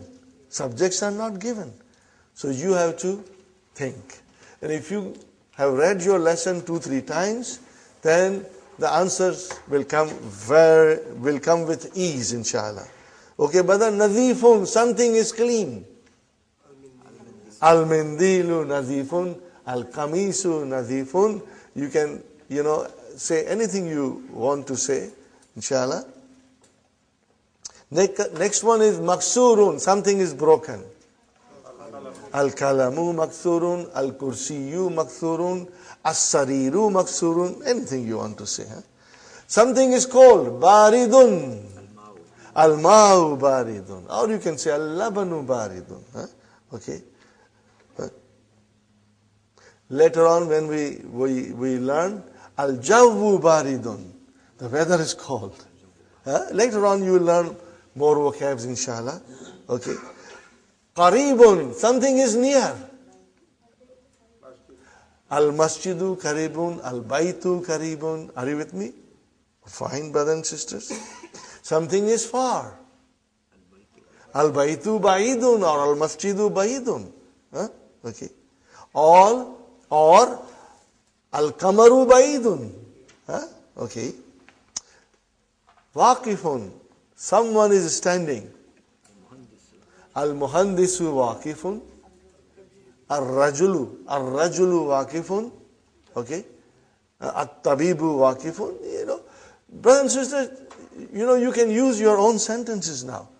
Speaker 2: Subjects are not given. So you have to think. And if you have read your lesson 2-3 times, then the answers will come with ease, inshallah. Okay, brother, nadhifun, something is clean. Al-mindilu nadhifun, al-kamisu nadhifun. You can, say anything you want to say, inshallah. Next one is maksurun, something is broken. Al-kalamu maksurun, al-kursiyu maksurun, as-sariru maksurun, anything you want to say. Huh? Something is cold, baridun, al-ma'u baridun. Or you can say al-labanu baridun. Huh? Okay. Later on when we learn, al-jawwu baridun, the weather is cold. Huh? Later on you will learn more vocabs, inshallah. Okay. Qaribun, something is near. Al-masjidu qaribun, al-baytu qaribun. Are you with me? Fine, brothers and sisters. Something is far. Al-baytu ba'idun or al-masjidu ba'idun. Huh? Okay. Or al-kamaru ba'idun. Huh? Okay. Waqifun, someone is standing. Al-muhandisu waqifun. Ar-rajulu waqifun. Okay. At-tabibu waqifun. Brothers and sisters, you can use your own sentences now.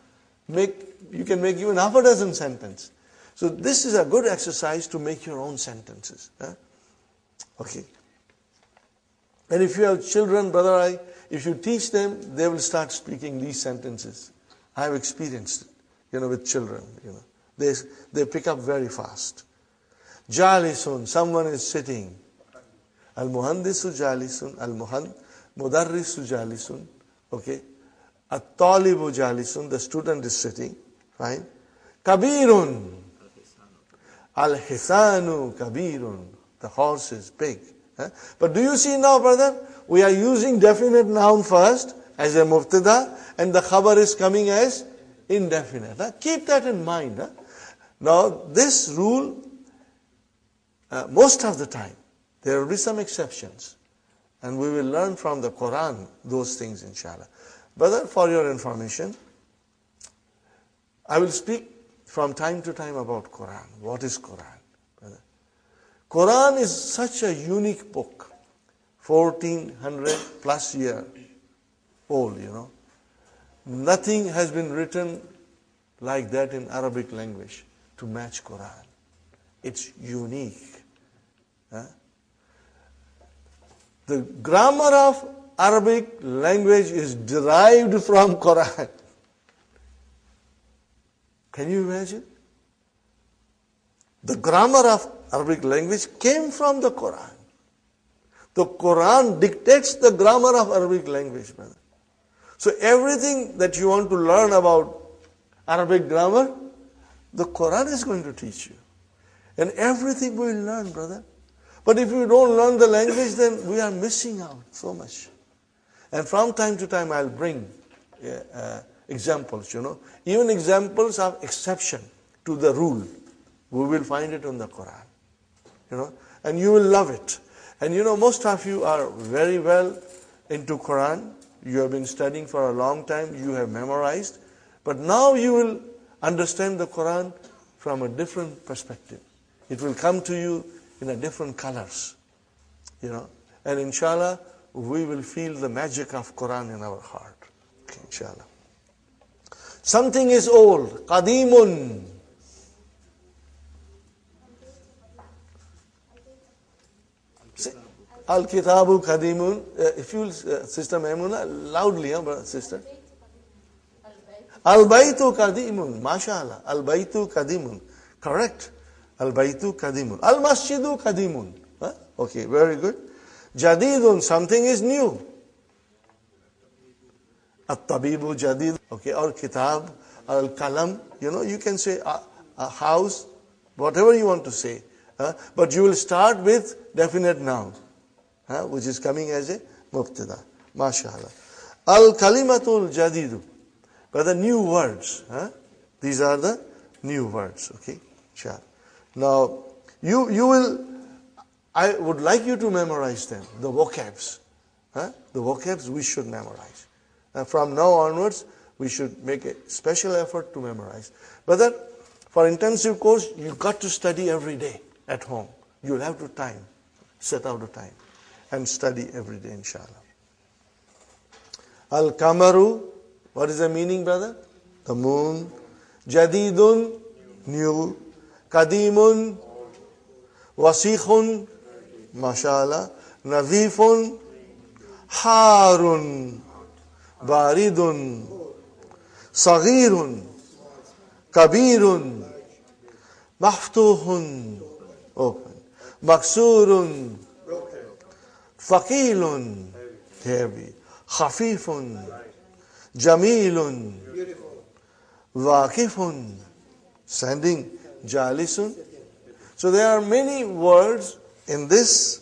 Speaker 2: You can make even half a dozen sentences. So this is a good exercise to make your own sentences. Huh? Okay. And if you have children, brother, if you teach them, they will start speaking these sentences. I have experienced it. With children, they pick up very fast. Jalisun, someone is sitting. Al-muhandisu jalisun, mudarrisu jalisun. Okay. At-talibu jalisun, the student is sitting. Fine. Kabirun. Al-hisanu kabirun, the horse is big. But do you see now, brother, we are using definite noun first as a mubtada, and the khabar is coming as indefinite. Keep that in mind. Now, this rule, most of the time, there will be some exceptions. And we will learn from the Quran those things, inshallah. Brother, for your information, I will speak from time to time about Quran. What is Quran, brother? Quran is such a unique book, 1400 plus year old, Nothing has been written like that in Arabic language to match Quran. It's unique. The grammar of Arabic language is derived from Quran. Can you imagine? The grammar of Arabic language came from the Quran. The Quran dictates the grammar of Arabic language, brother. So everything that you want to learn about Arabic grammar, the Quran is going to teach you. And everything we will learn, brother. But if you don't learn the language, then we are missing out so much. And from time to time, I'll bring examples, Even examples of exception to the rule. We will find it in the Quran, And you will love it. And most of you are very well into Quran. You have been studying for a long time. You have memorized. But now you will understand the Quran from a different perspective. It will come to you in a different colors, And inshallah, we will feel the magic of Quran in our heart. Okay, inshallah. Something is old. Qadimun. Al-Kitabu Qadimun. If you will, Sister Maimuna, loudly, sister. Al-Baytu Qadimun. MashaAllah. Al-Baytu Qadimun. Correct. Al-Baytu Qadimun. Al-Masjidu Qadimun. Okay, very good. Jadidun, something is new. At-Tabibu Jadid. Okay, or Kitab, Al-Kalam. You can say a house, whatever you want to say. But you will start with definite noun, which is coming as a mubtada. MashaAllah. Al-Kalimatul Jadidu. But the new words. These are the new words. Okay, sure. Now, you will, I would like you to memorize them, the vocabs. The vocabs we should memorize. From now onwards, we should make a special effort to memorize. But that, for intensive course, you got to study every day at home. You'll have to set out the time, and study every day, inshallah. Al-Kamaru, what is the meaning, brother? The moon. Jadidun, new. Qadimun, Wasikhun, MashaAllah. Nadhifun, Harun, Baridun, Saghirun, Kabirun, Maftuhun, open. Maksurun, Thaqilun, heavy. Khafifun, Jamilun, Waqifun, standing. Jalisun. So there are many words in this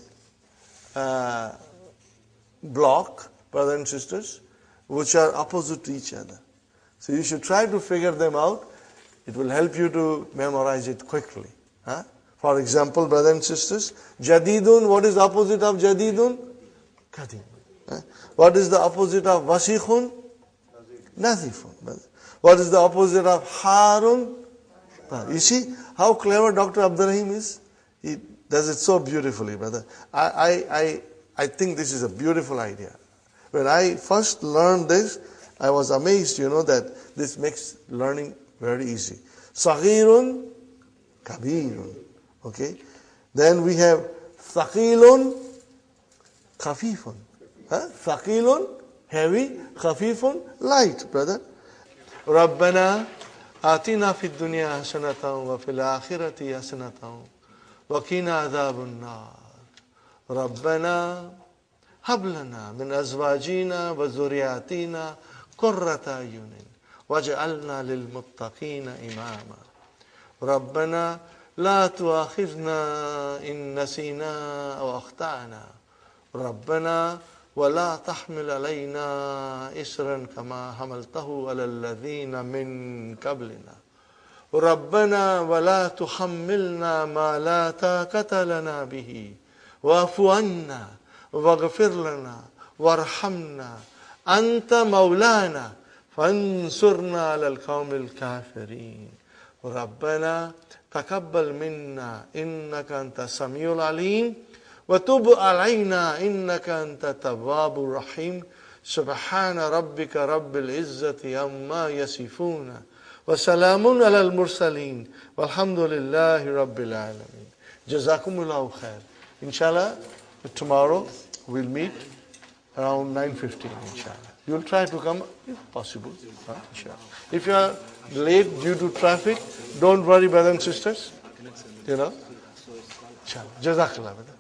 Speaker 2: block, brothers and sisters, which are opposite to each other. So you should try to figure them out. It will help you to memorize it quickly. For example, brothers and sisters, Jadidun, what is the opposite of Jadidun? Qadim. What is the opposite of Wasikhun? Nazifun. What is the opposite of Harun? You see how clever Dr. Abdurrahim is? He does it so beautifully, brother. I think this is a beautiful idea. When I first learned this, I was amazed, that this makes learning very easy. Saghirun, Kabirun. Okay? Then we have Thaqilun, Khafifun. Thaqilun, heavy, Khafifun, light, brother. Rabbana آتنا في الدنيا حسنة وفي الآخرة حسنة وقنا عذاب النار ربنا هب لنا من أزواجنا وذرياتنا قرة أعين واجعلنا للمتقين إماما ربنا لا تؤاخذنا إن نسينا أو أخطأنا ربنا ولا تحمل علينا إسرا كما حملته على الذين من قبلنا ربنا ولا تحملنا ما لا طاقة لنا به واعف عنا واغفر لنا وارحمنا أنت مولانا فانصرنا على القوم الكافرين ربنا تقبل منا إنك أنت السميع العليم وتب علينا إنك أنت التواب الرحيم سبحان ربك رب العزة عما يصفون وسلام على المرسلين والحمد لله رب العالمين. Jazakumullahu khair. Inshallah, tomorrow we'll meet around 9:15, inshallah. You'll try to come if possible, inshallah. If you are late due to traffic, don't worry, brothers and sisters. You know, inshallah. Jazakallah.